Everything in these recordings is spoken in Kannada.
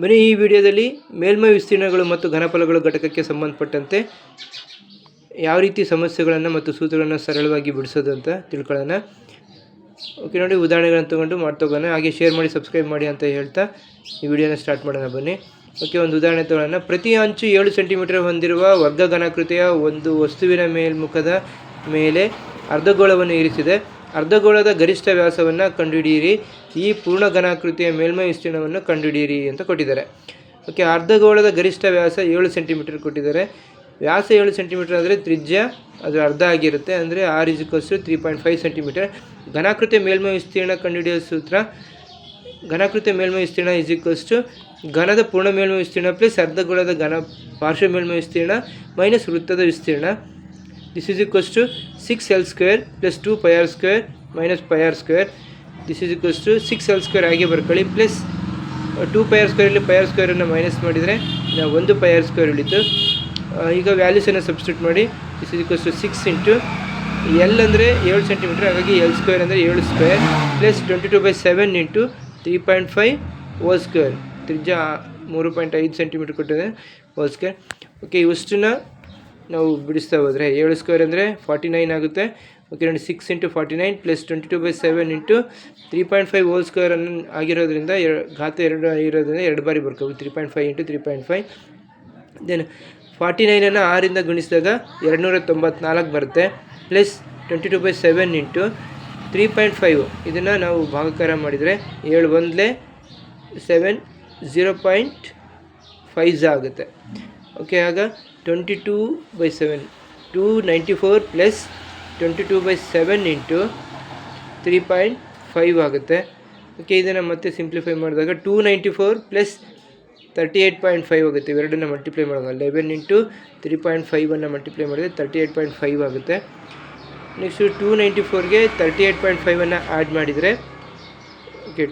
ಬನ್ನಿ ಈ ವಿಡಿಯೋದಲ್ಲಿ ಮೇಲ್ಮೈ ವಿಸ್ತೀರ್ಣಗಳು ಮತ್ತು ಘನಫಲಗಳು ಘಟಕಕ್ಕೆ ಸಂಬಂಧಪಟ್ಟಂತೆ ಯಾವ ರೀತಿ ಸಮಸ್ಯೆಗಳನ್ನು ಮತ್ತು ಸೂತ್ರಗಳನ್ನು ಸರಳವಾಗಿ ಬಿಡಿಸೋದು ಅಂತ ತಿಳ್ಕೊಳ್ಳೋಣ. ಓಕೆ ನೋಡಿ, ಉದಾಹರಣೆಗಳನ್ನು ತೊಗೊಂಡು ಮಾಡ್ತೋಗೋಣ. ಹಾಗೆ ಶೇರ್ ಮಾಡಿ, ಸಬ್ಸ್ಕ್ರೈಬ್ ಮಾಡಿ ಅಂತ ಹೇಳ್ತಾ ಈ ವಿಡಿಯೋನ ಸ್ಟಾರ್ಟ್ ಮಾಡೋಣ ಬನ್ನಿ. ಓಕೆ, ಒಂದು ಉದಾಹರಣೆ ತೊಗೊಳ್ಳೋಣ. ಪ್ರತಿ ಅಂಚು 7 ಸೆಂಟಿಮೀಟರ್ ಹೊಂದಿರುವ ವರ್ಗ ಘನಾಕೃತಿಯ ಒಂದು ವಸ್ತುವಿನ ಮೇಲ್ಮುಖದ ಮೇಲೆ ಅರ್ಧಗೋಳವನ್ನು ಇರಿಸಿದೆ. ಅರ್ಧಗೋಳದ ಗರಿಷ್ಠ ವ್ಯಾಸವನ್ನು ಕಂಡುಹಿಡಿಯಿರಿ. ಈ ಪೂರ್ಣ ಘನಾಕೃತಿಯ ಮೇಲ್ಮೈ ವಿಸ್ತೀರ್ಣವನ್ನು ಕಂಡುಹಿಡಿಯಿರಿ ಅಂತ ಕೊಟ್ಟಿದ್ದಾರೆ. ಓಕೆ, ಅರ್ಧಗೋಳದ ಗರಿಷ್ಠ ವ್ಯಾಸ 7 ಸೆಂಟಿಮೀಟರ್ ಕೊಟ್ಟಿದ್ದಾರೆ. ವ್ಯಾಸ 7 ಸೆಂಟಿಮೀಟರ್ ಅಂದರೆ ತ್ರಿಜ್ಯ ಅದು ಅರ್ಧ ಆಗಿರುತ್ತೆ, ಅಂದರೆ r = 3.5 ಸೆಂಟಿಮೀಟರ್. ಘನಾಕೃತಿಯ ಮೇಲ್ಮೈ ವಿಸ್ತೀರ್ಣ ಕಂಡುಹಿಡಿಯೋ ಸೂತ್ರ: ಘನಾಕೃತಿಯ ಮೇಲ್ಮೈ ವಿಸ್ತೀರ್ಣ ಘನದ ಪೂರ್ಣ ಮೇಲ್ಮೈ ವಿಸ್ತೀರ್ಣ ಪ್ಲಸ್ ಅರ್ಧಗೋಳದ ಘನ ಪಾರ್ಶ್ವ ಮೇಲ್ಮೈ ವಿಸ್ತೀರ್ಣ ಮೈನಸ್ ವೃತ್ತದ ವಿಸ್ತೀರ್ಣ. This is equals to 6l² plus 2πr² minus πr². This is equals to 6l² ಹಾಗೆ ಬರ್ಕೊಳ್ಳಿ, ಪ್ಲಸ್ 2πr² ಇಲ್ಲಿ πr² ಮೈನಸ್ ಮಾಡಿದರೆ ನಾವು 1πr² ಉಳಿತು. ಈಗ ವ್ಯಾಲ್ಯೂಸನ್ನು ಸಬ್ಸ್ಟಿಟ್ಯೂಟ್ ಮಾಡಿ. This is equals to 6 into l ಅಂದರೆ 7 ಸೆಂಟಿಮೀಟರ್, ಹಾಗಾಗಿ l² ಅಂದರೆ 7² ಪ್ಲಸ್ 22/7 into 3.5 whole square. ತ್ರಿಜ್ಯ 3.5 ಸೆಂಟಿಮೀಟರ್ ಕೊಟ್ಟಿದೆ, whole square. ಓಕೆ, ಇವಷ್ಟನ್ನ ನಾವು ಬಿಡಿಸ್ತಾ ಹೋದರೆ 7² ಅಂದರೆ 49 ಆಗುತ್ತೆ. ಓಕೆ ನೋಡಿ, 6 into 49 plus 22/7 into 3.5 whole square ಅನ್ನು ಆಗಿರೋದ್ರಿಂದ ಘಾತ 2 ಆಗಿರೋದ್ರಿಂದ 2 ಬಾರಿ ಬರ್ಕೋಬೇಕು. 3.5 into 3.5. ದೆನ್ 49ಅನ್ನು 6ರಿಂದ ಗುಣಿಸಿದಾಗ 294 ಬರುತ್ತೆ, ಪ್ಲಸ್ 22/7 into 3.5. ಇದನ್ನು ನಾವು ಭಾಗಾಕಾರ ಮಾಡಿದರೆ 7 1 7 0.5 ಆಗುತ್ತೆ. ಓಕೆ, ಆಗ 22/7 294 ಪ್ಲಸ್ 22/7 into 3.5 ಆಗುತ್ತೆ. ಓಕೆ, ಇದನ್ನು ಮತ್ತೆ ಸಿಂಪ್ಲಿಫೈ ಮಾಡಿದಾಗ 294 ಪ್ಲಸ್ 38.5 ಆಗುತ್ತೆ. ಇವೆರಡನ್ನು ಮಲ್ಟಿಪ್ಲೈ ಮಾಡುವಾಗ 11 into 3.5 ಮಲ್ಟಿಪ್ಲೈ ಮಾಡಿದರೆ 38.5 ಆಗುತ್ತೆ. ನೆಕ್ಸ್ಟು 294ಗೆ 38.5 ಆ್ಯಡ್ ಮಾಡಿದರೆ ಓಕೆ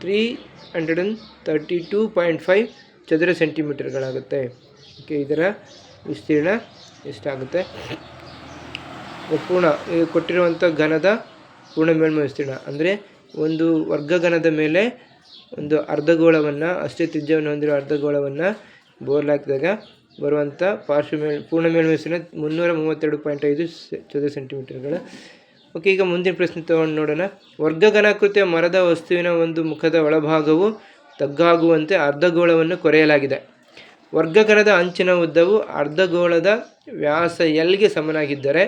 332.5 ಚದರ ಸೆಂಟಿಮೀಟರ್ಗಳಾಗುತ್ತೆ. ಓಕೆ, ಇದರ ವಿಸ್ತೀರ್ಣ ಎಷ್ಟಾಗುತ್ತೆ? ಪೂರ್ಣ ಕೊಟ್ಟಿರುವಂಥ ಘನದ ಪೂರ್ಣ ಮೇಲ್ಮೈ ವಿಸ್ತೀರ್ಣ ಅಂದರೆ ಒಂದು ವರ್ಗಘನದ ಮೇಲೆ ಒಂದು ಅರ್ಧಗೋಳವನ್ನು, ಅಷ್ಟೇ ತ್ರಿಜ್ಯವನ್ನು ಹೊಂದಿರೋ ಅರ್ಧಗೋಳವನ್ನು ಬೋರ್ಲ್ ಹಾಕಿದಾಗ ಬರುವಂಥ ಪೂರ್ಣ ಮೇಲ್ಮೈ ವಿಸ್ತೀರ್ಣ 332.5 ಚದರ ಸೆಂಟಿಮೀಟರ್ಗಳು. ಓಕೆ, ಈಗ ಮುಂದಿನ ಪ್ರಶ್ನೆ ತಗೊಂಡು ನೋಡೋಣ. ವರ್ಗಘನಾಕೃತಿಯ ಮರದ ವಸ್ತುವಿನ ಒಂದು ಮುಖದ ಒಳಭಾಗವು ತಗ್ಗಾಗುವಂತೆ ಅರ್ಧಗೋಳವನ್ನು ಕೊರೆಯಲಾಗಿದೆ. ವರ್ಗಘನದ ಅಂಚಿನ ಉದ್ದವು ಅರ್ಧಗೋಳದ ವ್ಯಾಸ ಎಲ್ಗೆ ಸಮನಾಗಿದ್ದರೆ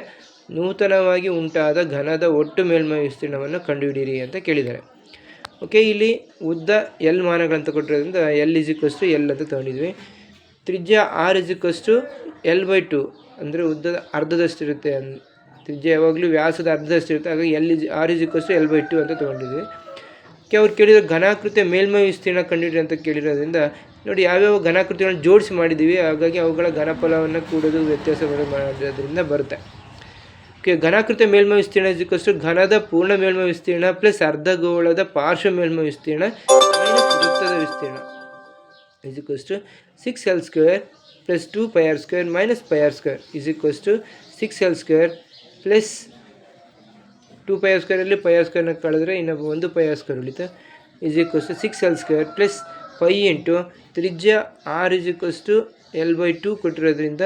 ನೂತನವಾಗಿ ಉಂಟಾದ ಘನದ ಒಟ್ಟು ಮೇಲ್ಮೈ ವಿಸ್ತೀರ್ಣವನ್ನು ಕಂಡುಹಿಡಿಯಿರಿ ಅಂತ ಕೇಳಿದ್ದಾರೆ. ಓಕೆ, ಇಲ್ಲಿ ಉದ್ದ ಎಲ್ ಮಾನಗಳಂತ ಕೊಟ್ಟಿರೋದ್ರಿಂದ l ಅಂತ ತೊಗೊಂಡಿದ್ವಿ. ತ್ರಿಜ್ಯ r l/2 ಅಂದರೆ ಉದ್ದದ ಅರ್ಧದಷ್ಟಿರುತ್ತೆ. ತ್ರಿಜ್ಯ ಯಾವಾಗಲೂ ವ್ಯಾಸದ ಅರ್ಧದಷ್ಟಿರುತ್ತೆ, ಹಾಗಾಗಿ r l/2 ಅಂತ ತೊಗೊಂಡಿದ್ವಿ. ಓಕೆ, ಅವ್ರು ಕೇಳಿದ್ರು ಘನಾಕೃತಿಯ ಮೇಲ್ಮೈ ವಿಸ್ತೀರ್ಣ ಕಂಡುಹಿಡಿಯಿರಿ ಅಂತ ಕೇಳಿರೋದ್ರಿಂದ ನೋಡಿ ಯಾವ್ಯಾವ ಘನಾಕೃತಿಗಳನ್ನು ಜೋಡಿಸಿ ಮಾಡಿದ್ದೀವಿ, ಹಾಗಾಗಿ ಅವುಗಳ ಘನಫಲವನ್ನು ಕೂಡೋದು ವ್ಯತ್ಯಾಸಗಳು ಮಾಡೋದ್ರಿಂದ ಬರುತ್ತೆ. ಓಕೆ, ಘನಾಕೃತಿಯ ಮೇಲ್ಮೈ ವಿಸ್ತೀರ್ಣ ಘನದ ಪೂರ್ಣ ಮೇಲ್ಮೈ ವಿಸ್ತೀರ್ಣ ಪ್ಲಸ್ ಅರ್ಧಗೋಳದ ಪಾರ್ಶ್ವ ಮೇಲ್ಮೈ ವಿಸ್ತೀರ್ಣ ಮೈನಸ್ ವೃತ್ತದ ವಿಸ್ತೀರ್ಣ 6l² plus 2πr² minus πr² 6l² plus 2πr² ಅಲ್ಲಿ πr² ಕಳೆದ್ರೆ ಇನ್ನು 1πr² ಉಳಿತು. 6l² ಪ್ಲಸ್ 5 ಇಂಟು ತ್ರಿಜ್ಯ r l/2 ಕೊಟ್ಟಿರೋದ್ರಿಂದ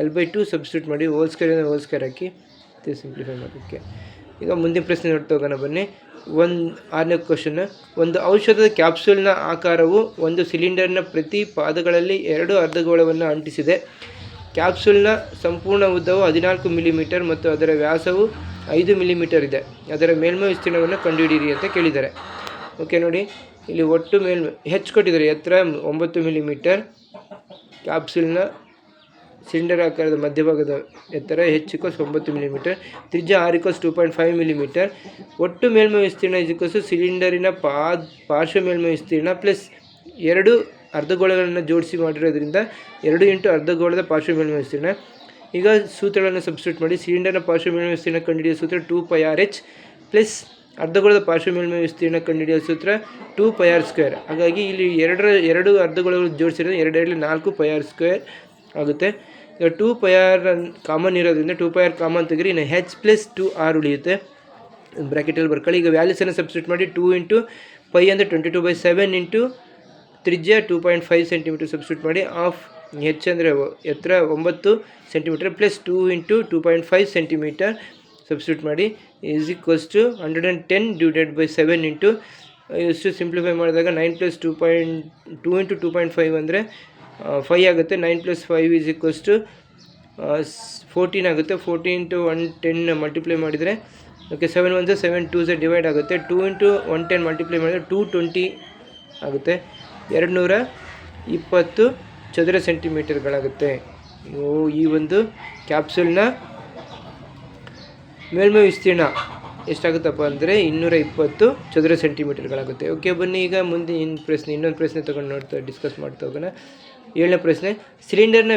l/2 ಸಬ್ಸ್ಟಿಟ್ಯೂಟ್ ಮಾಡಿ, ಹೋಲ್ ಸ್ಕ್ವೇರ್ ಹಾಕಿ ಸಿಂಪ್ಲಿಫೈ ಮಾಡೋಕ್ಕೆ. ಈಗ ಮುಂದಿನ ಪ್ರಶ್ನೆ ನೋಡ್ತಾ ಹೋಗೋಣ ಬನ್ನಿ. 6ನೇ ಕ್ವಶನ್. ಒಂದು ಔಷಧದ ಕ್ಯಾಪ್ಸೂಲ್ನ ಆಕಾರವು ಒಂದು ಸಿಲಿಂಡರ್ನ ಪ್ರತಿ ಪಾದಗಳಲ್ಲಿ 2 ಅರ್ಧಗೋಳವನ್ನು ಅಂಟಿಸಿದೆ. ಕ್ಯಾಪ್ಸೂಲ್ನ ಸಂಪೂರ್ಣ ಉದ್ದವು 14 ಮಿಲಿಮೀಟರ್ ಮತ್ತು ಅದರ ವ್ಯಾಸವು 5 ಮಿಲಿಮೀಟರ್ ಇದೆ. ಅದರ ಮೇಲ್ಮೈ ವಿಸ್ತೀರ್ಣವನ್ನು ಕಂಡುಹಿಡಿಯಿರಿ ಅಂತ ಕೇಳಿದ್ದಾರೆ. ಓಕೆ ನೋಡಿ, ಇಲ್ಲಿ ಒಟ್ಟು ಮೇಲ್ಮೈ ಹೆಚ್ಚು ಕೊಟ್ಟಿದ್ದಾರೆ. ಎತ್ತರ 9 ಮಿಲಿಮೀಟರ್, ಕ್ಯಾಪ್ಸೂಲ್ನ ಸಿಲಿಂಡರ್ ಆಕಾರದ ಮಧ್ಯಭಾಗದ ಎತ್ತರ h = 9 ಮಿಲಿಮೀಟರ್, ತ್ರಿಜ್ಯ r = 2.5 ಮಿಲಿಮೀಟರ್. ಒಟ್ಟು ಮೇಲ್ಮೈ ವಿಸ್ತೀರ್ಣ ಸಿಲಿಂಡರಿನ ಪಾರ್ಶ್ವ ಮೇಲ್ಮೈ ವಿಸ್ತೀರ್ಣ ಪ್ಲಸ್ 2 ಅರ್ಧಗೋಳಗಳನ್ನು ಜೋಡಿಸಿ ಮಾಡಿರೋದ್ರಿಂದ 2 ಇಂಟು ಅರ್ಧಗೋಳದ ಪಾರ್ಶ್ವ ಮೇಲ್ಮೈ ವಿಸ್ತೀರ್ಣ. ಈಗ ಸೂತ್ರಗಳನ್ನು ಸಬ್ಸ್ಟಿಟ್ಯೂಟ್ ಮಾಡಿ. ಸಿಲಿಂಡರ್ನ ಪಾರ್ಶ್ವ ಮೇಲ್ಮೈ ವಿಸ್ತೀರ್ಣ ಕಂಡುಹಿಡಿಯೋ ಸೂತ್ರ 2πrh ಪ್ಲಸ್ ಅರ್ಧಗೋಳದ ಪಾರ್ಶ್ವ ಮೇಲ್ಮೈ ವಿಸ್ತೀರ್ಣ ಕಂಡುಹಿಡಿಯೋ ಸೂತ್ರ 2πr². ಹಾಗಾಗಿ ಇಲ್ಲಿ 2 ಅರ್ಧಗೋಳಗಳು ಜೋಡಿಸಿರೋದು 2 4πr² ಆಗುತ್ತೆ. ಈಗ 2πr ಕಾಮನ್ ಇರೋದ್ರಿಂದ 2πr ಕಾಮನ್ ತೆಗೆರಿ, ಇನ್ನು h ಪ್ಲಸ್ 2r ಉಳಿಯುತ್ತೆ. ಬ್ರ್ಯಾಕೆಟಲ್ಲಿ ಬರ್ಕೊಳ್ಳಿ. ಈಗ ವ್ಯಾಲ್ಯೂಸನ್ನು ಸಬ್ಸ್ಟಿಟ್ಯೂಟ್ ಮಾಡಿ. 2 ಇಂಟು ಪೈ ಅಂದರೆ 22/7 ಇಂಟು ತ್ರಿಜ್ಯ 2.5 ಸೆಂಟಿಮೀಟರ್ ಸಬ್ಸ್ಟಿಟ್ಯೂಟ್ ಮಾಡಿ. ಆಫ್ ಹೆಚ್ ಅಂದರೆ ಎತ್ತರ 9 centimetre plus 2 into 2.5 centimetre substitute ಮಾಡಿ is equals to 110 divided by 7 into ಇಷ್ಟು ಸಿಂಪ್ಲಿಫೈ ಮಾಡಿದಾಗ 9 ಪ್ಲಸ್ 2 ಇಂಟು 2.5 ಅಂದರೆ 5 ಆಗುತ್ತೆ. 9 ಪ್ಲಸ್ 5 ಈಸ್ ಈಕ್ವಲ್ಸ್ ಟು 14 ಆಗುತ್ತೆ. 14 ಇಂಟು 110 ಮಲ್ಟಿಪ್ಲೈ ಮಾಡಿದರೆ ಓಕೆ 7 1 7 2 ಡಿವೈಡ್ ಆಗುತ್ತೆ. 2 ಇಂಟು 110 ಮಲ್ಟಿಪ್ಲೈ ಮಾಡಿದರೆ 220 ಆಗುತ್ತೆ. 220 ಚದರ ಸೆಂಟಿಮೀಟರ್ಗಳಾಗುತ್ತೆ. ಈ ಒಂದು ಕ್ಯಾಪ್ಸೂಲ್ನ ಮೇಲ್ಮೈ ವಿಸ್ತೀರ್ಣ ಎಷ್ಟಾಗುತ್ತಪ್ಪ ಅಂದರೆ 220 ಚದರ ಸೆಂಟಿಮೀಟರ್ಗಳಾಗುತ್ತೆ. ಓಕೆ, ಬನ್ನಿ ಈಗ ಮುಂದೆ ಇನ್ನೊಂದು ಪ್ರಶ್ನೆ ತೊಗೊಂಡು ಡಿಸ್ಕಸ್ ಮಾಡ್ತಾ ಹೋಗೋಣ. 7ನೇ ಪ್ರಶ್ನೆ, ಸಿಲಿಂಡರ್ನ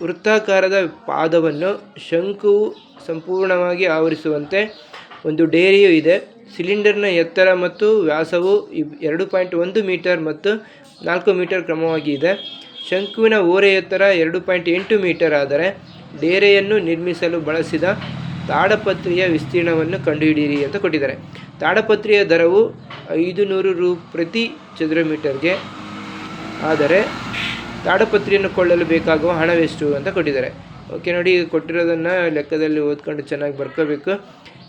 ವೃತ್ತಾಕಾರದ ಪಾದವನ್ನು ಶಂಕುವು ಸಂಪೂರ್ಣವಾಗಿ ಆವರಿಸುವಂತೆ ಒಂದು ಡೇರಿಯು ಇದೆ. ಸಿಲಿಂಡರ್ನ ಎತ್ತರ ಮತ್ತು ವ್ಯಾಸವು 2.1 ಮೀಟರ್ ಮತ್ತು 4 ಮೀಟರ್ ಕ್ರಮವಾಗಿ ಇದೆ. ಶಂಕುವಿನ ಓರೆ ಎತ್ತರ 2.8 ಮೀಟರ್ ಆದರೆ ಡೇರೆಯನ್ನು ನಿರ್ಮಿಸಲು ಬಳಸಿದ ತಾಡಪತ್ರಿಯ ವಿಸ್ತೀರ್ಣವನ್ನು ಕಂಡುಹಿಡಿಯಿರಿ ಅಂತ ಕೊಟ್ಟಿದ್ದಾರೆ. ತಾಡಪತ್ರಿಯ ದರವು 500 ರು ಪ್ರತಿ ಚದರ ಮೀಟರ್ಗೆ. ಆದರೆ ತಾಡಪತ್ರಿಯನ್ನು ಕೊಳ್ಳಲು ಬೇಕಾಗುವ ಹಣವೆಷ್ಟು ಅಂತ ಕೊಟ್ಟಿದ್ದಾರೆ. ಓಕೆ ನೋಡಿ, ಕೊಟ್ಟಿರೋದನ್ನು ಲೆಕ್ಕದಲ್ಲಿ ಓದ್ಕೊಂಡು ಚೆನ್ನಾಗಿ ಬರ್ಕೋಬೇಕು.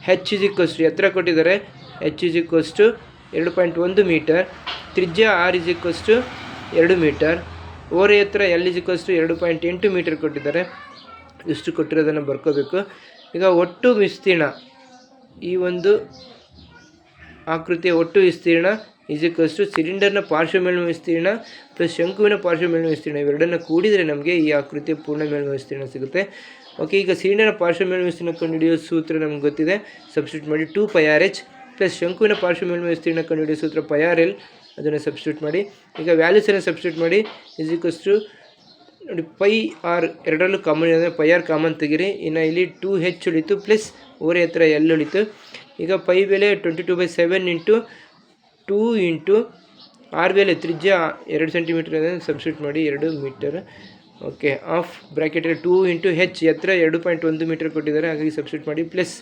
ಹೆಚ್ ಇಸ್ ಈಕ್ವಲ್ಸ್ ಟು ಎತ್ತರ ಕೊಟ್ಟಿದ್ದಾರೆ. H is equals to 2.1 metre. ತ್ರಿಜ್ಯ R is equals to 2 metre. ಓರೆ ಎತ್ತರ L is equals to 2.8 metre ಕೊಟ್ಟಿದ್ದಾರೆ. ಇಷ್ಟು ಕೊಟ್ಟಿರೋದನ್ನು ಬರ್ಕೋಬೇಕು. ಈಗ ಒಟ್ಟು ವಿಸ್ತೀರ್ಣ, ಈ ಒಂದು ಆಕೃತಿಯ ಒಟ್ಟು ವಿಸ್ತೀರ್ಣ ಈಸ್ ಈಕ್ವಲ್ಸ್ ಟು ಸಿಲಿಂಡರ್ನ ಪಾರ್ಶ್ವ ಮೇಲ್ಮೈ ವಿಸ್ತೀರ್ಣ ಪ್ಲಸ್ ಶಂಕುವಿನ ಪಾರ್ಶ್ವ ಮೇಲ್ಮೈ ವಿಸ್ತೀರ್ಣ. ಇವೆರಡನ್ನು ಕೂಡಿದರೆ ನಮಗೆ ಈ ಆಕೃತಿಯ ಪೂರ್ಣ ಮೇಲ್ಮೈ ವಿಸ್ತೀರ್ಣ ಸಿಗುತ್ತೆ. ಓಕೆ, ಈಗ ಸಿಲಿಂಡರ್ನ ಪಾರ್ಶ್ವ ಮೇಲ್ಮೈ ವಿಸ್ತೀರ್ಣ ಕಂಡುಹಿಡಿಯೋ ಸೂತ್ರ ನಮ್ಗೆ ಗೊತ್ತಿದೆ. ಸಬ್ಸ್ಟಿಟ್ಯೂಟ್ ಮಾಡಿ 2πrh ಪ್ಲಸ್ ಶಂಕುವಿನ ಪಾರ್ಶ್ವ ಮೇಲ್ಮೈ ವಿಸ್ತೀರ್ಣ ಕಂಡುಹಿಡಿಯೋ ಸೂತ್ರ πrl, ಅದನ್ನು ಸಬ್ಸ್ಟಿಟ್ಯೂಟ್ ಮಾಡಿ. ಈಗ ವ್ಯಾಲ್ಯೂಸನ್ನು ಸಬ್ಸ್ಟಿಟ್ಯೂಟ್ ಮಾಡಿ ಈಸ್ ಈಕ್ವಲ್ಸ್ ಟು ನೋಡಿ πr ಎರಡರಲ್ಲೂ ಕಾಮನ್ ಇದೆ. πr ಕಾಮನ್ ತೆಗಿರಿ. ಇನ್ನು ಇಲ್ಲಿ 2h ಉಳಿತು ಪ್ಲಸ್ ಓರೆ ಎತ್ತರ ಎಲ್ ಉಳಿತು. ಈಗ ಪೈ ಬೆಲೆ 22/7 ಇಂಟು 2 ಇಂಟು ಆರ್ ಬೆಲೆ ತ್ರಿಜ್ಯ 2 ಸೆಂಟಿಮೀಟರ್ ಅದನ್ನು ಸಬ್ಸ್ಟಿಟ್ಯೂಟ್ ಮಾಡಿ 2 metre. Okay, of ಬ್ರ್ಯಾಕೆಟಲ್ಲಿ 2 into H ಎತ್ತರ 2.1 ಮೀಟರ್ ಕೊಟ್ಟಿದ್ದಾರೆ, ಹಾಗಾಗಿ ಸಬ್ಸ್ಟಿಟ್ಯೂಟ್ ಮಾಡಿ. ಪ್ಲಸ್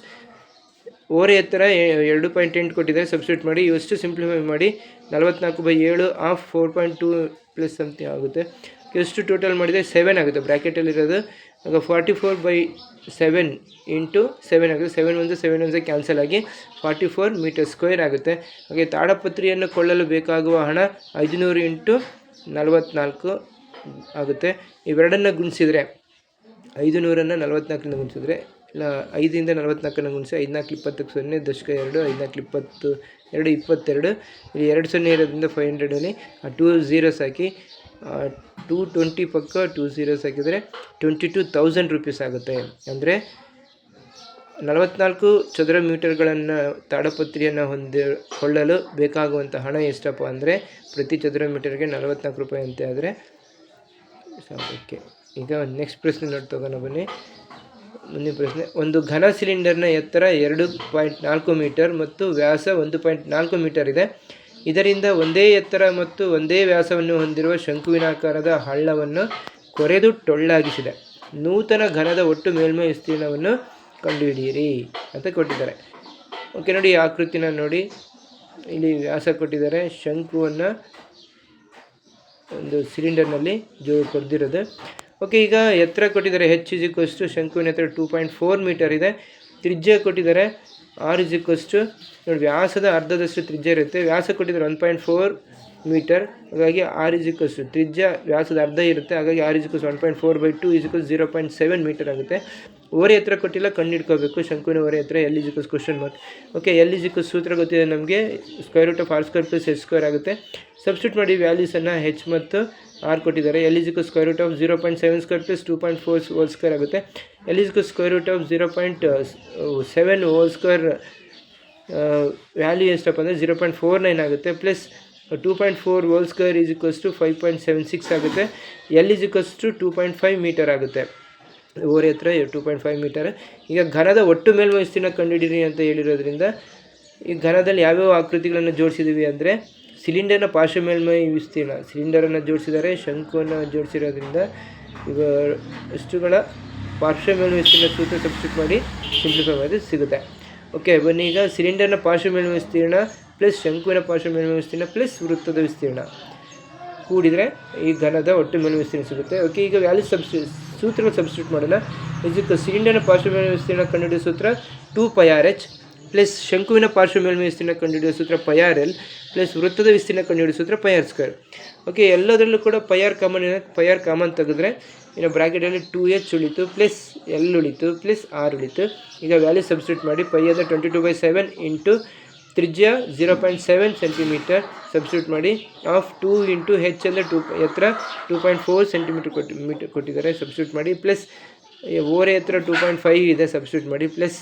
ಓರೆ ಎತ್ತರ 2.8 ಕೊಟ್ಟಿದ್ದಾರೆ, ಸಬ್ಸ್ಟಿಟ್ಯೂಟ್ ಮಾಡಿ. ಇವಷ್ಟು ಸಿಂಪ್ಲಿಫೈ ಮಾಡಿ 44/7 ಆಫ್ 4.2 ಪ್ಲಸ್ ಸಮಥಿಂಗ್ ಆಗುತ್ತೆ. ಎಷ್ಟು ಟೋಟಲ್ ಮಾಡಿದರೆ 7 ಆಗುತ್ತೆ ಬ್ರ್ಯಾಕೆಟಲ್ಲಿರೋದು. ಆಗ 44/7 ಇಂಟು 7 ಆಗುತ್ತೆ. 7 1 7 1 ಕ್ಯಾನ್ಸಲ್ ಆಗಿ 44 ಮೀಟರ್ ಸ್ಕ್ವೇರ್ ಆಗುತ್ತೆ. ಹಾಗೆ ತಾಡಪತ್ರಿಯನ್ನು ಕೊಳ್ಳಲು ಬೇಕಾಗುವ ಹಣ 500 ಇಂಟು 44 ಆಗುತ್ತೆ. ಇವೆರಡನ್ನು ಗುಣಿಸಿದರೆ 500ನ್ನು 44ರಿಂದ ಗುಣಿಸಿದ್ರೆ ಇಲ್ಲ 5ರಿಂದ 44ನ್ನು ಗುಣಿಸಿ 5 4 20 0 ದಶಕ 2 5 4 20 2 22 ಇಲ್ಲಿ 2 0 ಇರೋದ್ರಿಂದ 500ಅಲ್ಲಿ 2 zeros ಹಾಕಿ 220 ಪಕ್ಕ 2 zeros ಹಾಕಿದರೆ 22,000 ರೂಪೀಸ್ ಆಗುತ್ತೆ. ಅಂದರೆ 44 ಚದರ ಮೀಟರ್ಗಳನ್ನು ತಾಡಪತ್ರಿಯನ್ನು ಕೊಳ್ಳಲು ಬೇಕಾಗುವಂಥ ಹಣ ಎಷ್ಟಪ್ಪ ಅಂದರೆ ಪ್ರತಿ ಚದರ ಮೀಟರ್ಗೆ 44 ರೂಪಾಯಿ ಅಂತೆ ಆದರೆ ಸಾಕಕ್ಕೆ. ಈಗ ನೆಕ್ಸ್ಟ್ ಪ್ರಶ್ನೆ ನೋಡ್ತೋಗೋಣ ಬನ್ನಿ. ಮುಂದಿನ ಪ್ರಶ್ನೆ, ಒಂದು ಘನ ಸಿಲಿಂಡರ್ನ ಎತ್ತರ 2.4 ಮೀಟರ್ ಮತ್ತು ವ್ಯಾಸ 1.4 ಮೀಟರ್ ಇದೆ. ಇದರಿಂದ ಒಂದೇ ಎತ್ತರ ಮತ್ತು ಒಂದೇ ವ್ಯಾಸವನ್ನು ಹೊಂದಿರುವ ಶಂಕುವಿನಾಕಾರದ ಹಳ್ಳವನ್ನು ಕೊರೆದು ಟೊಳ್ಳಾಗಿಸಿದೆ. ನೂತನ ಘನದ ಒಟ್ಟು ಮೇಲ್ಮೈ ವಿಸ್ತೀರ್ಣವನ್ನು ಕಂಡುಹಿಡಿಯಿರಿ ಅಂತ ಕೊಟ್ಟಿದ್ದಾರೆ. ಓಕೆ ನೋಡಿ, ಈ ಆಕೃತಿನ ನೋಡಿ, ಇಲ್ಲಿ ವ್ಯಾಸ ಕೊಟ್ಟಿದ್ದಾರೆ, ಶಂಕುವನ್ನು ಒಂದು ಸಿಲಿಂಡರ್ನಲ್ಲಿ ಕೊರೆದಿರೋದು. ಓಕೆ, ಈಗ ಎತ್ತರ ಕೊಟ್ಟಿದ್ದಾರೆ ಹೆಚ್ ಇಸ್ ಈಕ್ವಲ್ಸ್ ಟು ಶಂಕುವಿನ ಎತ್ತರ 2.4 ಮೀಟರ್ ಇದೆ. ತ್ರಿಜ್ಯ ಕೊಟ್ಟಿದ್ದಾರೆ ಆರ್ ಇಸ್ ಈಕ್ವಲ್ಸ್ ಟು ನೋಡಿ ವ್ಯಾಸದ ಅರ್ಧದಷ್ಟು ತ್ರಿಜ್ಯ ಇರುತ್ತೆ. ವ್ಯಾಸ ಕೊಟ್ಟಿದ್ದಾರೆ 1.4 ಮೀಟರ್, ಹಾಗಾಗಿ ಆರ್ ಇಸ್ ಈಕ್ವಲ್ಸ್ ಟು ತ್ರಿಜ್ಯ ವ್ಯಾಸದ ಅರ್ಧ ಇರುತ್ತೆ, ಹಾಗಾಗಿ R is equals 1.4/2 is equals 0.7 metre ಆಗುತ್ತೆ. ಓರೆ ಎತ್ತರ ಕೊಟ್ಟಿಲ್ಲ, ಕಂಡುಹಿಡ್ಕೋಬೇಕು ಶಂಕುವಿನ ಓರೆ ಎತ್ತರ. L is equals question mark. Okay, L is equals ಸೂತ್ರ ಗೊತ್ತಿದೆ ನಮಗೆ, √r² ಪ್ಲಸ್ h² ಆಗುತ್ತೆ. ಸಬ್ಸ್ಟಿಟ್ಯೂಟ್ ಮಾಡಿ ವ್ಯಾಲ್ಯೂಸನ್ನು ಹೆಚ್ ಮತ್ತು ಆರ್ ಕೊಟ್ಟಿದ್ದಾರೆ. L is equals √0.72 plus 2.4 whole square ಆಗುತ್ತೆ. L is equals √0.7 whole square value ಎಷ್ಟಪ್ಪ ಅಂದರೆ 0.49 ಆಗುತ್ತೆ. Plus 2.4 whole square is equals to 5.76 ಆಗುತ್ತೆ. L is equals to 2.5 metre ಆಗುತ್ತೆ. ಓರೆ ಹತ್ರ 2.5 ಮೀಟರ್. ಈಗ ಘನದ ಒಟ್ಟು ಮೇಲ್ಮೈ ವಿಸ್ತೀರ್ಣ ಕಂಡುಹಿಡಿಯಿರಿ ಅಂತ ಹೇಳಿರೋದ್ರಿಂದ ಈ ಘನದಲ್ಲಿ ಯಾವ್ಯಾವ ಆಕೃತಿಗಳನ್ನು ಜೋಡಿಸಿದ್ದೀವಿ ಅಂದರೆ ಸಿಲಿಂಡರ್ನ ಪಾರ್ಶ್ವ ಮೇಲ್ಮೈ ವಿಸ್ತೀರ್ಣ, ಸಿಲಿಂಡರನ್ನು ಜೋಡಿಸಿದ್ದಾರೆ, ಶಂಕುವನ್ನು ಜೋಡಿಸಿರೋದ್ರಿಂದ ಈಗ ಇಷ್ಟುಗಳ ಪಾರ್ಶ್ವ ಮೇಲ್ಮೈ ವಿಸ್ತೀರ್ಣ ಸೂತ್ರ ಸಬ್ಸ್ಟಿಟ್ಯೂಟ್ ಮಾಡಿ ಸಿಂಪ್ಲಿಫೈ ಮಾಡಿ ಸಿಗುತ್ತೆ. ಓಕೆ, ಬನ್ನಿ ಈಗ ಸಿಲಿಂಡರ್ನ ಪಾರ್ಶ್ವ ಮೇಲ್ಮೈ ವಿಸ್ತೀರ್ಣ ಪ್ಲಸ್ ಶಂಕುವಿನ ಪಾರ್ಶ್ವ ಮೇಲ್ಮೈ ವಿಸ್ತೀರ್ಣ ಪ್ಲಸ್ ವೃತ್ತದ ವಿಸ್ತೀರ್ಣ. ಕೂಡಿದರೆ ಈ ಘನದ ಒಟ್ಟು ಮೇಲ್ಮೈ ವಿಸ್ತೀರ್ಣ ಸಿಗುತ್ತೆ. ಓಕೆ, ಈಗ ವ್ಯಾಲ್ಯೂ ಸೂತ್ರಗಳು ಸಬ್ಸ್ಟಿಟ್ಯೂಟ್ ಮಾಡೋಣ. ಇದಕ್ಕೆ ಸಿಲಿಂಡರ್ನ ಪಾರ್ಶ್ವ ಮೇಲ್ಮೈ ವಿಸ್ತೀರ್ಣ ಕಂಡುಹಿಡಿಯುವ ಸೂತ್ರ 2πrh ಪ್ಲಸ್ ಶಂಕುವಿನ ಪಾರ್ಶ್ವ ಮೇಲ್ಮೈ ವಿಸ್ತೀರ್ಣ ಕಂಡುಹಿಡಿಯುವ ಸೂತ್ರ πrl ಪ್ಲಸ್ ವೃತ್ತದ ವಿಸ್ತೀರ್ಣ ಕಂಡುಹಿಡಿಯುವ ಸೂತ್ರ πr². ಓಕೆ, ಎಲ್ಲದರಲ್ಲೂ ಕೂಡ ಪೈಆರ್ ಕಾಮನ್ ತೆಗೆದ್ರೆ ಇನ್ನು ಬ್ರಾಕೆಟಲ್ಲಿ 2h ಉಳಿತು ಪ್ಲಸ್ ಎಲ್ ಉಳಿತು ಪ್ಲಸ್ ಆರ್ ಉಳಿತು. ಈಗ ವ್ಯಾಲ್ಯೂ ಸಬ್ಸ್ಟಿಟ್ಯೂಟ್ ಮಾಡಿ ಪೈ ಅಂದರೆ 22/7 ಇಂಟು ತ್ರಿಜ್ಯ 0.7 ಸೆಂಟಿಮೀಟರ್ ಸಬ್ಸ್ಟಿಟ್ಯೂಟ್ ಮಾಡಿ ಆಫ್ 2 ಇಂಟು ಹೆಚ್ ಅಂದರೆ ಎತ್ತರ 2.4 ಸೆಂಟಿಮೀಟರ್ ಕೊಟ್ಟಿದ್ದಾರೆ ಸಬ್ಸ್ಟಿಟ್ಯೂಟ್ ಮಾಡಿ ಪ್ಲಸ್ ಓರೆ ಎತ್ತರ 2.5 ಇದೆ ಸಬ್ಸ್ಟಿಟ್ಯೂಟ್ ಮಾಡಿ ಪ್ಲಸ್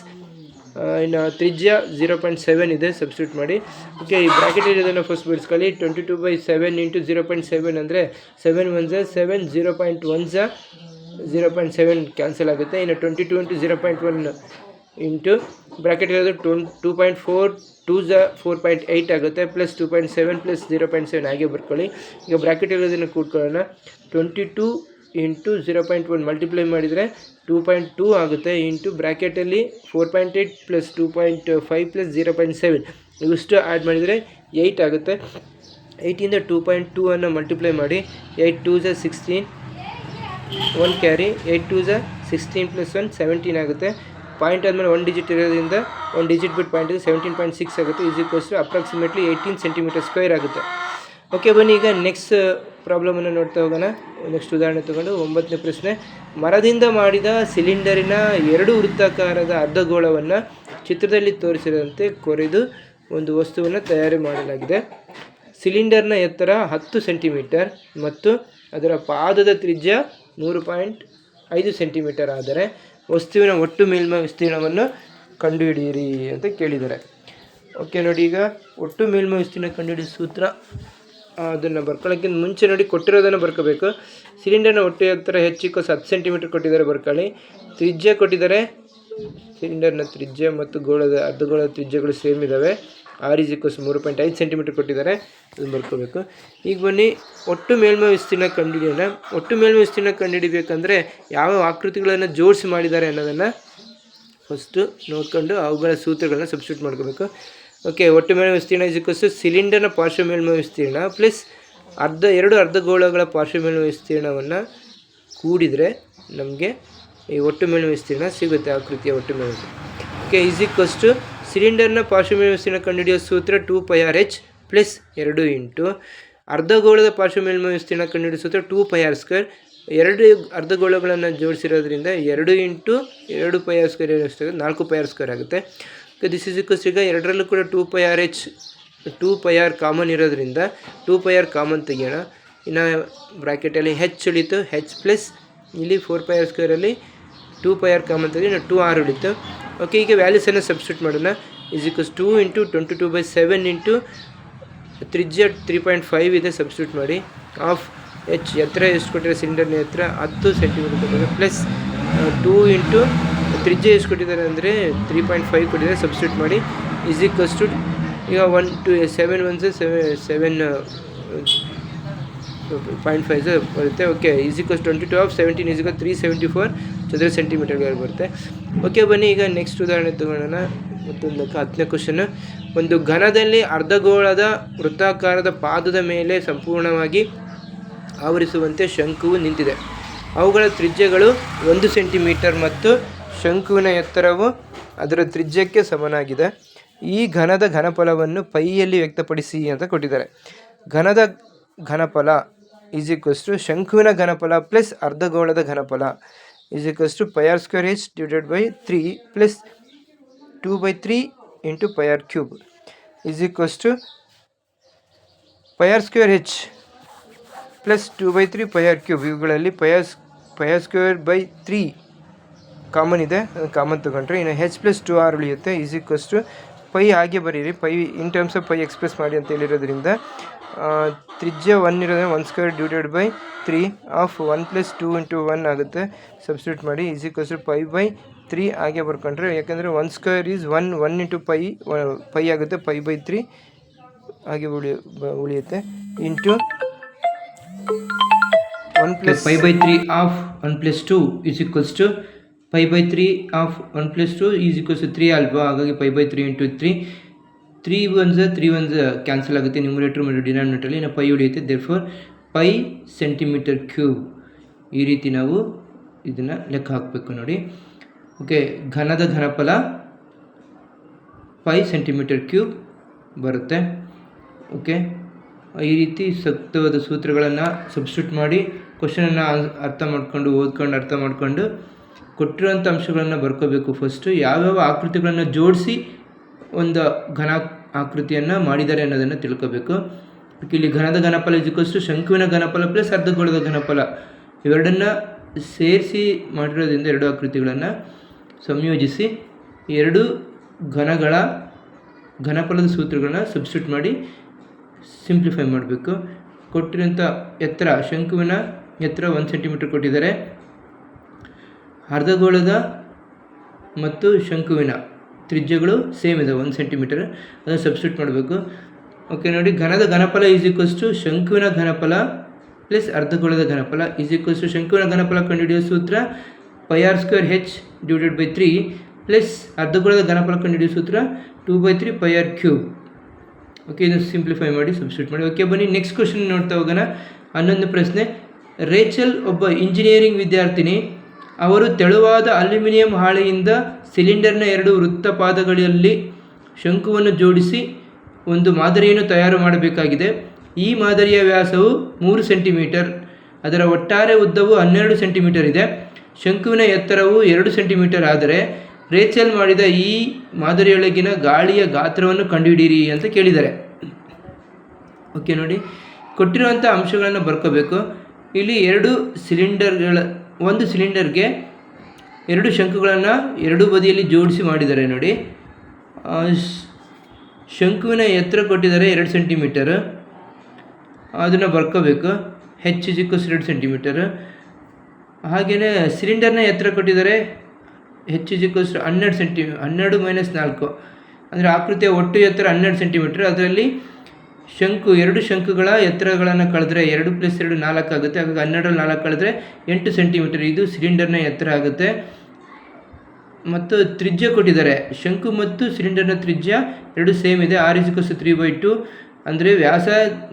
ಇನ್ನು ತ್ರಿಜ್ಯ 0.7 ಇದೆ ಸಬ್ಸ್ಟಿಟ್ಯೂಟ್ ಮಾಡಿ. ಓಕೆ, ಈ ಬ್ರಾಕೆಟಲ್ಲಿ ಇದನ್ನು ಫಸ್ಟ್ ಬಿಡಿಸ್ಕೊಳ್ಳಿ. 22/7 ಇಂಟು 0.7 ಅಂದರೆ 7 1 7 0.1 0.7 ಕ್ಯಾನ್ಸಲ್ ಆಗುತ್ತೆ. ಇನ್ನು 22 ಇಂಟು 0.1 ಇಂಟು ಬ್ರಾಕೆಟ್ ಇರೋದು 2.4 2 4.8 ಆಗುತ್ತೆ ಪ್ಲಸ್ 2.7 ಪ್ಲಸ್ 0.7 ಹಾಗೆ ಬರ್ಕೊಳ್ಳಿ. ಈಗ ಬ್ರಾಕೆಟ್ ಇರೋದನ್ನು ಕೂತ್ಕೊಳ್ಳೋಣ. 22 ಇಂಟು 0.1 ಮಲ್ಟಿಪ್ಲೈ ಮಾಡಿದರೆ 2.2 ಆಗುತ್ತೆ ಇಂಟು ಬ್ರ್ಯಾಕೆಟಲ್ಲಿ 4.8 ಪ್ಲಸ್ 2.5 ಪ್ಲಸ್ 0.7 ಇವಿಷ್ಟು ಆ್ಯಡ್ ಮಾಡಿದರೆ 8 ಆಗುತ್ತೆ. 8ಇಂದ 2.2 ಅನ್ನು ಮಲ್ಟಿಪ್ಲೈ ಮಾಡಿ 8 2 16 1 ಕ್ಯಾರಿ 8 2 16 ಪ್ಲಸ್ 1 17 ಆಗುತ್ತೆ. ಪಾಯಿಂಟ್ ಆದಮೇಲೆ 1 ಡಿಜಿಟ್ ಇರೋದ್ರಿಂದ 1 ಡಿಜಿಟ್ ಬಿಟ್ಟು ಪಾಯಿಂಟ್ 17.6 ಆಗುತ್ತೆ. ಈಕ್ವಲ್ಸ್ ಅಪ್ರಾಕ್ಸಿಮೇಟ್ಲಿ 18 ಸೆಂಟಿಮೀಟರ್ ಸ್ಕ್ವೇರ್ ಆಗುತ್ತೆ. ಓಕೆ, ಬನ್ನಿ ಈಗ ನೆಕ್ಸ್ಟ್ ಪ್ರಾಬ್ಲಮನ್ನು ನೋಡ್ತಾ ಹೋಗೋಣ. ನೆಕ್ಸ್ಟ್ ಉದಾಹರಣೆ ತಗೊಂಡು 9ನೇ ಪ್ರಶ್ನೆ. ಮರದಿಂದ ಮಾಡಿದ ಸಿಲಿಂಡರಿನ 2 ವೃತ್ತಾಕಾರದ ಅರ್ಧಗೋಳವನ್ನು ಚಿತ್ರದಲ್ಲಿ ತೋರಿಸಿದಂತೆ ಕೊರೆದು ಒಂದು ವಸ್ತುವನ್ನು ತಯಾರು ಮಾಡಲಾಗಿದೆ. ಸಿಲಿಂಡರ್ನ ಎತ್ತರ 10 ಸೆಂಟಿಮೀಟರ್ ಮತ್ತು ಅದರ ಪಾದದ ತ್ರಿಜ್ಯ 3.5 ಸೆಂಟಿಮೀಟರ್ ಆದರೆ ವಸ್ತುವಿನ ಒಟ್ಟು ಮೇಲ್ಮೈ ವಿಸ್ತೀರ್ಣವನ್ನು ಕಂಡುಹಿಡಿಯಿರಿ ಅಂತ ಕೇಳಿದ್ದಾರೆ. ಓಕೆ ನೋಡಿ, ಈಗ ಒಟ್ಟು ಮೇಲ್ಮೈ ವಿಸ್ತೀರ್ಣ ಕಂಡುಹಿಡಿಯೋ ಸೂತ್ರ ಅದನ್ನು ಬರ್ಕೊಳ್ಳೋಕ್ಕಿಂತ ಮುಂಚೆ ನೋಡಿ ಕೊಟ್ಟಿರೋದನ್ನು ಬರ್ಕೋಬೇಕು. ಸಿಲಿಂಡರ್ನ ಒಟ್ಟು ಎತ್ತರ ಹೆಚ್ಚಿಗೆ 10 ಸೆಂಟಿಮೀಟರ್ ಕೊಟ್ಟಿದ್ದಾರೆ ಬರ್ಕೊಳ್ಳಿ. ತ್ರಿಜ್ಯ ಕೊಟ್ಟಿದ್ದಾರೆ, ಸಿಲಿಂಡರ್ನ ತ್ರಿಜ್ಯ ಮತ್ತು ಅರ್ಧಗೋಳದ ತ್ರಿಜ್ಯಗಳು ಸೇಮ್ ಇದ್ದಾವೆ. r = 3.5 ಸೆಂಟಿಮೀಟರ್ ಕೊಟ್ಟಿದ್ದಾರೆ, ಅದನ್ನು ಬರ್ಕೋಬೇಕು. ಈಗ ಬನ್ನಿ ಒಟ್ಟು ಮೇಲ್ಮೈ ವಿಸ್ತೀರ್ಣ ಕಂಡುಹಿಡಿಯೋಣ. ಒಟ್ಟು ಮೇಲ್ಮೈ ವಿಸ್ತೀರ್ಣ ಕಂಡುಹಿಡಿಬೇಕಂದ್ರೆ ಯಾವ ಆಕೃತಿಗಳನ್ನು ಜೋಡಿಸಿ ಮಾಡಿದ್ದಾರೆ ಅನ್ನೋದನ್ನು ಫಸ್ಟು ನೋಡ್ಕೊಂಡು ಅವುಗಳ ಸೂತ್ರಗಳನ್ನ ಸಬ್ಸ್ಟಿಟ್ಯೂಟ್ ಮಾಡ್ಕೋಬೇಕು. ಓಕೆ, ಒಟ್ಟು ಮೇಲ್ಮೈ ವಿಸ್ತೀರ್ಣ ಸಿಲಿಂಡರ್ನ ಪಾರ್ಶ್ವ ಮೇಲ್ಮೈ ವಿಸ್ತೀರ್ಣ ಪ್ಲಸ್ 2 ಅರ್ಧಗೋಳಗಳ ಪಾರ್ಶ್ವ ಮೇಲ್ಮೈ ವಿಸ್ತೀರ್ಣವನ್ನು ಕೂಡಿದರೆ ನಮಗೆ ಈ ಒಟ್ಟು ಮೇಲ್ಮೈ ವಿಸ್ತೀರ್ಣ ಸಿಗುತ್ತೆ, ಆಕೃತಿಯ ಒಟ್ಟು ಮೇಲ್ಮೈ. ಓಕೆ, ಸಿಲಿಂಡರ್ನ ಪಾರ್ಶ್ವ ಮೇಲ್ಮೈ ವಿಸ್ತೀರ್ಣ ಕಂಡುಹಿಡಿಯೋ ಸೂತ್ರ 2πrh ಪ್ಲಸ್ 2 ಇಂಟು ಅರ್ಧಗೋಳದ ಪಾರ್ಶ್ವ ಮೇಲ್ಮೈ ವಿಸ್ತೀರ್ಣ ಕಂಡುಹಿಡಿಯೋ ಸೂತ್ರ 2πr². 2 ಅರ್ಧಗೋಳಗಳನ್ನು ಜೋಡಿಸಿರೋದ್ರಿಂದ 2 ಇಂಟು 2πr² ಎಷ್ಟಾಗುತ್ತೆ 4πr² ಆಗುತ್ತೆ. ದಿಸ್ ಇಸ್ ಈಕ್ವಲ್ಸ್ ಈಗ ಎರಡರಲ್ಲೂ ಕೂಡ 2πrh 2πr ಕಾಮನ್ ಇರೋದ್ರಿಂದ 2πr ಕಾಮನ್ ತೆಗಿಯೋಣ. ಇನ್ನು ಬ್ರ್ಯಾಕೆಟಲ್ಲಿ ಹೆಚ್ ಉಳಿತು, ಹೆಚ್ ಪ್ಲಸ್ ಇಲ್ಲಿ 4πr² 2πr ಕಾಮನ್ ತೆಗೆದು ಇನ್ನು 2r ಉಳಿತು. ಓಕೆ, ಈಗ ವ್ಯಾಲ್ಯೂಸನ್ನು ಸಬ್ಸ್ಟಿಟ್ಯೂಟ್ ಮಾಡೋಣ. = 2 ಇಂಟು 22/7 ಇಂಟು ತ್ರಿಜ್ಯ 3.5 ಇದೆ ಸಬ್ಸ್ಟಿಟ್ಯೂಟ್ ಮಾಡಿ ಆಫ್ ಹೆಚ್ ಎತ್ತರ ಎಷ್ಟು ಕೊಟ್ಟಿದ್ದಾರೆ ಸಿಲಿಂಡರ್ನ ಎತ್ತರ 10 ಸೆಂಟಿಮೀಟರ್ ಕೊಟ್ಟಿದ್ದಾರೆ ಪ್ಲಸ್ 2 ಇಂಟು ತ್ರಿಜ್ಯ ಎಷ್ಟು ಕೊಟ್ಟಿದ್ದಾರೆ ಅಂದರೆ 3.5 ಕೊಟ್ಟಿದ್ದಾರೆ ಸಬ್ಸ್ಟಿಟ್ಯೂಟ್ ಮಾಡಿ = ಈಗ 1 2 7 1 7.5 ಬರುತ್ತೆ. ಓಕೆ, = 22/17 374 ಚದರ ಸೆಂಟಿಮೀಟರ್ಗೆ ಬರುತ್ತೆ. ಓಕೆ, ಬನ್ನಿ ಈಗ ನೆಕ್ಸ್ಟ್ ಉದಾಹರಣೆ ತಗೊಳ್ಳೋಣ. ಮತ್ತೊಂದು 10ನೇ ಕ್ವಶನ್ನು. ಒಂದು ಘನದಲ್ಲಿ ಅರ್ಧಗೋಳದ ವೃತ್ತಾಕಾರದ ಪಾದದ ಮೇಲೆ ಸಂಪೂರ್ಣವಾಗಿ ಆವರಿಸುವಂತೆ ಶಂಕುವು ನಿಂತಿದೆ. ಅವುಗಳ ತ್ರಿಜ್ಯಗಳು 1 ಸೆಂಟಿಮೀಟರ್ ಮತ್ತು ಶಂಕುವಿನ ಎತ್ತರವು ಅದರ ತ್ರಿಜ್ಯಕ್ಕೆ ಸಮನಾಗಿದೆ. ಈ ಘನದ ಘನಫಲವನ್ನು ಪೈಯಲ್ಲಿ ವ್ಯಕ್ತಪಡಿಸಿ ಅಂತ ಕೊಟ್ಟಿದ್ದಾರೆ. ಘನದ ಘನಫಲ = ಶಂಕುವಿನ ಘನಫಲ ಪ್ಲಸ್ ಅರ್ಧಗೋಳದ ಘನಫಲ = πr² / 3 plus 2/3 into πr³ = πr² plus 2/3 πr³ ಇವುಗಳಲ್ಲಿ πr² / 3 ಕಾಮನ್ ಇದೆ, ಕಾಮನ್ ತೊಗೊಂಡ್ರೆ ಇನ್ನು h ಪ್ಲಸ್ 2r ಉಳಿಯುತ್ತೆ. ಪೈ ಹಾಗೆ ಬರೀರಿ, pi in terms of pi express ಮಾಡಿ ಅಂತ ಹೇಳಿರೋದ್ರಿಂದ ತ್ರಿಜ್ಯ 1 ಇರೋದ್ರೆ 1² / 3 ಆಫ್ 1 ಪ್ಲಸ್ 2 ಇಂಟು 1 ಆಗುತ್ತೆ. ಸಬ್ಸ್ಟಿಟ್ಯೂಟ್ ಮಾಡಿ π/3 ಹಾಗೆ ಬರ್ಕೊಂಡ್ರೆ, ಯಾಕಂದರೆ 1² = 1 ಇಂಟು ಪೈ ಆಗುತ್ತೆ, π/3 ಹಾಗೆ ಉಳಿಯುತ್ತೆ into 1 plus π/3 of 1 plus 2 = π/3 of 1 plus 2 3 ಅಲ್ವಾ, ಹಾಗಾಗಿ π/3 ಇಂಟು 3 1 ಕ್ಯಾನ್ಸಲ್ ಆಗುತ್ತೆ ನ್ಯೂಮರೇಟರ್ ಮತ್ತು ಡಿನಾಮಿನೇಟರಲ್ಲಿ. ಇನ್ನು ಪೈ ಉಳಿಯುತ್ತೆ. Therefore pi centimetre cube. ಈ ರೀತಿ ನಾವು ಇದನ್ನು ಲೆಕ್ಕ ಹಾಕಬೇಕು ನೋಡಿ. ಓಕೆ, ಘನದ ಘನಫಲ ಪೈ ಸೆಂಟಿಮೀಟರ್ ಕ್ಯೂಬ್ ಬರುತ್ತೆ. ಓಕೆ, ಈ ರೀತಿ ಸೂಕ್ತವಾದ ಸೂತ್ರಗಳನ್ನು ಸಬ್ಸ್ಟಿಟ್ಯೂಟ್ ಮಾಡಿ ಕ್ವಶನನ್ನು ಅರ್ಥ ಮಾಡ್ಕೊಂಡು ಓದ್ಕೊಂಡು ಕೊಟ್ಟಿರುವಂಥ ಅಂಶಗಳನ್ನು ಬರ್ಕೋಬೇಕು. ಫಸ್ಟು ಯಾವ್ಯಾವ ಆಕೃತಿಗಳನ್ನು ಜೋಡಿಸಿ ಒಂದು ಘನ ಆಕೃತಿಯನ್ನು ಮಾಡಿದ್ದಾರೆ ಅನ್ನೋದನ್ನು ತಿಳ್ಕೋಬೇಕು. ಇಲ್ಲಿ ಘನದ ಘನಫಲ ಇಸ್ ಶಂಕುವಿನ ಘನಫಲ ಪ್ಲಸ್ ಅರ್ಧಗೋಳದ ಘನಫಲ ಇವೆರಡನ್ನು ಸೇರಿಸಿ ಮಾಡಿರೋದ್ರಿಂದ ಎರಡು ಆಕೃತಿಗಳನ್ನು ಸಂಯೋಜಿಸಿ ಎರಡು ಘನಗಳ ಘನಫಲದ ಸೂತ್ರಗಳನ್ನ ಸಬ್ಸ್ಟಿಟ್ಯೂಟ್ ಮಾಡಿ ಸಿಂಪ್ಲಿಫೈ ಮಾಡಬೇಕು. ಕೊಟ್ಟಿರೋಂಥ ಎತ್ತರ, ಶಂಕುವಿನ ಎತ್ತರ 1 ಸೆಂಟಿಮೀಟರ್ ಕೊಟ್ಟಿದ್ದಾರೆ. ಅರ್ಧಗೋಳದ ಮತ್ತು ಶಂಕುವಿನ ತ್ರಿಜ್ಯಗಳು ಸೇಮ್ ಇದೆ 1 ಸೆಂಟಿಮೀಟರ್. ಅದನ್ನು ಸಬ್ಸ್ಟಿಟ್ಯೂಟ್ ಮಾಡಬೇಕು. ಓಕೆ ನೋಡಿ, ಘನದ ಘನಫಲ ಶಂಕುವಿನ ಘನಫಲ ಪ್ಲಸ್ ಅರ್ಧಗೋಳದ ಘನಫಲ ಶಂಕುವಿನ ಘನಫಲ ಕಂಡುಹಿಡಿಯೋ ಸೂತ್ರ πr²h/3 ಪ್ಲಸ್ ಅರ್ಧಗೋಳದ ಘನಫಲ ಕಂಡುಹಿಡಿಯೋ ಸೂತ್ರ 2/3 πr³. ಓಕೆ, ಇದನ್ನು ಸಿಂಪ್ಲಿಫೈ ಮಾಡಿ ಸಬ್ಸ್ಟಿಟ್ಯೂಟ್ ಮಾಡಿ. ಓಕೆ, ಬನ್ನಿ ನೆಕ್ಸ್ಟ್ ಕ್ವಶನ್ ನೋಡ್ತಾ ಹೋಗೋಣ. 11ನೇ ಪ್ರಶ್ನೆ. ರೇಚಲ್ ಒಬ್ಬ ಇಂಜಿನಿಯರಿಂಗ್ ವಿದ್ಯಾರ್ಥಿನಿ. ಅವರು ತೆಳುವಾದ ಅಲ್ಯೂಮಿನಿಯಂ ಹಾಳೆಯಿಂದ ಸಿಲಿಂಡರ್ನ 2 ವೃತ್ತ ಪಾದಗಳಲ್ಲಿ ಶಂಕುವನ್ನು ಜೋಡಿಸಿ ಒಂದು ಮಾದರಿಯನ್ನು ತಯಾರು ಮಾಡಬೇಕಾಗಿದೆ. ಈ ಮಾದರಿಯ ವ್ಯಾಸವು 3 ಸೆಂಟಿಮೀಟರ್, ಅದರ ಒಟ್ಟಾರೆ ಉದ್ದವು 12 ಸೆಂಟಿಮೀಟರ್ ಇದೆ. ಶಂಕುವಿನ ಎತ್ತರವು 2 ಸೆಂಟಿಮೀಟರ್ ಆದರೆ ರೇಚಲ್ ಮಾಡಿದ ಈ ಮಾದರಿಯೊಳಗಿನ ಗಾಳಿಯ ಗಾತ್ರವನ್ನು ಕಂಡುಹಿಡಿಯಿರಿ ಅಂತ ಕೇಳಿದ್ದಾರೆ. ಓಕೆ ನೋಡಿ, ಕೊಟ್ಟಿರುವಂಥ ಅಂಶಗಳನ್ನು ಬರ್ಕೋಬೇಕು. ಇಲ್ಲಿ ಒಂದು ಸಿಲಿಂಡರ್ಗೆ 2 ಶಂಕುಗಳನ್ನು 2 ಬದಿಯಲ್ಲಿ ಜೋಡಿಸಿ ಮಾಡಿದ್ದಾರೆ ನೋಡಿ. ಶಂಕುವಿನ ಎತ್ತರ ಕೊಟ್ಟಿದ್ದಾರೆ 2 ಸೆಂಟಿಮೀಟರ್, ಅದನ್ನು ಬರ್ಕೋಬೇಕು. h = 2 centimetre. ಹಾಗೆಯೇ ಸಿಲಿಂಡರ್ನ ಎತ್ತರ ಕೊಟ್ಟಿದ್ದಾರೆ h = 12 - 4 ಅಂದರೆ ಆಕೃತಿಯ ಒಟ್ಟು ಎತ್ತರ 12 ಸೆಂಟಿಮೀಟರ್. ಅದರಲ್ಲಿ 2 ಶಂಕುಗಳ ಎತ್ತರಗಳನ್ನು ಕಳೆದ್ರೆ 2 + 2 4 ಆಗುತ್ತೆ. ಹಾಗಾಗಿ 12 4 ಕಳೆದ್ರೆ 8 ಸೆಂಟಿಮೀಟರ್. ಇದು ಸಿಲಿಂಡರ್ನ ಎತ್ತರ ಆಗುತ್ತೆ. ಮತ್ತು ತ್ರಿಜ್ಯ ಕೊಟ್ಟಿದ್ದಾರೆ. ಶಂಕು ಮತ್ತು ಸಿಲಿಂಡರ್ನ ತ್ರಿಜ್ಯ 2 ಸೇಮ್ ಇದೆ. r = 3/2 ಅಂದರೆ ವ್ಯಾಸ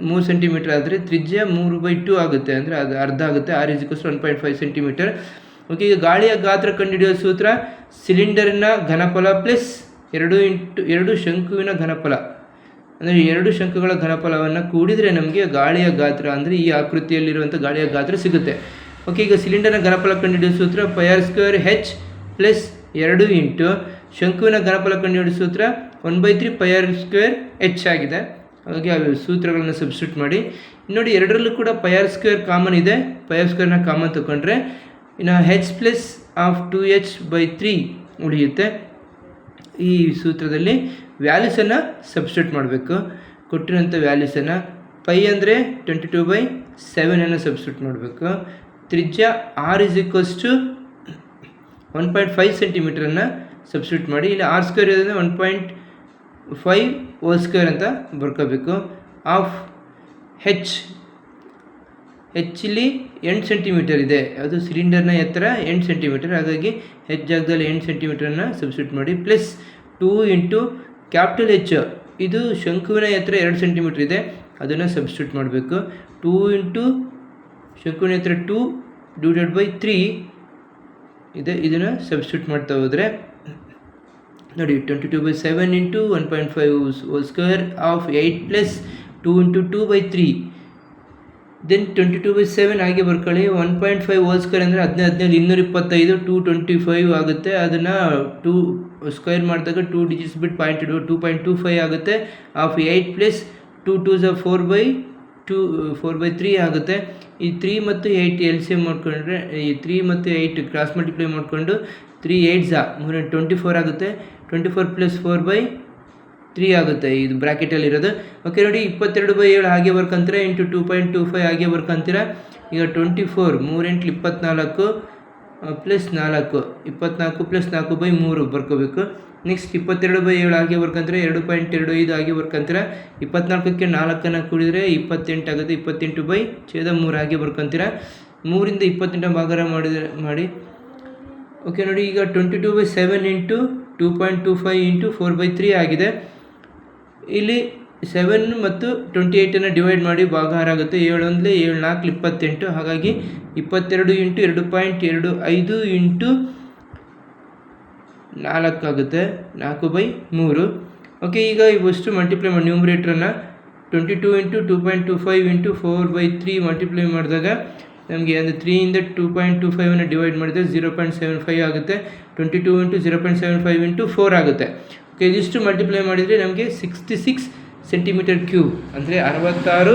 3 ಸೆಂಟಿಮೀಟರ್ ಆದರೆ ತ್ರಿಜ್ಯ 3/2 ಆಗುತ್ತೆ, ಅಂದರೆ ಅದು ಅರ್ಧ ಆಗುತ್ತೆ. r = 1.5 centimetre. ಓಕೆ, ಈಗ ಗಾಳಿಯ ಗಾತ್ರ ಕಂಡುಹಿಡಿಯೋ ಸೂತ್ರ ಸಿಲಿಂಡರಿನ ಘನಫಲ ಪ್ಲಸ್ 2 ಶಂಕುವಿನ ಘನಫಲ, ಅಂದರೆ 2 ಶಂಕುಗಳ ಘನಫಲವನ್ನು ಕೂಡಿದರೆ ನಮಗೆ ಗಾಳಿಯ ಗಾತ್ರ, ಅಂದರೆ ಈ ಆಕೃತಿಯಲ್ಲಿರುವಂಥ ಗಾಳಿಯ ಗಾತ್ರ ಸಿಗುತ್ತೆ. ಓಕೆ, ಈಗ ಸಿಲಿಂಡರ್ನ ಘನಫಲ ಕಂಡುಹಿಡಿಯೋ ಸೂತ್ರ πr²h ಪ್ಲಸ್ 2 ಇಂಟು ಶಂಕುವಿನ ಘನಫಲ ಕಂಡುಹಿಡಿಯೋ ಸೂತ್ರ 1/3 πr²h ಆಗಿದೆ. ಹಾಗಾಗಿ ಆ ಸೂತ್ರಗಳನ್ನು ಸಬ್ಸ್ಟಿಟ್ಯೂಟ್ ಮಾಡಿ ನೋಡಿ. ಎರಡರಲ್ಲೂ ಕೂಡ πr² ಕಾಮನ್ ಇದೆ. πr² ಕಾಮನ್ ತಗೊಂಡ್ರೆ ಇನ್ನು h ಪ್ಲಸ್ 2h/3 ಉಳಿಯುತ್ತೆ. ಈ ಸೂತ್ರದಲ್ಲಿ ವ್ಯಾಲ್ಯೂಸನ್ನು ಸಬ್ಸ್ಟಿಟ್ಯೂಟ್ ಮಾಡಬೇಕು. ಕೊಟ್ಟಿರೋಂಥ ವ್ಯಾಲ್ಯೂಸನ್ನು ಪೈ ಅಂದರೆ 22/7 ಸಬ್ಸ್ಟಿಟ್ಯೂಟ್ ಮಾಡಬೇಕು. ತ್ರಿಜ್ಯ r = 1.5 ಸೆಂಟಿಮೀಟರನ್ನು ಸಬ್ಸ್ಟಿಟ್ಯೂಟ್ ಮಾಡಿ. ಇಲ್ಲಿ r² ಇರೋದ್ರಿಂದ 1.5² ಅಂತ ಬರ್ಕೋಬೇಕು. ಆಫ್ h ಇಲ್ಲಿ 8 ಸೆಂಟಿಮೀಟರ್ ಇದೆ. ಅದು ಸಿಲಿಂಡರ್ನ ಎತ್ತರ 8 ಸೆಂಟಿಮೀಟರ್, ಹಾಗಾಗಿ h ಜಾಗದಲ್ಲಿ 8 ಸೆಂಟಿಮೀಟರನ್ನು ಸಬ್ಸ್ಟಿಟ್ಯೂಟ್ ಮಾಡಿ. ಪ್ಲಸ್ 2 ಇಂಟು ಕ್ಯಾಪಿಟಲ್ H, ಇದು ಶಂಕುವಿನ ಎತ್ತರ 2 ಸೆಂಟಿಮೀಟರ್ ಇದೆ, ಅದನ್ನು ಸಬ್ಸ್ಟಿಟ್ಯೂಟ್ ಮಾಡಬೇಕು. 2 ಇಂಟು ಶಂಕುವಿನ ಎತ್ತರ 2/3 ಇದೆ, ಇದನ್ನು ಸಬ್ಸ್ಟಿಟ್ಯೂಟ್ ಮಾಡ್ತಾ ಹೋದರೆ ನೋಡಿ 22/7 into 1.5² of 8 plus 2 into 2/3 then 22/7 ಹಾಗೆ ಬರ್ಕೊಳ್ಳಿ. 1.5² ಅಂದರೆ 15 225 225 ಆಗುತ್ತೆ. ಅದನ್ನು 2 ಸ್ಕ್ವೇರ್ ಮಾಡಿದಾಗ 2 ಡಿಜಿಟ್ಸ್ ಬಿಟ್ಟು ಪಾಯಿಂಟ್ ಇಡುವ 2.25 ಆಗುತ್ತೆ. ಆಫ್ 8 ಪ್ಲಸ್ 2 2s 4/3 ಆಗುತ್ತೆ. ಈ 3 ಮತ್ತು 8 LCM ಮಾಡ್ಕೊಂಡ್ರೆ ಈ 3 ಮತ್ತು 8 ಕ್ರಾಸ್ ಮಲ್ಟಿಪ್ಲೈ ಮಾಡಿಕೊಂಡು 3 8s 24 ಆಗುತ್ತೆ. 24 ಪ್ಲಸ್ 4/3 ಆಗುತ್ತೆ, ಇದು ಬ್ರ್ಯಾಕೆಟಲ್ಲಿರೋದು. ಓಕೆ ನೋಡಿ, 22/7 ಹಾಗೆ ಬರ್ಕೊಂತೀರ ಇಂಟು 2.25 ಹಾಗೆ ಬರ್ಕೊಂತೀರ. ಈಗ 24 3 × 24 ಪ್ಲಸ್ 4 24 ಪ್ಲಸ್ 4/3 ಬರ್ಕೋಬೇಕು. ನೆಕ್ಸ್ಟ್ 22/7 ಹಾಗೆ ಬರ್ಕೊಂತೀರ 2.25 ಹಾಗೆ ಬರ್ಕೊಂತೀರ. 24ಕ್ಕೆ 4 ಕೂಡಿದರೆ 28 ಆಗುತ್ತೆ. 28/3 ಹಾಗೆ ಬರ್ಕೊಂತೀರ. 3ರಿಂದ 28 ಭಾಗ ಮಾಡಿ. ಓಕೆ ನೋಡಿ, ಈಗ 22/7 ಇಂಟು 2.25 ಇಂಟು 4/3 ಆಗಿದೆ. ಇಲ್ಲಿ 7 ಮತ್ತು 28 ಡಿವೈಡ್ ಮಾಡಿ ಭಾಗ 6 ಆಗುತ್ತೆ. 7 1 7 4 28. ಹಾಗಾಗಿ 22 × 2.25 ಇಂಟು 4 ಆಗುತ್ತೆ, 4/3. ಓಕೆ, ಈಗ ಇವಷ್ಟು ಮಲ್ಟಿಪ್ಲೈ ಮಾಡಿ ನ್ಯೂಮರೇಟ್ರನ್ನು 22 × 2.25 × 4/3 ಮಲ್ಟಿಪ್ಲೈ ಮಾಡಿದಾಗ ನಮಗೆ ಅಂದರೆ 3 ಇಂದ 2.25 ಡಿವೈಡ್ ಮಾಡಿದರೆ 0.75 ಆಗುತ್ತೆ. 22 × 0.75 × 4 ಆಗುತ್ತೆ. ಓಕೆ, ಇದಿಷ್ಟು ಮಲ್ಟಿಪ್ಲೈ ಮಾಡಿದರೆ ನಮಗೆ 66 ಸೆಂಟಿಮೀಟರ್ ಕ್ಯೂಬ್ ಅಂದರೆ 66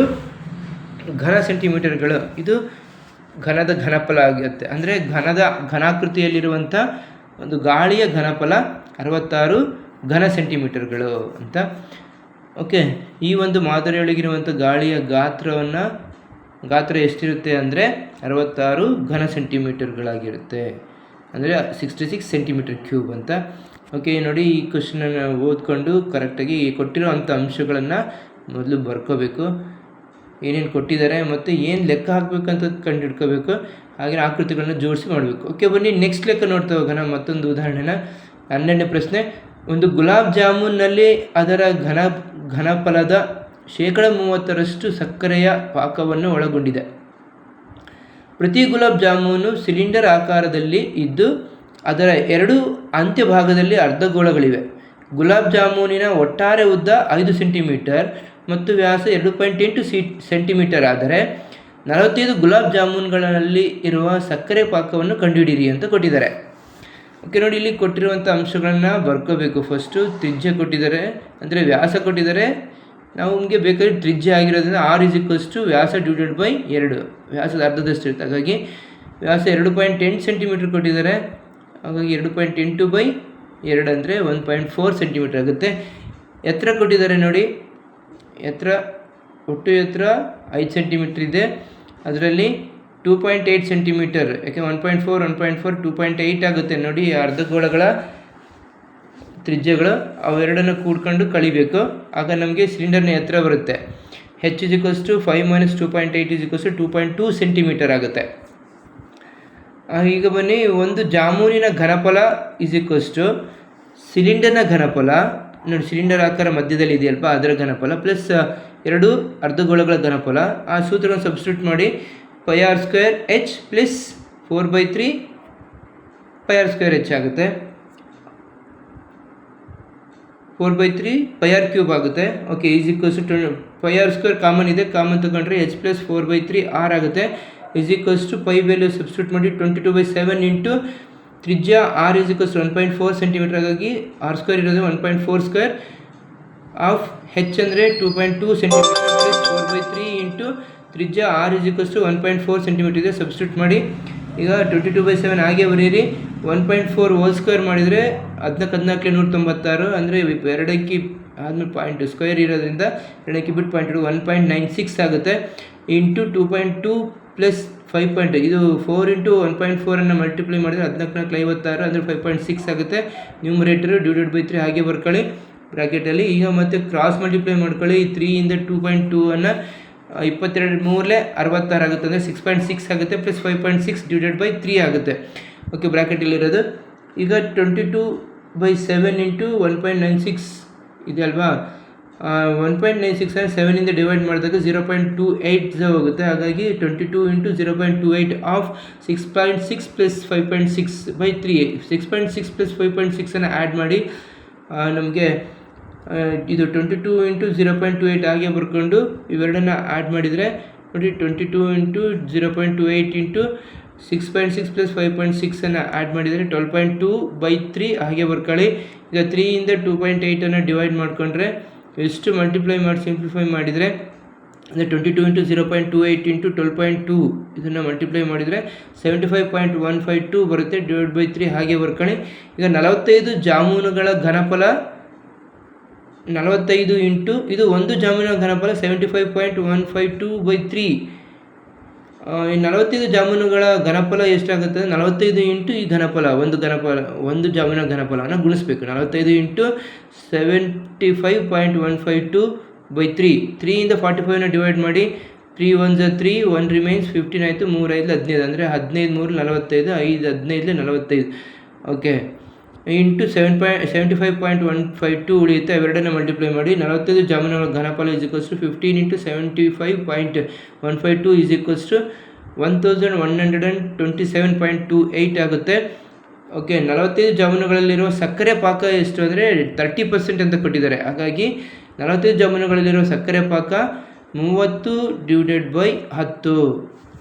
ಘನ ಸೆಂಟಿಮೀಟರ್ಗಳು. ಇದು ಘನದ ಘನಫಲ ಆಗುತ್ತೆ. ಅಂದರೆ ಘನಾಕೃತಿಯಲ್ಲಿರುವಂಥ ಒಂದು ಗಾಳಿಯ ಘನಫಲ 66 ಘನ ಸೆಂಟಿಮೀಟರ್ಗಳು ಅಂತ. ಓಕೆ, ಈ ಒಂದು ಮಾದರಿಯೊಳಗಿರುವಂಥ ಗಾಳಿಯ ಗಾತ್ರ ಎಷ್ಟಿರುತ್ತೆ ಅಂದರೆ 66 ಘನ ಸೆಂಟಿಮೀಟರ್ಗಳಾಗಿರುತ್ತೆ, ಅಂದರೆ 66 ಸೆಂಟಿಮೀಟರ್ ಕ್ಯೂಬ್ ಅಂತ. ಓಕೆ, ನೋಡಿ ಈ ಕ್ವಶನನ್ನು ಓದ್ಕೊಂಡು ಕರೆಕ್ಟಾಗಿ ಕೊಟ್ಟಿರೋ ಅಂಥ ಅಂಶಗಳನ್ನು ಮೊದಲು ಬರ್ಕೋಬೇಕು. ಏನೇನು ಕೊಟ್ಟಿದ್ದಾರೆ ಮತ್ತು ಏನು ಲೆಕ್ಕ ಹಾಕಬೇಕಂತ ಕಂಡುಹಿಡ್ಕೋಬೇಕು. ಹಾಗೆ ಆಕೃತಿಗಳನ್ನು ಜೋಡಿಸಿ ಮಾಡಬೇಕು. ಓಕೆ, ಬನ್ನಿ ನೆಕ್ಸ್ಟ್ ಲೆಕ್ಕ ನೋಡ್ತಾ ಹೋಗೋಣ. ಮತ್ತೊಂದು ಉದಾಹರಣೆನ 12ನೇ ಪ್ರಶ್ನೆ. ಒಂದು ಗುಲಾಬ್ ಜಾಮೂನ್ನಲ್ಲಿ ಅದರ ಘನಫಲದ 30% ಸಕ್ಕರೆಯ ಪಾಕವನ್ನು ಒಳಗೊಂಡಿದೆ. ಪ್ರತಿ ಗುಲಾಬ್ ಜಾಮೂನು ಸಿಲಿಂಡರ್ ಆಕಾರದಲ್ಲಿ ಇದ್ದು ಅದರ 2 ಅಂತ್ಯಭಾಗದಲ್ಲಿ ಅರ್ಧಗೋಳಗಳಿವೆ. ಗುಲಾಬ್ ಜಾಮೂನಿನ ಒಟ್ಟಾರೆ ಉದ್ದ 5 ಸೆಂಟಿಮೀಟರ್ ಮತ್ತು ವ್ಯಾಸ 2.8 ಸೆಂಟಿಮೀಟರ್ ಆದರೆ 45 ಗುಲಾಬ್ ಜಾಮೂನ್ಗಳಲ್ಲಿ ಇರುವ ಸಕ್ಕರೆ ಪಾಕವನ್ನು ಕಂಡುಹಿಡಿಯಿರಿ ಅಂತ ಕೊಟ್ಟಿದ್ದಾರೆ. ಓಕೆ, ನೋಡಿ ಇಲ್ಲಿ ಕೊಟ್ಟಿರುವಂಥ ಅಂಶಗಳನ್ನು ಬರ್ಕೋಬೇಕು. ಫಸ್ಟು ತ್ರಿಜ್ಯ ಕೊಟ್ಟಿದ್ದಾರೆ, ಅಂದರೆ ವ್ಯಾಸ ಕೊಟ್ಟಿದ್ದಾರೆ. ನಾವು ನಮಗೆ ಬೇಕಾದ್ರೆ ತ್ರಿಜ್ಯ ಆಗಿರೋದ್ರಿಂದ r = ವ್ಯಾಸ /2, ವ್ಯಾಸದ ಅರ್ಧದಷ್ಟು ಇರುತ್ತೆ. ಹಾಗಾಗಿ ವ್ಯಾಸ 2.8 ಸೆಂಟಿಮೀಟರ್ ಕೊಟ್ಟಿದ್ದಾರೆ. ಹಾಗಾಗಿ 2.8/2 ಅಂದರೆ 1.4 ಸೆಂಟಿಮೀಟರ್ ಆಗುತ್ತೆ. ಎತ್ತರ ಕೊಟ್ಟಿದ್ದಾರೆ ನೋಡಿ, ಒಟ್ಟು ಎತ್ತರ 5 ಸೆಂಟಿಮೀಟರ್ ಇದೆ. ಅದರಲ್ಲಿ 2.8 ಸೆಂಟಿಮೀಟರ್, ಯಾಕೆ 1.4 2.8 ಆಗುತ್ತೆ. ನೋಡಿ ಅರ್ಧಗೋಳಗಳ ತ್ರಿಜ್ಯಗಳು ಅವೆರಡನ್ನು ಕೂಡ್ಕೊಂಡು ಕಳಿಬೇಕು. ಆಗ ನಮಗೆ ಸಿಲಿಂಡರ್ನ ಎತ್ತರ ಬರುತ್ತೆ. h = 5 - 2.8 = 2.2 ಸೆಂಟಿಮೀಟರ್ ಆಗುತ್ತೆ. ಈಗ ಬನ್ನಿ, ಒಂದು ಜಾಮೂನಿನ ಘನಫಲ = ಸಿಲಿಂಡರ್ನ ಘನಫಲ. ನೋಡಿ, ಸಿಲಿಂಡರ್ ಆಕಾರ ಮಧ್ಯದಲ್ಲಿ ಇದೆಯಲ್ಪ, ಅದರ ಘನಫಲ ಪ್ಲಸ್ 2 ಅರ್ಧಗೋಳಗಳ ಘನಫಲ. ಆ ಸೂತ್ರವನ್ನು ಸಬ್ಸ್ಟಿಟ್ಯೂಟ್ ಮಾಡಿ πr² h plus 4/3 πr² h ಆಗುತ್ತೆ. 4/3 πr³ ಆಗುತ್ತೆ. ಓಕೆ, πr² ಕಾಮನ್ ಇದೆ, ಕಾಮನ್ ತಗೊಂಡ್ರೆ h ಪ್ಲಸ್ 4/3 r ಆಗುತ್ತೆ. π ವ್ಯಾಲ್ಯೂ ಸಬ್ಸ್ಟಿಟ್ಯೂಟ್ ಮಾಡಿ 22/7 ಇಂಟು ತ್ರಿಜ್ಯ r = 1.4 ಸೆಂಟಿಮೀಟರ್. ಹಾಗಾಗಿ r² ಇರೋದು 1.42 ಆಫ್ h ಅಂದರೆ 2.2 ಸೆಂಟಿಮೀಟರ್ ಪ್ಲಸ್ 4/3 ಇಂಟು ತ್ರಿಜ್ಯ r = 1.4 ಸೆಂಟಿಮೀಟರ್ ಇದೆ. ಸಬ್ಸ್ಟಿಟ್ಯೂಟ್ ಮಾಡಿ. ಈಗ 22/7 ಹಾಗೆ ಬರೀರಿ. 1.4 ಹೋಲ್ ಸ್ಕ್ವೇರ್ ಮಾಡಿದರೆ 14 196, ಅಂದರೆ 2ಕ್ಕೆ ಆದಮೇಲೆ ಪಾಯಿಂಟ್ ಸ್ಕ್ವೇರ್ ಇರೋದ್ರಿಂದ 2ಕ್ಕೆ ಬಿಟ್ಟು ಪಾಯಿಂಟ್ 1.96 ಆಗುತ್ತೆ. Into 2.2 plus 5. ಇದು 4 × 1.4 ಮಲ್ಟಿಪ್ಲೈ ಮಾಡಿದರೆ 14 56, ಅಂದರೆ 5.6 ಆಗುತ್ತೆ. ನ್ಯೂಮರೇಟರ್ /3 ಹಾಗೆ ಬರ್ಕೊಳ್ಳಿ ಬ್ರ್ಯಾಕೆಟಲ್ಲಿ. ಈಗ ಮತ್ತೆ ಕ್ರಾಸ್ ಮಲ್ಟಿಪ್ಲೈ ಮಾಡ್ಕೊಳ್ಳಿ. 3 ಇಂದ 2.2 22 3 66 ಆಗುತ್ತೆ, ಅಂದರೆ 6.6 ಆಗುತ್ತೆ. ಪ್ಲಸ್ 5.6 /3 ಆಗುತ್ತೆ. ಓಕೆ, ಬ್ರ್ಯಾಕೆಟಲ್ಲಿರೋದು. ಈಗ 22/7 ಇಂಟು 1.96 ಇದೆ ಅಲ್ವಾ. 1.96 7ಇಂದ ಡಿವೈಡ್ ಮಾಡಿದಾಗ 0.28 ಹೋಗುತ್ತೆ. ಹಾಗಾಗಿ 22 × 0.28 ಆಫ್ 6.6 ಪ್ಲಸ್ 5.6/3. 6.6 ಪ್ಲಸ್ 5.6 ಆ್ಯಡ್ ಮಾಡಿ ನಮಗೆ ಇದು 22 × 0.28 ಹಾಗೆ ಬರ್ಕೊಂಡು ಇವೆರಡನ್ನು ಆ್ಯಡ್ ಮಾಡಿದರೆ ನೋಡಿ, 22 × 0.28 ಇಂಟು 6.6 ಪ್ಲಸ್ 5.6 ಆ್ಯಡ್ ಮಾಡಿದರೆ 12.2/3 ಹಾಗೆ ಬರ್ಕೊಳ್ಳಿ. ಈಗ 3 ಇಂದ 2.8 ಡಿವೈಡ್ ಮಾಡಿಕೊಂಡ್ರೆ ಎಷ್ಟು ಮಲ್ಟಿಪ್ಲೈ ಮಾಡಿ ಸಿಂಪ್ಲಿಫೈ ಮಾಡಿದರೆ ಅಂದರೆ 22 × 0.28 ಇಂಟು 12.2 ಇದನ್ನು ಮಲ್ಟಿಪ್ಲೈ ಮಾಡಿದರೆ 75.152 ಬರುತ್ತೆ. /3 ಹಾಗೆ ಬರ್ಕೊಳ್ಳಿ. ಈಗ 45 ಜಾಮೂನುಗಳ ಘನಫಲ 45 ಇಂಟು ಇದು ಒಂದು ಜಾಮೂನಿನ ಘನಫಲ 75.152/3. 45 ಜಾಮೂನುಗಳ ಘನಫಲ ಎಷ್ಟಾಗುತ್ತೆ? 45 ಇಂಟು ಈ ಘನಫಲ, ಒಂದು ಜಾಮೂನಿನ ಘನಫಲವನ್ನು ಗುಣಿಸ್ಬೇಕು. 45 ಇಂಟು 75.152/3. 3 ಇಂದ 45 ಡಿವೈಡ್ ಮಾಡಿ. 3 1 3, 1 ರಿಮೈನ್ಸ್, 15 ಆಯಿತು. 3 5 15, ಅಂದರೆ 15 3 45, 5 15 45. ಓಕೆ, ಇಂಟು 75.152 ಉಳಿಯುತ್ತೆ. ಅವೆರಡನ್ನು ಮಲ್ಟಿಪ್ಲೈ ಮಾಡಿ 45 ಜಾಮೂನುಗಳ ಘನಫಲ = 15 × 75.152 = 1127.28 ಆಗುತ್ತೆ. ಓಕೆ, 45 ಜಾಮೂನುಗಳಲ್ಲಿರುವ ಸಕ್ಕರೆ ಪಾಕ ಎಷ್ಟು ಅಂದರೆ 30% ಅಂತ ಕೊಟ್ಟಿದ್ದಾರೆ. ಹಾಗಾಗಿ 45 ಜಾಮೂನುಗಳಲ್ಲಿರುವ ಸಕ್ಕರೆ ಪಾಕ 30/10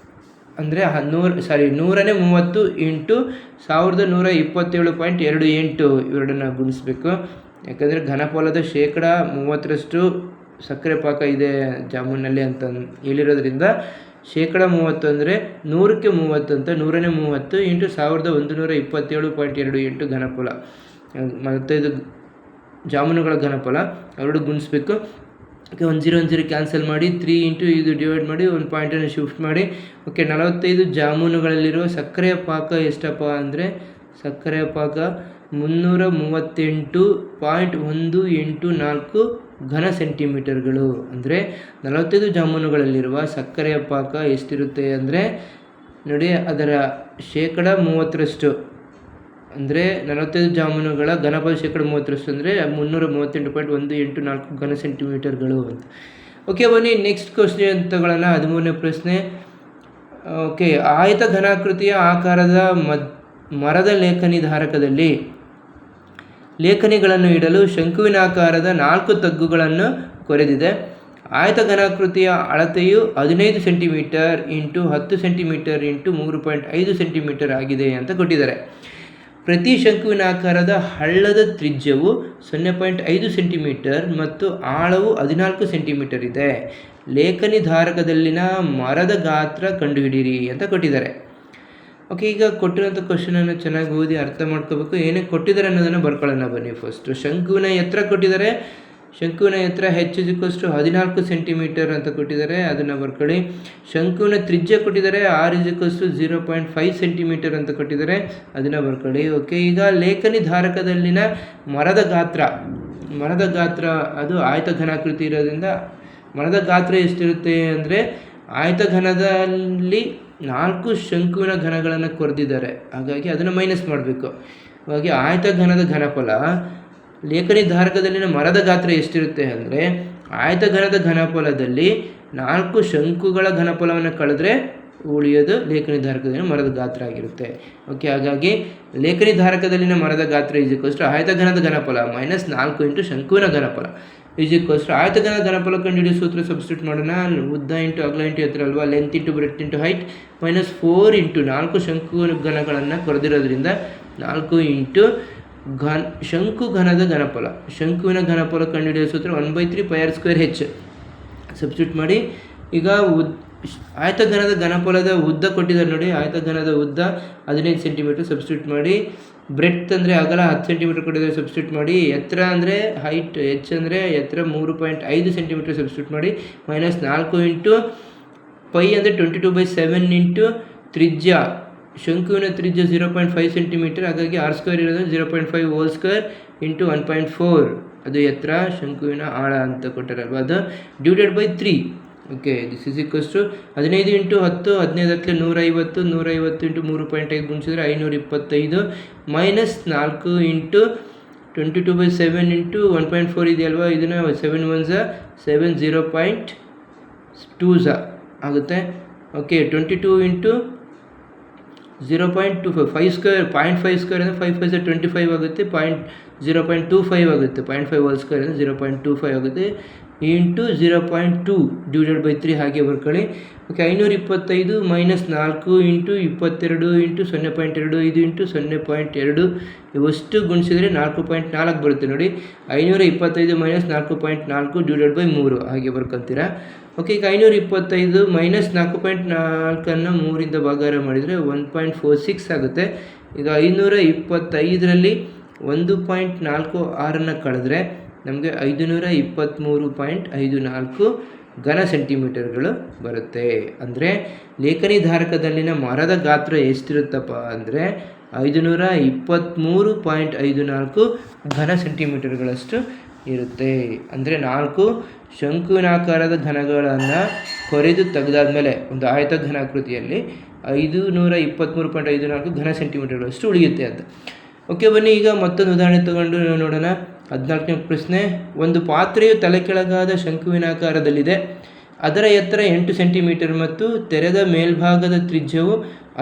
ಅಂದರೆ 130 ಇಂಟು 1127.28 ಇವೆರಡನ್ನು ಗುಣಿಸ್ಬೇಕು. ಯಾಕಂದರೆ ಘನಫಲದ 30% ಸಕ್ಕರೆ ಪಾಕ ಇದೆ ಜಾಮೂನಲ್ಲಿ ಅಂತ ಹೇಳಿರೋದ್ರಿಂದ 30% ಅಂದರೆ 100ಕ್ಕೆ 30 ಅಂತ 130 ಇಂಟು 1127.28 ಘನಫಲ ಮತ್ತು ಇದು ಜಾಮೂನುಗಳ ಘನಫಲ ಎರಡು ಗುಣಿಸ್ಬೇಕು. ಓಕೆ, 10 ಕ್ಯಾನ್ಸಲ್ ಮಾಡಿ 3 ಇಂಟು ಇದು ಡಿವೈಡ್ ಮಾಡಿ ಒಂದು ಪಾಯಿಂಟನ್ನು ಶಿಫ್ಟ್ ಮಾಡಿ. ಓಕೆ, 45 ಜಾಮೂನುಗಳಲ್ಲಿರುವ ಸಕ್ಕರೆಯ ಪಾಕ ಎಷ್ಟಪ್ಪ ಅಂದರೆ ಸಕ್ಕರೆಯ ಪಾಕ 338.184 ಘನ ಸೆಂಟಿಮೀಟರ್ಗಳು. ಅಂದರೆ 45 ಜಾಮೂನುಗಳಲ್ಲಿರುವ ಸಕ್ಕರೆಯ ಪಾಕ ಎಷ್ಟಿರುತ್ತೆ ಅಂದರೆ ನೋಡಿ, ಅದರ 30% ಅಂದರೆ 45 ಜಾಮೂನುಗಳ ಘನಫಲ 30% ಅಂದರೆ 338.184 ಘನ ಸೆಂಟಿಮೀಟರ್ಗಳು ಅಂತ. ಓಕೆ, ಬನ್ನಿ ನೆಕ್ಸ್ಟ್ ಕ್ವಶ್ಚನ್ ತಗೊಳ್ಳೋಣ. 13ನೇ ಪ್ರಶ್ನೆ. ಓಕೆ, ಆಯತ ಘನಾಕೃತಿಯ ಆಕಾರದ ಮರದ ಲೇಖನಿ ಧಾರಕದಲ್ಲಿ ಲೇಖನಿಗಳನ್ನು ಇಡಲು ಶಂಕುವಿನಾಕಾರದ 4 ತಗ್ಗುಗಳನ್ನು ಕೊರೆದಿದೆ. ಆಯತ ಘನಾಕೃತಿಯ ಅಳತೆಯು 15 centimetre into 10 centimetre into 3.5 centimetre ಆಗಿದೆ ಅಂತ ಕೊಟ್ಟಿದ್ದಾರೆ. ಪ್ರತಿ ಶಂಕುವಿನಾಕಾರದ ಹಳ್ಳದ ತ್ರಿಜ್ಯವು 0.5 ಸೆಂಟಿಮೀಟರ್ ಮತ್ತು ಆಳವು 14 ಸೆಂಟಿಮೀಟರ್ ಇದೆ. ಲೇಖನಿ ಧಾರಕದಲ್ಲಿನ ಮರದ ಗಾತ್ರ ಕಂಡುಹಿಡಿಯಿರಿ ಅಂತ ಕೊಟ್ಟಿದ್ದಾರೆ. ಓಕೆ, ಈಗ ಕೊಟ್ಟಿರೋಂಥ ಕ್ವಶನನ್ನು ಚೆನ್ನಾಗಿ ಓದಿ ಅರ್ಥ ಮಾಡ್ಕೋಬೇಕು. ಏನೇ ಕೊಟ್ಟಿದ್ದಾರೆ ಅನ್ನೋದನ್ನು ಬರ್ಕೊಳ್ಳೋಣ ಬನ್ನಿ. ಫಸ್ಟು ಶಂಕುವಿನ ಎತ್ತರ ಕೊಟ್ಟಿದ್ದಾರೆ. ಶಂಕುವಿನ ಎತ್ತರ h = 14 ಸೆಂಟಿಮೀಟರ್ ಅಂತ ಕೊಟ್ಟಿದ್ದಾರೆ, ಅದನ್ನು ಬರ್ಕೊಳ್ಳಿ. ಶಂಕುವಿನ ತ್ರಿಜ್ಯ ಕೊಟ್ಟಿದ್ದಾರೆ, r = 0.5 ಸೆಂಟಿಮೀಟರ್ ಅಂತ ಕೊಟ್ಟಿದ್ದಾರೆ, ಅದನ್ನು ಬರ್ಕೊಳ್ಳಿ. ಓಕೆ, ಈಗ ಲೇಖನಿ ಧಾರಕದಲ್ಲಿನ ಮರದ ಗಾತ್ರ ಅದು ಆಯತ ಘನಾಕೃತಿ ಇರೋದ್ರಿಂದ ಮರದ ಗಾತ್ರ ಎಷ್ಟಿರುತ್ತೆ ಅಂದರೆ ಆಯತ ಘನದಲ್ಲಿ 4 ಶಂಕುವಿನ ಘನಗಳನ್ನು ಕೊರೆದಿದ್ದಾರೆ, ಹಾಗಾಗಿ ಅದನ್ನು ಮೈನಸ್ ಮಾಡಬೇಕು. ಹಾಗಾಗಿ ಆಯತ ಘನದ ಘನಫಲ ಲೇಖನಿ ಧಾರಕದಲ್ಲಿನ ಮರದ ಗಾತ್ರ ಎಷ್ಟಿರುತ್ತೆ ಅಂದರೆ ಆಯತ ಘನದ ಘನಫಲದಲ್ಲಿ 4 ಶಂಕುಗಳ ಘನಫಲವನ್ನು ಕಳೆದ್ರೆ ಉಳಿಯೋದು ಲೇಖನಿ ಧಾರಕದಲ್ಲಿನ ಮರದ ಗಾತ್ರ ಆಗಿರುತ್ತೆ. ಓಕೆ, ಹಾಗಾಗಿ ಲೇಖನಿ ಧಾರಕದಲ್ಲಿನ ಮರದ ಗಾತ್ರ = ಆಯತ ಘನದ ಘನಫಲ ಮೈನಸ್ 4 ಇಂಟು ಶಂಕುವಿನ ಘನಫಲ = ಆಯತ ಘನದ ಘನಫಲ ಕಂಡುಹಿಡಿಯೋ ಸೂತ್ರ ಸಬ್ಸ್ಟಿಟ್ಯೂಟ್ ಮಾಡೋಣ. ಉದ್ದ ಇಂಟು ಅಗಲ ಇಂಟು ಎತ್ತರ ಅಲ್ವಾ, length into breadth into height minus 4 into 4 ಶಂಕು ಘನಗಳನ್ನು ಕೊರೆದಿರೋದ್ರಿಂದ 4 ಇಂಟು ಶಂಕು ಘನದ ಘನಫಲ. ಶಂಕುವಿನ ಘನಫಲ ಕಂಡುಹಿಡಿಯೋ ಸೂತ್ರ 1/3 πr² ಸಬ್ಸ್ಟಿಟ್ಯೂಟ್ ಮಾಡಿ. ಈಗ ಆಯತ ಘನದ ಘನಫಲದ ಉದ್ದ ಕೊಟ್ಟಿದ್ದಾರೆ ನೋಡಿ, ಆಯತ ಘನದ ಉದ್ದ 15 ಸೆಂಟಿಮೀಟರ್ ಸಬ್ಸ್ಟಿಟ್ಯೂಟ್ ಮಾಡಿ. ಬ್ರೆಡ್ತ್ ಅಂದರೆ ಅಗಲ 10 ಸೆಂಟಿಮೀಟರ್ ಕೊಟ್ಟಿದ್ದಾರೆ, ಸಬ್ಸ್ಟಿಟ್ಯೂಟ್ ಮಾಡಿ. ಎತ್ತರ ಅಂದರೆ ಹೈಟ್ h ಅಂದರೆ ಎತ್ತರ 3.5 ಸೆಂಟಿಮೀಟರ್ ಸಬ್ಸ್ಟಿಟ್ಯೂಟ್ ಮಾಡಿ. ಮೈನಸ್ 4 ಇಂಟು ಪೈ ಅಂದರೆ 22/7 ಇಂಟು ತ್ರಿಜ್ಯ. ಶಂಕುವಿನ ತ್ರಿಜ್ಯ 0.5 ಸೆಂಟಿಮೀಟರ್, ಹಾಗಾಗಿ r² ಇರೋದು 0.5 ಹೋಲ್ ಸ್ಕ್ವೇರ್ ಇಂಟು 1.4 ಅದು ಎತ್ತರ. ಶಂಕುವಿನ ಆಳ ಅಂತ ಕೊಟ್ಟಾರಲ್ವ, ಅದು /3. Okay, this = 15 into 10 15 150 150 into 3.5 ಗುಣಿಸಿದ್ರೆ 525 minus 4 into 22/7 into 1.4 ಇದೆಯಲ್ವಾ, ಇದನ್ನು 7 1s 7 0.2s ಆಗುತ್ತೆ. ಓಕೆ, 22 ಇಂಟು 0.25 5² 0.5² ಅಂದರೆ 5 5 25 ಆಗುತ್ತೆ. 0.25 ಆಗುತ್ತೆ. 0.5 ಹೋಲ್ ಸ್ಕ್ವೇರ್ ಅಂದರೆ 0.25 ಆಗುತ್ತೆ ಇಂಟು 0.2 /3 ಹಾಗೆ ಬರ್ಕೊಳ್ಳಿ. Okay, 525 minus 4 into 22 into 0.25 into 0.2 ಇವಷ್ಟು ಗುಣಿಸಿದರೆ 4.4 ಬರುತ್ತೆ ನೋಡಿ. 525 ಮೈನಸ್ 4.4 /3 ಹಾಗೆ ಬರ್ಕೊತೀರಾ. ಓಕೆ, ಈಗ 525 ಮೈನಸ್ 4.4 3ರಿಂದ ಭಾಗಾರ ಮಾಡಿದರೆ 1.46 ಆಗುತ್ತೆ. ಈಗ 525ರಲ್ಲಿ 1.46 ಕಳೆದ್ರೆ ನಮಗೆ 523.54 ಘನ ಸೆಂಟಿಮೀಟರ್ಗಳು ಬರುತ್ತೆ. ಅಂದರೆ ಲೇಖನಿ ಧಾರಕದಲ್ಲಿನ ಮರದ ಗಾತ್ರ ಎಷ್ಟಿರುತ್ತಪ್ಪ ಅಂದರೆ 523.54 ಘನ ಸೆಂಟಿಮೀಟರ್ಗಳಷ್ಟು ಇರುತ್ತೆ. ಅಂದರೆ 4 ಶಂಕುವಿನಾಕಾರದ ಘನಗಳನ್ನು ಕೊರೆದು ತೆಗೆದಾದ್ಮೇಲೆ ಒಂದು ಆಯತ ಘನಾಕೃತಿಯಲ್ಲಿ 523.54 ಘನ ಸೆಂಟಿಮೀಟರ್ಗಳಷ್ಟು ಉಳಿಯುತ್ತೆ ಅಂತ. ಓಕೆ, ಬನ್ನಿ ಈಗ ಮತ್ತೊಂದು ಉದಾಹರಣೆ ತಗೊಂಡು ನೋಡೋಣ. 14ನೇ ಪ್ರಶ್ನೆ. ಒಂದು ಪಾತ್ರೆಯು ತಲೆ ಕೆಳಗಾದ ಶಂಕುವಿನಾಕಾರದಲ್ಲಿದೆ. ಅದರ ಎತ್ತರ 8 ಸೆಂಟಿಮೀಟರ್ ಮತ್ತು ತೆರೆದ ಮೇಲ್ಭಾಗದ ತ್ರಿಜ್ಯವು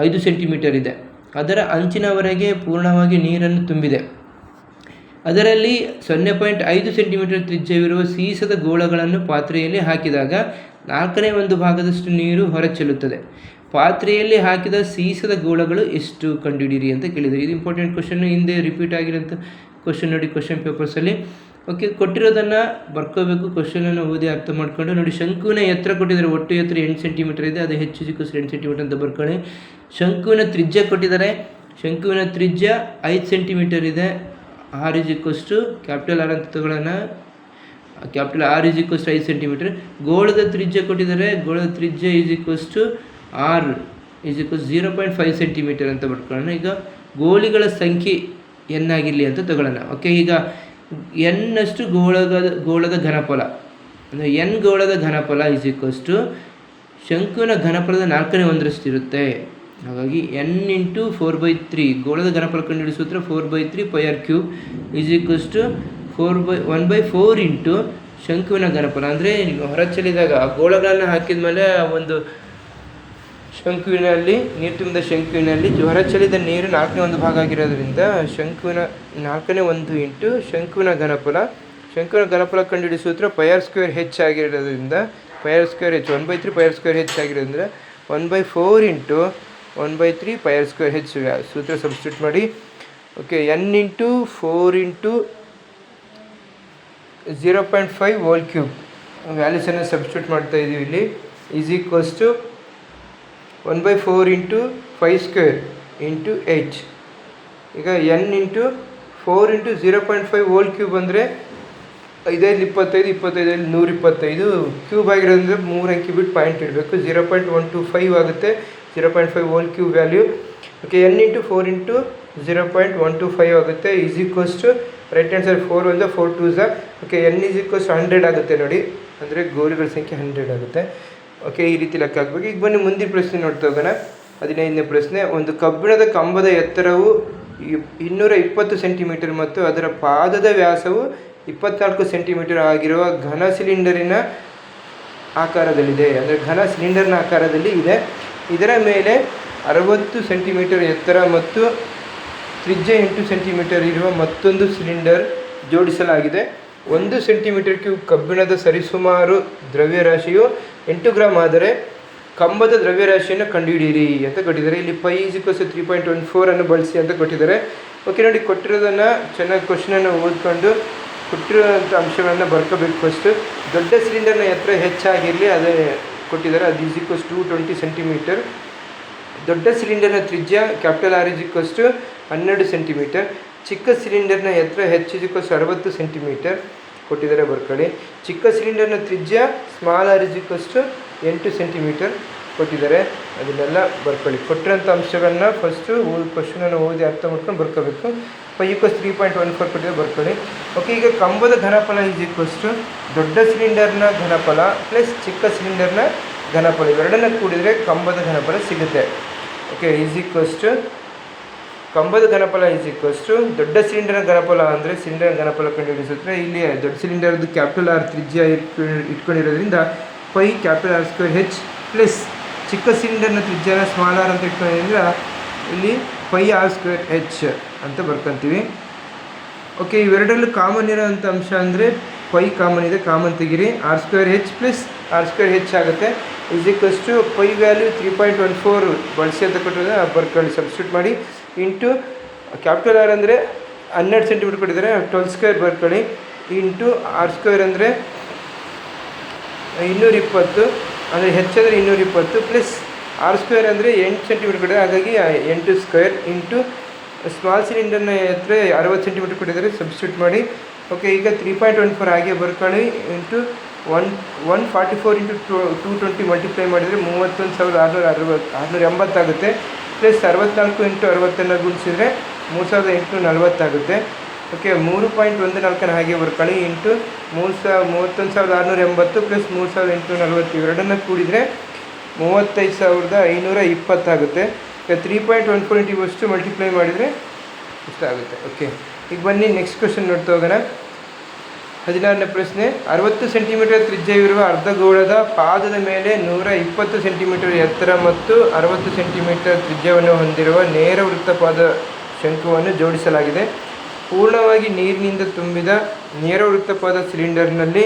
5 ಸೆಂಟಿಮೀಟರ್ ಇದೆ. ಅದರ ಅಂಚಿನವರೆಗೆ ಪೂರ್ಣವಾಗಿ ನೀರನ್ನು ತುಂಬಿದೆ. ಅದರಲ್ಲಿ 0.5 ಸೆಂಟಿಮೀಟರ್ ತ್ರಿಜ್ಯವಿರುವ ಸೀಸದ ಗೋಳಗಳನ್ನು ಪಾತ್ರೆಯಲ್ಲಿ ಹಾಕಿದಾಗ 1/4 ಭಾಗದಷ್ಟು ನೀರು ಹೊರಚೆಲ್ಲುತ್ತದೆ. ಪಾತ್ರೆಯಲ್ಲಿ ಹಾಕಿದ ಸೀಸದ ಗೋಳಗಳು ಎಷ್ಟು ಕಂಡುಹಿಡಿಯಿರಿ ಅಂತ ಕೇಳಿದರೆ, ಇದು ಇಂಪಾರ್ಟೆಂಟ್ ಕ್ವಶನ್. ಹಿಂದೆ ರಿಪೀಟ್ ಆಗಿರೋಂಥ ಕ್ವಶನ್ ನೋಡಿ ಕ್ವಶನ್ ಪೇಪರ್ಸಲ್ಲಿ. ಓಕೆ, ಕೊಟ್ಟಿರೋದನ್ನು ಬರ್ಕೋಬೇಕು. ಕ್ವಶನನ್ನು ಓದಿ ಅರ್ಥ ಮಾಡ್ಕೊಂಡು ನೋಡಿ. ಶಂಕುವಿನ ಎತ್ತರ ಕೊಟ್ಟಿದ್ದಾರೆ, ಒಟ್ಟು ಎತ್ತರ 8 ಸೆಂಟಿಮೀಟರ್ ಇದೆ. ಅದು ಹೆಚ್ಚು 8 ಸೆಂಟಿಮೀಟರ್ ಅಂತ ಬರ್ಕೊಳ್ಳಿ. ಶಂಕುವಿನ ತ್ರಿಜ್ಯ ಕೊಟ್ಟಿದ್ದಾರೆ. ಶಂಕುವಿನ ತ್ರಿಜ್ಯ 5 ಸೆಂಟಿಮೀಟರ್ ಇದೆ. R ಕ್ಯಾಪಿಟಲ್ R ಅಂತ ತಗೊಳ್ಳೋಣ. Capital R 5 centimetre. ಗೋಳದ ತ್ರಿಜ್ಯ ಕೊಟ್ಟಿದ್ದಾರೆ. ಗೋಳದ ತ್ರಿಜ್ಯ R 0.5 ಸೆಂಟಿಮೀಟರ್ ಅಂತ ಬರ್ಕೊಳ್ಳೋಣ. ಈಗ ಗೋಳಿಗಳ ಸಂಖ್ಯೆ n ಆಗಿರಲಿ ಅಂತ ತಗೊಳ್ಳೋಣ. ಓಕೆ, ಈಗ n ಗೋಳದ ಘನಫಲ ಅಂದರೆ n ಗೋಳದ ಘನಫಲ ಶಂಕುವಿನ ಘನಫಲದ 4/1 ಇರುತ್ತೆ. ಹಾಗಾಗಿ n × 4/3 ಗೋಳದ ಘನಫಲ ಕಂಡುಹಿಡಿಯುವ ಸೂತ್ರ 4/3 πr³ 1/4 ಇಂಟು ಶಂಕುವಿನ ಘನಫಲ. ಅಂದರೆ ಹೊರಚೆಲ್ಲಿದಾಗ ಗೋಳಗಳನ್ನು ಹಾಕಿದ ಮೇಲೆ ಆ ಒಂದು ಶಂಕುವಿನಲ್ಲಿ ನೀರು ತುಂಬಿದ ಶಂಕುವಿನಲ್ಲಿ ಹೊರಚೆಲ್ಲಿದ ನೀರು 1/4 ಭಾಗ ಆಗಿರೋದ್ರಿಂದ ಶಂಕುವಿನ 1/4 ಇಂಟು ಶಂಕುವಿನ ಘನಫಲ. ಶಂಕುವಿನ ಘನಫಲ ಕಂಡುಹಿಡಿಯುವ ಸೂತ್ರ πr² ಹೆಚ್ಚಾಗಿರೋದ್ರಿಂದ πr² 1/3 πr² ಆಗಿರೋದ್ರಿಂದ 1/4 ಇಂಟು 1/3 πr² ಸೂತ್ರ ಸಬ್ಸ್ಟಿಟ್ಯೂಟ್ ಮಾಡಿ. ಓಕೆ, n × 4 ಇಂಟು 0.5 ಹೋಲ್³ ವ್ಯಾಲ್ಯೂಸನ್ನು ಸಬ್ಸ್ಟಿಟ್ಯೂಟ್ ಮಾಡ್ತಾ ಇದ್ದೀವಿ ಇಲ್ಲಿ. 1/4 ಇಂಟು 5² ಇಂಟು 8. ಈಗ n × 4 ಇಂಟು 0.5 ಹೋಲ್³ ಅಂದರೆ 5 5 25 25 125 ಕ್ಯೂಬ್ ಆಗಿರೋದ್ರಿಂದ 3 ಅಂಕಿ ಬಿಟ್ಟು ಪಾಯಿಂಟ್ ಇಡಬೇಕು. 0.125 ಆಗುತ್ತೆ. 0.5 ಹೋಲ್³ ವ್ಯಾಲ್ಯೂ. ಓಕೆ, n × 4 ಇಂಟು 0.125 ಆಗುತ್ತೆ. Right hand side 4 1 4 2. Okay, n 100 ಆಗುತ್ತೆ ನೋಡಿ. ಅಂದರೆ ಗೋಲಿಗಳ ಸಂಖ್ಯೆ 100 ಆಗುತ್ತೆ. ಓಕೆ, ಈ ರೀತಿ ಲೆಕ್ಕ ಹಾಕಬೇಕು. ಈಗ ಬನ್ನಿ ಮುಂದಿನ ಪ್ರಶ್ನೆ ನೋಡ್ತಾ ಹೋಗೋಣ. 15ನೇ ಪ್ರಶ್ನೆ. ಒಂದು ಕಬ್ಬಿಣದ ಕಂಬದ ಎತ್ತರವು 220 ಸೆಂಟಿಮೀಟರ್ ಮತ್ತು ಅದರ ಪಾದದ ವ್ಯಾಸವು 24 ಸೆಂಟಿಮೀಟರ್ ಆಗಿರುವ ಘನ ಸಿಲಿಂಡರಿನ ಆಕಾರದಲ್ಲಿದೆ. ಅಂದರೆ ಘನ ಸಿಲಿಂಡರ್ನ ಆಕಾರದಲ್ಲಿ ಇದೆ. ಇದರ ಮೇಲೆ 60 ಸೆಂಟಿಮೀಟರ್ ಎತ್ತರ ಮತ್ತು ತ್ರಿಜ್ಯ 8 ಸೆಂಟಿಮೀಟರ್ ಇರುವ ಮತ್ತೊಂದು ಸಿಲಿಂಡರ್ ಜೋಡಿಸಲಾಗಿದೆ. 1 ಸೆಂಟಿಮೀಟರ್ ಕ್ಯೂಬ್ ಕಬ್ಬಿಣದ ಸರಿಸುಮಾರು ದ್ರವ್ಯರಾಶಿಯು 8 ಗ್ರಾಮ್ ಆದರೆ ಕಂಬದ ದ್ರವ್ಯರಾಶಿಯನ್ನು ಕಂಡುಹಿಡಿಯಿರಿ ಅಂತ ಕೊಟ್ಟಿದ್ದಾರೆ. ಇಲ್ಲಿ π 3.14 ಅನ್ನು ಬಳಸಿ ಅಂತ ಕೊಟ್ಟಿದ್ದಾರೆ. ಓಕೆ, ನೋಡಿ ಕೊಟ್ಟಿರೋದನ್ನು ಚೆನ್ನಾಗಿ ಕ್ವಶನನ್ನು ಓದ್ಕೊಂಡು ಕೊಟ್ಟಿರೋಂಥ ಅಂಶಗಳನ್ನು ಬರ್ಕೋಬೇಕು. ಫಸ್ಟು ದೊಡ್ಡ ಸಿಲಿಂಡರ್ನ ಎತ್ತರ ಹೆಚ್ಚಾಗಿರಲಿ ಅದೇ ಕೊಟ್ಟಿದ್ದಾರೆ. ಅದು 220 ಸೆಂಟಿಮೀಟರ್. ದೊಡ್ಡ ಸಿಲಿಂಡರ್ನ ತ್ರಿಜ್ಯ ಕ್ಯಾಪಿಟಲ್ R 12 ಸೆಂಟಿಮೀಟರ್. ಚಿಕ್ಕ ಸಿಲಿಂಡರ್ನ ಎತ್ತರ h 60 ಸೆಂಟಿಮೀಟರ್ ಕೊಟ್ಟಿದ್ದಾರೆ, ಬರ್ಕೊಳ್ಳಿ. ಚಿಕ್ಕ ಸಿಲಿಂಡರ್ನ ತ್ರಿಜ್ಯ ಸ್ಮಾಲ್ r 8 ಸೆಂಟಿಮೀಟರ್ ಕೊಟ್ಟಿದ್ದಾರೆ. ಅದನ್ನೆಲ್ಲ ಬರ್ಕೊಳ್ಳಿ. ಕೊಟ್ಟಿರೋಂಥ ಅಂಶಗಳನ್ನ ಫಸ್ಟು ಕ್ವಶನನ್ನು ಓದಿ ಅರ್ಥ ಮಾಡ್ಕೊಂಡು ಬರ್ಕೋಬೇಕು. π 3.14 ಕೊಟ್ಟಿದ್ದಾರೆ, ಬರ್ಕೊಳ್ಳಿ. ಓಕೆ, ಈಗ ಕಂಬದ ಘನಫಲ ದೊಡ್ಡ ಸಿಲಿಂಡರ್ನ ಘನಫಲ ಪ್ಲಸ್ ಚಿಕ್ಕ ಸಿಲಿಂಡರ್ನ ಘನಫಲ ಇವೆರಡನ್ನ ಕೂಡಿದರೆ ಕಂಬದ ಘನಫಲ ಸಿಗುತ್ತೆ. ಓಕೆ, ಕಂಬದ ಘನಫಲ ದೊಡ್ಡ ಸಿಲಿಂಡರ್ನ ಘನಫಲ ಅಂದರೆ ಸಿಲಿಂಡರ್ ಘನಫಲ ಕಂಡುಹಿಡಿಸುತ್ತೆ. ಇಲ್ಲಿ ದೊಡ್ಡ ಸಿಲಿಂಡರ್ದು ಕ್ಯಾಪಿಟಲ್ R ತ್ರಿಜ್ಯ ಇಟ್ಕೊಂಡಿರೋದ್ರಿಂದ π ಕ್ಯಾಪಿಟಲ್ R² ಪ್ಲಸ್ ಚಿಕ್ಕ ಸಿಲಿಂಡರ್ನ ತ್ರಿಜ್ಯನ ಸ್ಮಾಲ್ r ಅಂತ ಇಟ್ಕೊಂಡಿರೋದ್ರಿಂದ ಇಲ್ಲಿ π R² ಅಂತ ಬರ್ಕೊತೀವಿ. ಓಕೆ, ಇವೆರಡರಲ್ಲೂ ಕಾಮನ್ ಇರೋಂಥ ಅಂಶ ಅಂದರೆ π ಕಾಮನ್ ಇದೆ, ಕಾಮನ್ ತೆಗಿರಿ. R² ಪ್ಲಸ್ R² ಆಗುತ್ತೆ. π ವ್ಯಾಲ್ಯೂ 3.14 ಬಳಸಿ ಅಂತ ಕೊಟ್ಟಿರೋದು ಬರ್ಕೊಳ್ಳಿ, ಸಬ್ಸ್ಟಿಟ್ಯೂಟ್ ಮಾಡಿ. ಇಂಟು ಕ್ಯಾಪಿಟಲ್ R ಅಂದರೆ 12 ಸೆಂಟಿಮೀಟರ್ ಕೊಟ್ಟಿದ್ದಾರೆ, 12² ಬರ್ಕೊಳ್ಳಿ. ಇಂಟು R² ಅಂದರೆ 220 ಅಂದರೆ ಹೆಚ್ಚಂದರೆ 220 ಪ್ಲಸ್ R² ಅಂದರೆ 8 ಸೆಂಟಿಮೀಟರ್ ಕೊಟ್ಟಿದ್ದಾರೆ, ಹಾಗಾಗಿ 8² ಇಂಟು ಸ್ಮಾಲ್ ಸಿಲಿಂಡರ್ನ ಎತ್ತರ 60 ಸೆಂಟಿಮೀಟರ್ ಕೊಟ್ಟಿದ್ದಾರೆ, ಸಬ್ಸ್ಟಿಟ್ಯೂಟ್ ಮಾಡಿ. ಓಕೆ, ಈಗ 3.14 ಹಾಗೆ ಬರ್ಕೊಳ್ಳಿ. ಇಂಟು 144 ಇಂಟು 220 ಮಲ್ಟಿಪ್ಲೈ ಮಾಡಿದರೆ 31,680 ಆಗುತ್ತೆ. ಪ್ಲಸ್ 64 ಇಂಟು 60 ಗುಣಿಸಿದರೆ 3,840 ಆಗುತ್ತೆ. ಓಕೆ, 3.14 ಹಾಗೆ ಬರ್ಕೊಳ್ಳಿ. ಇಂಟು 31,680 ಪ್ಲಸ್ 3,840 ಇವೆರಡನ್ನು ಕೂಡಿದರೆ 35,520 ಆಗುತ್ತೆ. 3.14 ಇಂಟು ಮಲ್ಟಿಪ್ಲೈ ಮಾಡಿದರೆ ಇಷ್ಟ ಆಗುತ್ತೆ. ಓಕೆ, ಈಗ ಬನ್ನಿ ನೆಕ್ಸ್ಟ್ ಕ್ವಶನ್ ನೋಡ್ತಾ ಹೋಗೋಣ. 16ನೇ ಪ್ರಶ್ನೆ. 60 ಸೆಂಟಿಮೀಟರ್ ತ್ರಿಜ್ಯವಿರುವ ಅರ್ಧಗೋಳದ ಪಾದದ ಮೇಲೆ 120 ಸೆಂಟಿಮೀಟರ್ ಎತ್ತರ ಮತ್ತು 60 ಸೆಂಟಿಮೀಟರ್ ತ್ರಿಜ್ಯವನ್ನು ಹೊಂದಿರುವ ನೇರ ವೃತ್ತಪಾದ ಶಂಕುವನ್ನು ಜೋಡಿಸಲಾಗಿದೆ. ಪೂರ್ಣವಾಗಿ ನೀರಿನಿಂದ ತುಂಬಿದ ನೇರ ವೃತ್ತಪಾದ ಸಿಲಿಂಡರ್ನಲ್ಲಿ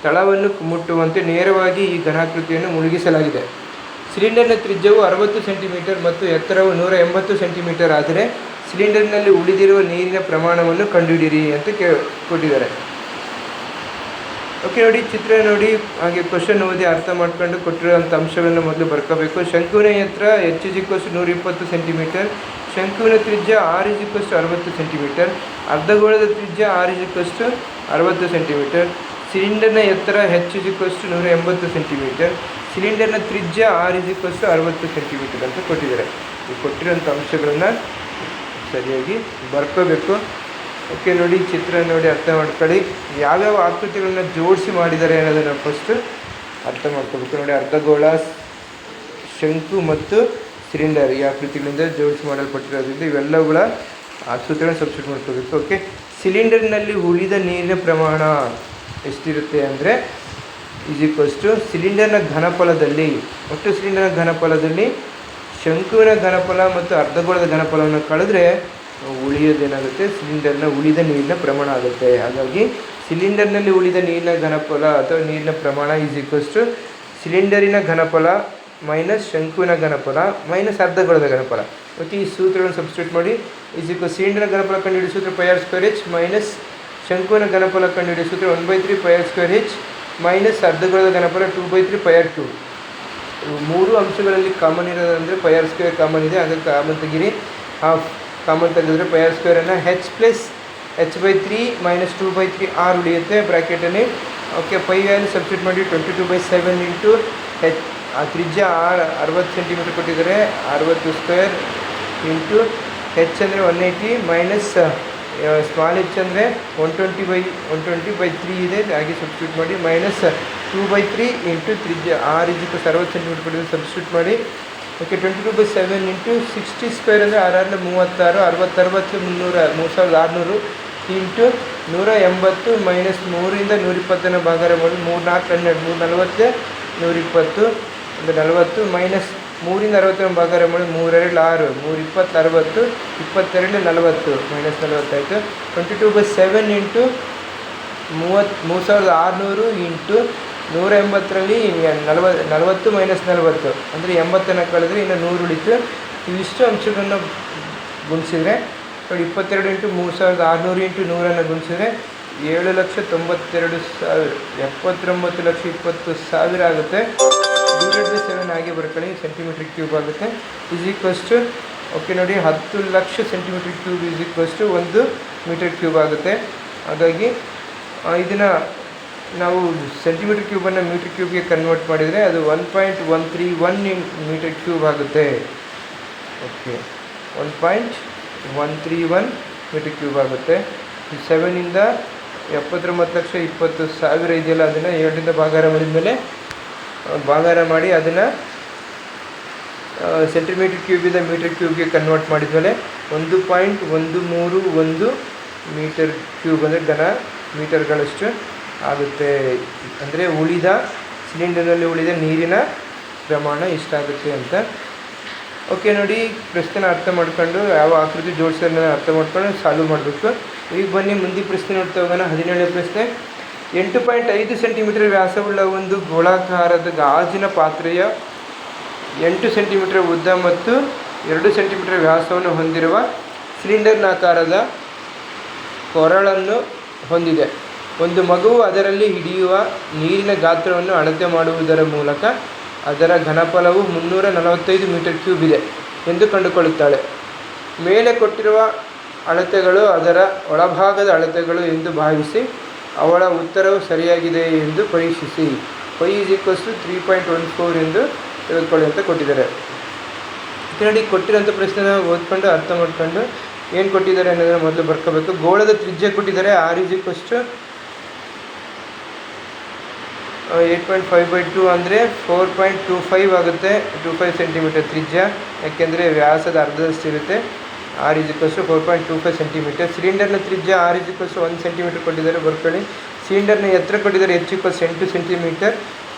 ತಳವನ್ನು ಮುಟ್ಟುವಂತೆ ನೇರವಾಗಿ ಈ ಘನಾಕೃತಿಯನ್ನು ಮುಳುಗಿಸಲಾಗಿದೆ. ಸಿಲಿಂಡರ್ನ ತ್ರಿಜ್ಯವು 60 ಸೆಂಟಿಮೀಟರ್ ಮತ್ತು ಎತ್ತರವು 180 ಸೆಂಟಿಮೀಟರ್ ಆದರೆ ಸಿಲಿಂಡರ್ನಲ್ಲಿ ಉಳಿದಿರುವ ನೀರಿನ ಪ್ರಮಾಣವನ್ನು ಕಂಡುಹಿಡಿಯಿರಿ ಅಂತ ಕೊಟ್ಟಿದ್ದಾರೆ. ಓಕೆ, ನೋಡಿ ಚಿತ್ರ ನೋಡಿ, ಹಾಗೆ ಕ್ವಶನ್ ಓದಿ ಅರ್ಥ ಮಾಡ್ಕೊಂಡು ಕೊಟ್ಟಿರೋಂಥ ಅಂಶಗಳನ್ನು ಮೊದಲು ಬರ್ಕೋಬೇಕು. ಶಂಕುವಿನ ಎತ್ತರ h = 120 ಸೆಂಟಿಮೀಟರ್, ಶಂಕುವಿನ ತ್ರಿಜ್ಯ r = 60 ಸೆಂಟಿಮೀಟರ್, ಅರ್ಧಗೋಳದ ತ್ರಿಜ್ಯ r = 60 ಸೆಂಟಿಮೀಟರ್, ಸಿಲಿಂಡರ್ನ ಎತ್ತರ h = 180 ಸೆಂಟಿಮೀಟರ್, ಸಿಲಿಂಡರ್ನ ತ್ರಿಜ್ಯ r = 60 ಸೆಂಟಿಮೀಟರ್ ಅಂತ ಕೊಟ್ಟಿದ್ದಾರೆ. ಈ ಕೊಟ್ಟಿರೋಂಥ ಅಂಶಗಳನ್ನು ಸರಿಯಾಗಿ ಬರ್ಕೋಬೇಕು. ಓಕೆ, ನೋಡಿ ಚಿತ್ರ ನೋಡಿ ಅರ್ಥ ಮಾಡ್ಕೊಳ್ಳಿ. ಯಾವ್ಯಾವ ಆಕೃತಿಗಳನ್ನ ಜೋಡಿಸಿ ಮಾಡಿದ್ದಾರೆ ಅನ್ನೋದನ್ನು ಫಸ್ಟು ಅರ್ಥ ಮಾಡ್ಕೋಬೇಕು. ನೋಡಿ, ಅರ್ಧಗೋಳ, ಶಂಕು ಮತ್ತು ಸಿಲಿಂಡರ್ ಈ ಆಕೃತಿಗಳಿಂದ ಜೋಡಿಸಿ ಮಾಡಲ್ಪಟ್ಟಿರೋದ್ರಿಂದ ಇವೆಲ್ಲವುಗಳ ಸೂತ್ರಗಳನ್ನು ಸಬ್ಸ್ಟಿಟ್ಯೂಟ್ ಮಾಡ್ಕೋಬೇಕು. ಓಕೆ, ಸಿಲಿಂಡರ್ನಲ್ಲಿ ಉಳಿದ ನೀರಿನ ಪ್ರಮಾಣ ಎಷ್ಟಿರುತ್ತೆ ಅಂದರೆ ಸಿಲಿಂಡರ್ನ ಘನಫಲದಲ್ಲಿ, ಒಟ್ಟು ಸಿಲಿಂಡರ್ನ ಘನಫಲದಲ್ಲಿ ಶಂಕುವಿನ ಘನಫಲ ಮತ್ತು ಅರ್ಧಗೋಳದ ಘನಫಲವನ್ನು ಕಳೆದ್ರೆ ಉಳಿಯೋದೇನಾಗುತ್ತೆ, ಸಿಲಿಂಡರ್ನ ಉಳಿದ ನೀರಿನ ಪ್ರಮಾಣ ಆಗುತ್ತೆ. ಹಾಗಾಗಿ ಸಿಲಿಂಡರ್ನಲ್ಲಿ ಉಳಿದ ನೀರಿನ ಘನಫಲ ಅಥವಾ ನೀರಿನ ಪ್ರಮಾಣ ಸಿಲಿಂಡರಿನ ಘನಫಲ ಮೈನಸ್ ಶಂಕುವಿನ ಘನಫಲ ಮೈನಸ್ ಅರ್ಧಗೋಳದ ಘನಫಲ. ಓಕೆ, ಈ ಸೂತ್ರಗಳನ್ನು ಸಬ್ಸ್ಟಿಟ್ಯೂಟ್ ಮಾಡಿ. ಸಿಲಿಂಡರ್ನ ಘನಫಲ ಕಂಡುಹಿಡಿಯುವ ಸೂತ್ರ πr² ಮೈನಸ್ ಶಂಕುವಿನ ಘನಫಲ ಕಂಡುಹಿಡಿಯುವ ಸೂತ್ರ 1/3 πr² ಮೈನಸ್ ಅರ್ಧಗೋಳದ ಘನಫಲ 2/3 πr². ಮೂರು ಅಂಶಗಳಲ್ಲಿ ಕಾಮನ್ ಇರೋದಂದರೆ πr² ಕಾಮನ್ ಇದೆ, ಹಾಗಾಗಿ ಕಾಮನ್ ತೆಗೀರಿ. ಹಾಫ್ ಕಾಮನ್ ತೆಗೆದ್ರೆ πr² h plus h/3 minus 2/3 r ಉಳಿಯುತ್ತೆ ಬ್ರ್ಯಾಕೆಟಲ್ಲಿ. ಓಕೆ, ಪೈ ವ್ಯಾಲ್ಯೂ ಸಬ್ಸ್ಟಿಟ್ಯೂಟ್ ಮಾಡಿ 22/7 ಇಂಟು h. ಆ ತ್ರಿಜ್ಯ r 60 ಸೆಂಟಿಮೀಟರ್ ಕೊಟ್ಟಿದ್ದಾರೆ, 60² ಇಂಟು h ಅಂದರೆ 180 ಮೈನಸ್ ಸ್ಮಾಲ್ h ಅಂದರೆ 120/3 ಇದೆ, ಹಾಗೆ ಸಬ್ಸ್ಟಿಟ್ಯೂಟ್ ಮಾಡಿ. ಮೈನಸ್ 2/3 ಇಂಟು ತ್ರಿಜ್ಯ r = 60 ಸೆಂಟಿಮೀಟರ್ ಕೊಟ್ಟಿದ್ದಾರೆ, ಸಬ್ಸ್ಟಿಟ್ಯೂಟ್ ಮಾಡಿ. ಓಕೆ, 22/7 ಇಂಟು 60² ಅಂದರೆ 6 36, 60 3600 ಇಂಟು 180 ಮೈನಸ್ 3ರಿಂದ 120 ಭಾಗಾರ ಮಾಡಿ 3 4 12 3 40 120 ಅಂದರೆ 40 ಮೈನಸ್ 3ರಿಂದ 60 ಭಾಗಾರ ಮಾಡಿ 3 2 6 3 20 60 22 40 ಮೈನಸ್ 40 ಆಯಿತು. 22/7 ಇಂಟು 3600 ಇಂಟು 180ರಲ್ಲಿ 40 ಮೈನಸ್ 40 ಅಂದರೆ 80ನ್ನು ಕಳೆದ್ರೆ ಇನ್ನು 100 ಉಳಿತು. ಇವಿಷ್ಟು ಅಂಶಗಳನ್ನು ಗುಣಿಸಿದರೆ ನೋಡಿ, 22 ಇಂಟು 3600 ಇಂಟು 100ನ್ನು ಗುಣಿಸಿದರೆ 7,92,000 79,20,000 ಆಗುತ್ತೆ. ಡಿವೈಡೆಡ್ ಬೈ 7 ಹಾಗೆ ಬರ್ಕೊಳ್ಳಿ, ಸೆಂಟಿಮೀಟರ್ ಕ್ಯೂಬ್ ಆಗುತ್ತೆ. ಓಕೆ ನೋಡಿ, 10 lakh centimetre cube = 1 metre cube ಆಗುತ್ತೆ. ಹಾಗಾಗಿ ಇದನ್ನು ನಾವು ಸೆಂಟಿಮೀಟರ್ ಕ್ಯೂಬನ್ನು ಮೀಟರ್ ಕ್ಯೂಬ್ಗೆ ಕನ್ವರ್ಟ್ ಮಾಡಿದರೆ ಅದು 1.131 ಮೀಟರ್ ಕ್ಯೂಬ್ ಆಗುತ್ತೆ. ಓಕೆ, 1.131 ಮೀಟರ್ ಕ್ಯೂಬ್ ಆಗುತ್ತೆ. 7ಇಂದ 79,20,000 ಇದೆಯಲ್ಲ, ಅದನ್ನು 7ರಿಂದ ಭಾಗಾರ ಮಾಡಿದ್ಮೇಲೆ ಭಾಗಾರ ಮಾಡಿ ಅದನ್ನು ಸೆಂಟಿಮೀಟರ್ ಕ್ಯೂಬಿಂದ ಮೀಟರ್ ಕ್ಯೂಬ್ಗೆ ಕನ್ವರ್ಟ್ ಮಾಡಿದ್ಮೇಲೆ 1.131 ಮೀಟರ್ ಕ್ಯೂಬ್ ಅಂದರೆ ಘನ ಮೀಟರ್ಗಳಷ್ಟು ಆಗುತ್ತೆ. ಅಂದರೆ ಸಿಲಿಂಡರ್ನಲ್ಲಿ ಉಳಿದ ನೀರಿನ ಪ್ರಮಾಣ ಇಷ್ಟಾಗುತ್ತೆ ಅಂತ. ಓಕೆ ನೋಡಿ, ಪ್ರಶ್ನೆನ ಅರ್ಥ ಮಾಡ್ಕೊಂಡು ಯಾವ ಆಕೃತಿ ಜೋಡಿಸೋದನ್ನ ಅರ್ಥ ಮಾಡ್ಕೊಂಡು ಸಾಲ್ವ್ ಮಾಡಬೇಕು. ಈಗ ಬನ್ನಿ ಮುಂದಿನ ಪ್ರಶ್ನೆ ನೋಡ್ತಾ ಹೋಗೋಣ. 17ನೇ ಪ್ರಶ್ನೆ. 8.5 ಸೆಂಟಿಮೀಟರ್ ವ್ಯಾಸವುಳ್ಳ ಒಂದು ಗೋಳಾಕಾರದ ಗಾಜಿನ ಪಾತ್ರೆಯ 8 ಸೆಂಟಿಮೀಟರ್ ಉದ್ದ ಮತ್ತು 2 ಸೆಂಟಿಮೀಟರ್ ವ್ಯಾಸವನ್ನು ಹೊಂದಿರುವ ಸಿಲಿಂಡರ್ನಾಕಾರದ ಕೊರಳನ್ನು ಹೊಂದಿದೆ. ಒಂದು ಮಗುವು ಅದರಲ್ಲಿ ಹಿಡಿಯುವ ನೀರಿನ ಗಾತ್ರವನ್ನು ಅಳತೆ ಮಾಡುವುದರ ಮೂಲಕ ಅದರ ಘನಫಲವು 345 ಮೀಟರ್ ಕ್ಯೂಬ್ ಇದೆ ಎಂದು ಕಂಡುಕೊಳ್ಳುತ್ತಾಳೆ. ಮೇಲೆ ಕೊಟ್ಟಿರುವ ಅಳತೆಗಳು ಅದರ ಒಳಭಾಗದ ಅಳತೆಗಳು ಎಂದು ಭಾವಿಸಿ ಅವಳ ಉತ್ತರವು ಸರಿಯಾಗಿದೆ ಎಂದು ಪರೀಕ್ಷಿಸಿ. π = 3.14 ಎಂದು ತೆಗೆದುಕೊಳ್ಳಿ ಅಂತ ಕೊಟ್ಟಿದ್ದಾರೆ. ನೋಡಿ, ಕೊಟ್ಟಿರೋಂಥ ಪ್ರಶ್ನೆನ ಓದ್ಕೊಂಡು ಅರ್ಥ ಮಾಡ್ಕೊಂಡು ಏನು ಕೊಟ್ಟಿದ್ದಾರೆ ಅನ್ನೋದನ್ನು ಮೊದಲು ಬರ್ಕೋಬೇಕು. ಗೋಳದ ತ್ರಿಜ್ಯ ಕೊಟ್ಟಿದ್ದಾರೆ, r = 8.5/2 ಅಂದರೆ 4.25 ಆಗುತ್ತೆ. 25 ಸೆಂಟಿಮೀಟರ್ ತ್ರಿಜ್ಯ, ಯಾಕೆಂದರೆ ವ್ಯಾಸದ ಅರ್ಧದಷ್ಟು ಇರುತ್ತೆ. R is equals to 4.25 centimetre. ಸಿಲಿಂಡರ್ನ ತ್ರಿಜ್ಯ R is equals to 1 centimetre ಕೊಟ್ಟಿದ್ದಾರೆ, ಬರ್ಕೊಳ್ಳಿ. ಸಿಲಿಂಡರ್ನ ಎತ್ತರ ಕೊಟ್ಟಿದ್ದಾರೆ H equals 8 ಸೆಂಟಿಮೀಟರ್.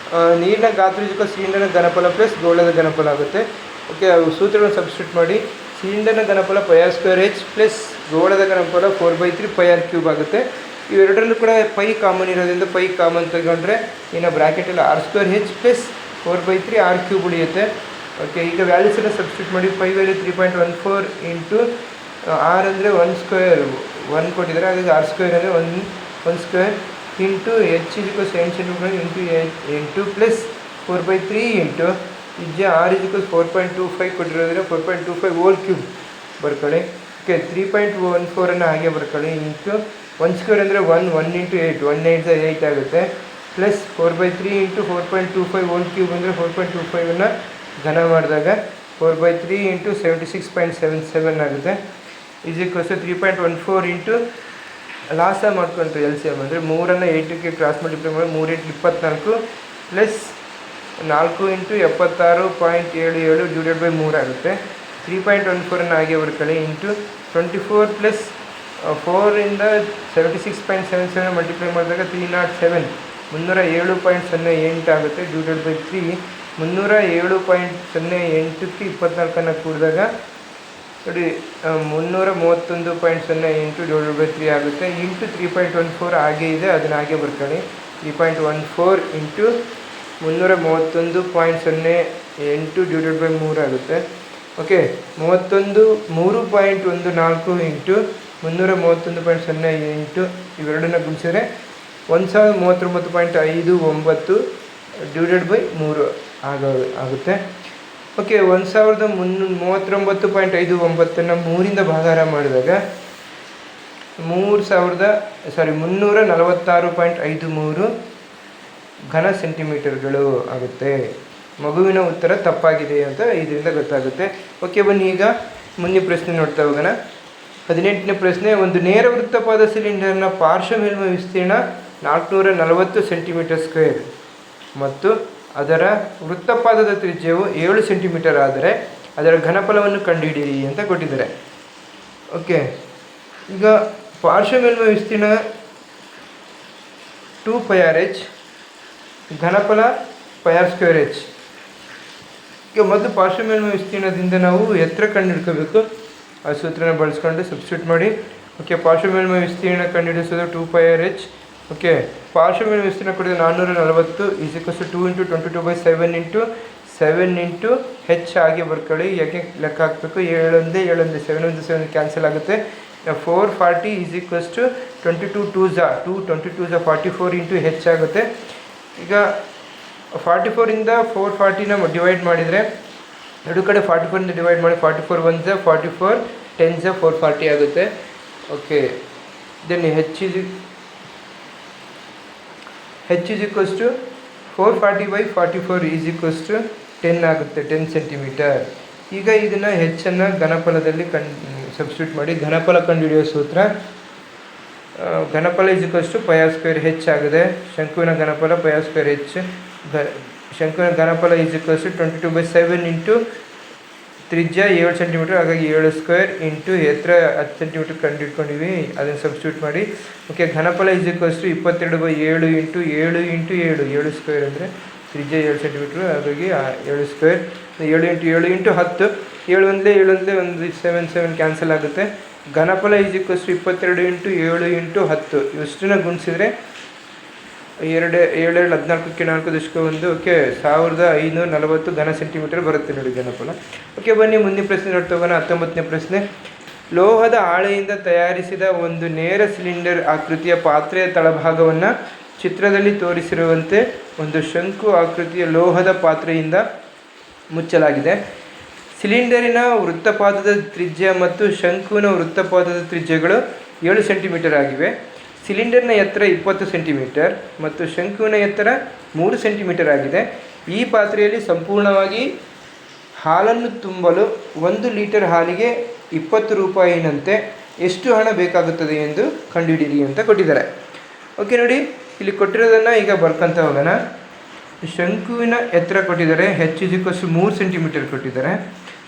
ನೀರಿನ ಗಾತ್ರ is equals ಸಿಲಿಂಡರ್ನ ಘನಫಲ ಪ್ಲಸ್ ಗೋಳದ ಘನಫಲ ಆಗುತ್ತೆ. ಓಕೆ, ಸೂತ್ರಗಳನ್ನು ಸಬ್ಸ್ಟಿಟ್ಯೂಟ್ ಮಾಡಿ. ಸಿಲಿಂಡರ್ನ ಘನಫಲ πr² ಪ್ಲಸ್ ಗೋಳದ ಘನಫಲ 4/3 πr³ ಆಗುತ್ತೆ. ಇವೆರಡರಲ್ಲೂ ಕೂಡ ಪೈ ಕಾಮನ್ ಇರೋದ್ರಿಂದ ಪೈ ಕಾಮನ್ ತಗೊಂಡ್ರೆ ಇನ್ನು ಬ್ರ್ಯಾಕೆಟಲ್ಲಿ r² ಪ್ಲಸ್ 4/3 r³ ಉಳಿಯುತ್ತೆ. ಓಕೆ, ಈಗ ವ್ಯಾಲ್ಯೂಸನ್ನು ಸಬ್ಸ್ಟಿಟ್ಯೂಟ್ ಮಾಡಿ. ಪೈ ವ್ಯಾಲ್ಯೂ 3.14 ಇಂಟು ಆರ್ ಅಂದರೆ 1² 1 ಕೊಟ್ಟಿದ್ದಾರೆ, ಹಾಗಾಗಿ r² ಅಂದರೆ 1² into H is equals 7 centimetre into 8 plus 4/3 into R is equals 4.25 ಕೊಟ್ಟಿರೋದ್ರೆ 4.25 whole cube ಬರ್ಕೊಳ್ಳಿ. ಓಕೆ, 3.14 ಹಾಗೆ ಬರ್ಕೊಳ್ಳಿ ಇಂಟು 1² ಅಂದರೆ 1 ಇಂಟು 8 1 8 8 ಆಗುತ್ತೆ ಪ್ಲಸ್ 4/3 ಇಂಟು 4.25 ಹೋಲ್ ಕ್ಯೂಬ್ ಅಂದರೆ 4.25 ಘನ ಮಾಡಿದಾಗ 4/3 ಇಂಟು 76.77 ಆಗುತ್ತೆ. ಈಸ್ ಈಕ್ವಲ್ಸ್ 3.14 ಇಂಟು ಲಾಸ ಮಾಡ್ಕೊಂಡ್ರೆ LCM ಅಂದರೆ 3 8ಕ್ಕೆ ಕ್ರಾಸ್ ಮಲ್ಟಿಪ್ಲೈ ಮಾಡಿ 3 8 24 ಪ್ಲಸ್ 4 ಇಂಟು 76.77 ಡಿವೈಡೆಡ್ ಬೈ 3 ಆಗುತ್ತೆ. 3.14 ಹಾಗೆ ಬರ್ಕೊಳ್ಳಿ ಇಂಟು 24 ಪ್ಲಸ್ 4ಇಂದ 76.77 ಮಲ್ಟಿಪ್ಲೈ ಮಾಡಿದಾಗ 307 307.08 ಆಗುತ್ತೆ ಡಿವೈಡೆಡ್ ಬೈ 3. 307.08ಕ್ಕೆ 24 ಕೂಡಿದಾಗ ನೋಡಿ 331.08 ಡಿವೈಡೆಡ್ ಬೈ 3 ಆಗುತ್ತೆ ಇಂಟು 3.14 ಹಾಗೆ ಇದೆ, ಅದನ್ನು ಹಾಗೆ ಬರ್ಕೊಳ್ಳಿ. 3.14 ಇಂಟು 331.08 ಡಿವೈಡೆಡ್ ಬೈ 3 ಆಗುತ್ತೆ. ಓಕೆ, 3.14 ಇಂಟು 331.08 ಇವೆರಡನ್ನ ಗುಣಿಸಿದ್ರೆ 1039.59 ಡಿವೈಡೆಡ್ ಬೈ 3 ಆಗುತ್ತೆ. ಓಕೆ, 1039.59 3ರಿಂದ ಭಾಗಾರ ಮಾಡಿದಾಗ 346.53 ಘನ ಸೆಂಟಿಮೀಟರ್ಗಳು ಆಗುತ್ತೆ. ಮಗುವಿನ ಉತ್ತರ ತಪ್ಪಾಗಿದೆ ಅಂತ ಇದರಿಂದ ಗೊತ್ತಾಗುತ್ತೆ. ಓಕೆ, ಬನ್ನಿ ಈಗ ಮುಂದಿನ ಪ್ರಶ್ನೆ ನೋಡ್ತಾ ಹೋಗೋಣ. 18ನೇ ಪ್ರಶ್ನೆ. ಒಂದು ನೇರ ವೃತ್ತಪಾದ ಸಿಲಿಂಡರ್ನ ಪಾರ್ಶ್ವ ಮೇಲ್ಮೈ ವಿಸ್ತೀರ್ಣ 440 ಸೆಂಟಿಮೀಟರ್ ಸ್ಕ್ವೇರ್ ಮತ್ತು ಅದರ ವೃತ್ತಪಾದದ ತ್ರಿಜ್ಯವು 7 ಸೆಂಟಿಮೀಟರ್ ಆದರೆ ಅದರ ಘನಫಲವನ್ನು ಕಂಡುಹಿಡಿಯಿರಿ ಅಂತ ಕೊಟ್ಟಿದ್ದಾರೆ. ಓಕೆ, ಈಗ ಪಾರ್ಶ್ವ ಮೇಲ್ಮೈ ವಿಸ್ತೀರ್ಣ 2πrh, ಘನಫಲ πr²h. ಈಗ ಮೊದಲು ಪಾರ್ಶ್ವ ಮೇಲ್ಮೈ ವಿಸ್ತೀರ್ಣದಿಂದ ನಾವು ಎತ್ತರ ಕಂಡುಹಿಡ್ಕೋಬೇಕು. ಆ ಸೂತ್ರನ ಬಳಸ್ಕೊಂಡು ಸಬ್ಸ್ಟಿಟ್ಯೂಟ್ ಮಾಡಿ. ಓಕೆ, ಪಾರ್ಶ್ವ ಮೇಲ್ಮೈ ವಿಸ್ತೀರ್ಣ ಕಂಡುಹಿಡಿಸೋದು 2πrh. ಓಕೆ, ಪಾರ್ಶ್ವ ಮೇಲ್ಮೈ ವಿಸ್ತೀರ್ಣ ಕೊಟ್ಟಿದೆ 440 is equals 2 into 22/7 into 7 into H ಹಾಗೆ ಬರ್ಕೊಳ್ಳಿ. ಯಾಕೆ ಲೆಕ್ಕ ಹಾಕಬೇಕು? 7 1 7 1 7 ಕ್ಯಾನ್ಸಲ್ ಆಗುತ್ತೆ. 440 is equals to 22 2 44 into H ಆಗುತ್ತೆ. ಈಗ 44ಇಂದ 440ನ ಡಿವೈಡ್ ಮಾಡಿದರೆ ಎರಡು ಕಡೆ 44ಇಂದ ಡಿವೈಡ್ ಮಾಡಿ 44 1 44 10 440 ಆಗುತ್ತೆ. Okay, then H is equals to 440/44 is equals to 10 ಆಗುತ್ತೆ, 10 ಸೆಂಟಿಮೀಟರ್. ಈಗ ಇದನ್ನು ಹೆಚ್ಚನ್ನು ಘನಫಲದಲ್ಲಿ ಸಬ್ಸ್ಟಿಟ್ಯೂಟ್ ಮಾಡಿ. ಘನಫಲ ಕಂಡುಹಿಡಿಯೋ ಸೂತ್ರ ಘನಫಲ ಈಸ್ ಈಕ್ವಲ್ಸ್ ಟು πr²h ಆಗಿದೆ. ಶಂಕುವಿನ ಘನಫಲ πr²h. ಶಂಕುವಿನ ಘನಫಲ ಈಸ್ ಈಕ್ವಲ್ಸ್ ಟು 22/7 ಇಂಟು ತ್ರಿಜ್ಯ 7 ಸೆಂಟಿಮೀಟರ್, ಹಾಗಾಗಿ 7² ಇಂಟು ಎತ್ತರ 10 ಸೆಂಟಿಮೀಟರ್ ಕಂಡುಹಿಡ್ಕೊಂಡಿವಿ, ಅದನ್ನು ಸಬ್ಸ್ಟಿಟ್ಯೂಟ್ ಮಾಡಿ. ಓಕೆ, ಘನಫಲ is equals to 22/7 into 7 into 7 ಅಂದರೆ ತ್ರಿಜ್ಯ 7 ಸೆಂಟಿಮೀಟ್ರ್, ಹಾಗಾಗಿ 7² 7 ಇಂಟು 7 ಇಂಟು 10 7 1 7 ಕ್ಯಾನ್ಸಲ್ ಆಗುತ್ತೆ. ಘನಫಲ is equals to 22 into 7 into 10 ಇಷ್ಟನ್ನು ಗುಣಿಸಿದ್ರೆ 2 7 14ಕ್ಕೆ 4 ದಶಕ 1. ಓಕೆ, 1540 ಘನ ಸೆಂಟಿಮೀಟರ್ ಬರುತ್ತೆ ನೋಡಿ ಘನಫಲ. ಓಕೆ, ಬನ್ನಿ ಮುಂದಿನ ಪ್ರಶ್ನೆ ನೋಡ್ತಾ ಹೋಗೋಣ. 19ನೇ ಪ್ರಶ್ನೆ. ಲೋಹದ ಹಾಳೆಯಿಂದ ತಯಾರಿಸಿದ ಒಂದು ನೇರ ಸಿಲಿಂಡರ್ ಆಕೃತಿಯ ಪಾತ್ರೆಯ ತಳಭಾಗವನ್ನು ಚಿತ್ರದಲ್ಲಿ ತೋರಿಸಿರುವಂತೆ ಒಂದು ಶಂಕು ಆಕೃತಿಯ ಲೋಹದ ಪಾತ್ರೆಯಿಂದ ಮುಚ್ಚಲಾಗಿದೆ. ಸಿಲಿಂಡರಿನ ವೃತ್ತಪಾದದ ತ್ರಿಜ್ಯ ಮತ್ತು ಶಂಕುವಿನ ವೃತ್ತಪಾದದ ತ್ರಿಜ್ಯಗಳು 7 ಸೆಂಟಿಮೀಟರ್ ಆಗಿವೆ. ಸಿಲಿಂಡರ್ನ ಎತ್ತರ 20 ಸೆಂಟಿಮೀಟರ್ ಮತ್ತು ಶಂಕುವಿನ ಎತ್ತರ 3 ಸೆಂಟಿಮೀಟರ್ ಆಗಿದೆ. ಈ ಪಾತ್ರೆಯಲ್ಲಿ ಸಂಪೂರ್ಣವಾಗಿ ಹಾಲನ್ನು ತುಂಬಲು 1 ಲೀಟರ್ ಹಾಲಿಗೆ 20 ರೂಪಾಯಿನಂತೆ ಎಷ್ಟು ಹಣ ಬೇಕಾಗುತ್ತದೆ ಎಂದು ಕಂಡುಹಿಡಿಯಿರಿ ಅಂತ ಕೊಟ್ಟಿದ್ದಾರೆ. ಓಕೆ, ನೋಡಿ ಇಲ್ಲಿ ಕೊಟ್ಟಿರೋದನ್ನು ಈಗ ಬರ್ಕೊಂತ ಹೋಗೋಣ. ಶಂಕುವಿನ ಎತ್ತರ ಕೊಟ್ಟಿದ್ದಾರೆ, H is equals to 3 centimetre ಕೊಟ್ಟಿದ್ದಾರೆ.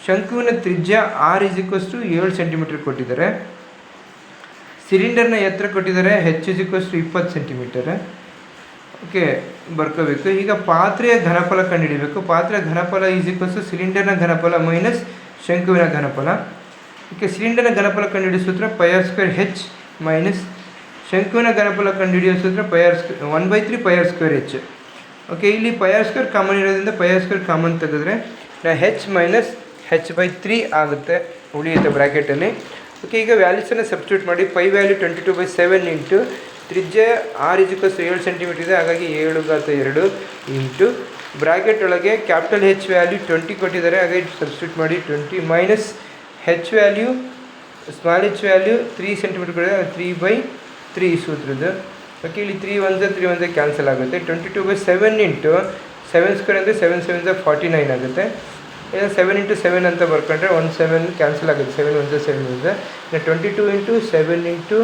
ಶಂಕುವಿನ ತ್ರಿಜ್ಯ R = 7 ಸೆಂಟಿಮೀಟರ್ ಕೊಟ್ಟಿದ್ದಾರೆ. ಸಿಲಿಂಡರ್ನ ಎತ್ತರ ಕೊಟ್ಟಿದ್ದಾರೆ H = 20 ಸೆಂಟಿಮೀಟರ್. ಓಕೆ, ಬರ್ಕೋಬೇಕು. ಈಗ ಪಾತ್ರೆಯ ಘನಫಲ ಕಂಡುಹಿಡಿಯಬೇಕು. ಪಾತ್ರೆಯ ಘನಫಲ = ಸಿಲಿಂಡರ್ನ ಘನಫಲ ಮೈನಸ್ ಶಂಕುವಿನ ಘನಫಲ. ಓಕೆ, ಸಿಲಿಂಡರ್ನ ಘನಫಲ ಕಂಡುಹಿಡಿಯೋ ಸೂತ್ರ πr² ಮೈನಸ್ ಶಂಕುವಿನ ಘನಫಲ ಕಂಡುಹಿಡಿಯೋ ಸೂತ್ರ 1/3 πr²h. ಓಕೆ, ಇಲ್ಲಿ πr² ಕಾಮನ್ ಇರೋದ್ರಿಂದ πr² ಕಾಮನ್ ತೆಗೆದ್ರೆ H ಮೈನಸ್ h/3 ಆಗುತ್ತೆ, ಉಳಿಯುತ್ತೆ ಬ್ರ್ಯಾಕೆಟಲ್ಲಿ. ಓಕೆ, ಈಗ ವ್ಯಾಲ್ಯೂಸನ್ನು ಸಬ್ಸ್ಟಿಟ್ಯೂಟ್ ಮಾಡಿ. ಪೈ ವ್ಯಾಲ್ಯೂ 22/7 ಇಂಟು ತ್ರಿಜ್ಯ R = 7 ಸೆಂಟಿಮೀಟರ್ ಇದೆ, ಹಾಗಾಗಿ 7/2 ಇಂಟು ಬ್ರ್ಯಾಕೆಟ್ ಒಳಗೆ ಕ್ಯಾಪಿಟಲ್ H ವ್ಯಾಲ್ಯೂ 20 ಕೊಟ್ಟಿದ್ದಾರೆ, ಹಾಗಾಗಿ ಸಬ್ಸ್ಟಿಟ್ಯೂಟ್ ಮಾಡಿ 20 minus H value small h value 3 centimetre ಕೊಟ್ಟಿದೆ, 3/3 ಸೂತ್ರದ್ದು. ಓಕೆ, ಇಲ್ಲಿ 3 1 ಕ್ಯಾನ್ಸಲ್ ಆಗುತ್ತೆ. 22/7 ಇಂಟು 7² ಅಂದರೆ 7 7 49 ಆಗುತ್ತೆ. 7 × 7 ಅಂತ ಬರ್ಕೊಂಡ್ರೆ 1 7 ಕ್ಯಾನ್ಸಲ್ ಆಗುತ್ತೆ. 7 1 7 ಇದೆ. 22 × 7 ಇಂಟು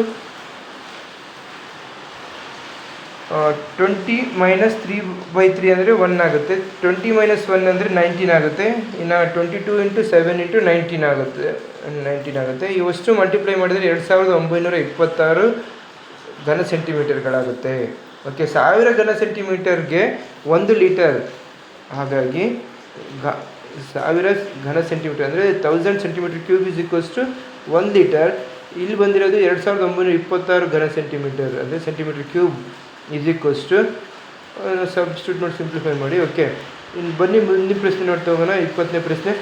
20 ಮೈನಸ್ 3/3 ಅಂದರೆ 1 ಆಗುತ್ತೆ. 20 ಮೈನಸ್ 1 ಅಂದರೆ 19 ಆಗುತ್ತೆ. ಇನ್ನು 22 × 7 ಇಂಟು 19 ಆಗುತ್ತೆ. ಇವಷ್ಟು ಮಲ್ಟಿಪ್ಲೈ ಮಾಡಿದರೆ 2926 ಘನ ಸೆಂಟಿಮೀಟರ್ಗಳಾಗುತ್ತೆ. ಓಕೆ, 1000 ಘನ ಸೆಂಟಿಮೀಟರ್ಗೆ 1 ಲೀಟರ್, ಹಾಗಾಗಿ 1000 ಘನ ಸೆಂಟಿಮೀಟರ್ ಅಂದರೆ 1000 ಸೆಂಟಿಮೀಟರ್ ಕ್ಯೂಬ್ = 1 ಲೀಟರ್. ಇಲ್ಲಿ ಬಂದಿರೋದು 2926 ಘನ ಸೆಂಟಿಮೀಟರ್ ಅಂದರೆ ಸೆಂಟಿಮೀಟರ್ ಕ್ಯೂಬ್ ಸಬ್ಸ್ಟಿಟ್ಯೂಟ್ ಮಾಡಿ ಸಿಂಪ್ಲಿಫೈ ಮಾಡಿ. ಓಕೆ, ಇನ್ನು ಬನ್ನಿ ಮುಂದಿನ ಪ್ರಶ್ನೆ ನೋಡ್ತಾ ಹೋಗೋಣ. 20ನೇ ಪ್ರಶ್ನೆ.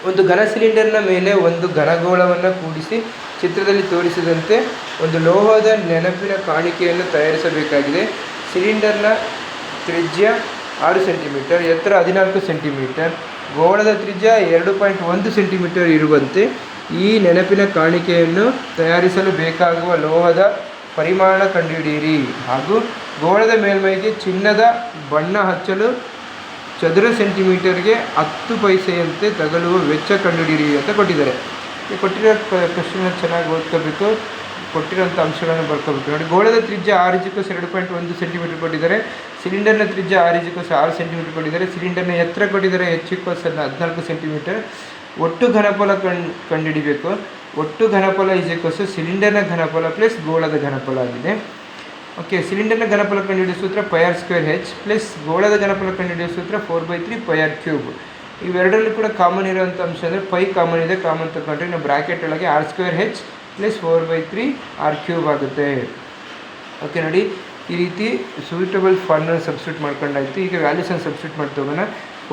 ಒಂದು ಘನ ಸಿಲಿಂಡರ್ನ ಮೇಲೆ ಒಂದು ಘನಗೋಳವನ್ನು ಕೂಡಿಸಿ ಚಿತ್ರದಲ್ಲಿ ತೋರಿಸಿದಂತೆ ಒಂದು ಲೋಹದ ನೆನಪಿನ ಕಾಣಿಕೆಯನ್ನು ತಯಾರಿಸಬೇಕಾಗಿದೆ. ಸಿಲಿಂಡರ್ನ ತ್ರಿಜ್ಯ 6 ಸೆಂಟಿಮೀಟರ್, ಎತ್ತರ 14 ಸೆಂಟಿಮೀಟರ್, ಗೋಳದ ತ್ರಿಜ್ಯ 2.1 ಸೆಂಟಿಮೀಟರ್ ಇರುವಂತೆ ಈ ನೆನಪಿನ ಕಾಣಿಕೆಯನ್ನು ತಯಾರಿಸಲು ಬೇಕಾಗುವ ಲೋಹದ ಪರಿಮಾಣ ಕಂಡುಹಿಡಿಯಿರಿ ಹಾಗೂ ಗೋಳದ ಮೇಲ್ಮೈಗೆ ಚಿನ್ನದ ಬಣ್ಣ ಹಚ್ಚಲು ಚದುರ ಸೆಂಟಿಮೀಟರ್ಗೆ 10 ಪೈಸೆಯಂತೆ ತಗಲುವ ವೆಚ್ಚ ಕಂಡುಹಿಡಿಯಿರಿ ಅಂತ ಕೊಟ್ಟಿದ್ದಾರೆ. ಕೊಟ್ಟಿರೋ ಕ್ವಶನ್ನ ಚೆನ್ನಾಗಿ ಓದ್ಕೋಬೇಕು, ಕೊಟ್ಟಿರೋಂಥ ಅಂಶಗಳನ್ನು ಬರ್ಕೋಬೇಕು. ನೋಡಿ, ಗೋಳದ ತ್ರಿಜ್ಯ R = 2.1 ಸೆಂಟಿಮೀಟರ್ ಕೊಟ್ಟಿದ್ದಾರೆ. ಸಿಲಿಂಡರ್ನ ತ್ರಿಜ್ಯ R = 6 ಸೆಂಟಿಮೀಟರ್ ಕೊಟ್ಟಿದ್ದಾರೆ. ಸಿಲಿಂಡರ್ನ ಎತ್ತರ ಕೊಟ್ಟಿದ್ದಾರೆ H = 14 ಸೆಂಟಿಮೀಟರ್. ಒಟ್ಟು ಘನಫಲ ಕಂಡುಹಿಡಿಬೇಕು. ಒಟ್ಟು ಘನಫಲ = ಸಿಲಿಂಡರ್ನ ಘನಫಲ ಪ್ಲಸ್ ಗೋಳದ ಘನಫಲ ಆಗಿದೆ. ಓಕೆ, ಸಿಲಿಂಡರ್ನ ಘನಫಲ ಕಂಡುಹಿಡಿಯೋ ಸೂತ್ರ πr²h ಪ್ಲಸ್ ಗೋಳದ ಘನಫಲ ಕಂಡುಹಿಡಿಯೋ ಸೂತ್ರ 4/3 πr³. ಇವೆರಡರಲ್ಲಿ ಕೂಡ ಕಾಮನ್ ಇರೋವಂಥ ಅಂಶ ಅಂದರೆ ಪೈ ಕಾಮನ್ ಇದೆ, ಕಾಮನ್ ತಗೊಂಡ್ರೆ ನಾವು ಬ್ರ್ಯಾಕೆಟ್ ಒಳಗೆ r² ಪ್ಲಸ್ 4/3 r³ ಆಗುತ್ತೆ. ಓಕೆ, ನೋಡಿ, ಈ ರೀತಿ ಸೂಟಬಲ್ ಫಾರ್ಮನ್ನು ಸಬ್ಸ್ಟಿಟ್ಯೂಟ್ ಮಾಡ್ಕೊಂಡಾಯ್ತು. ಈಗ ವ್ಯಾಲ್ಯೂಸನ್ನು ಸಬ್ಸ್ಟಿಟ್ಯೂಟ್ ಮಾಡ್ತಾ ಹೋಗೋಣ.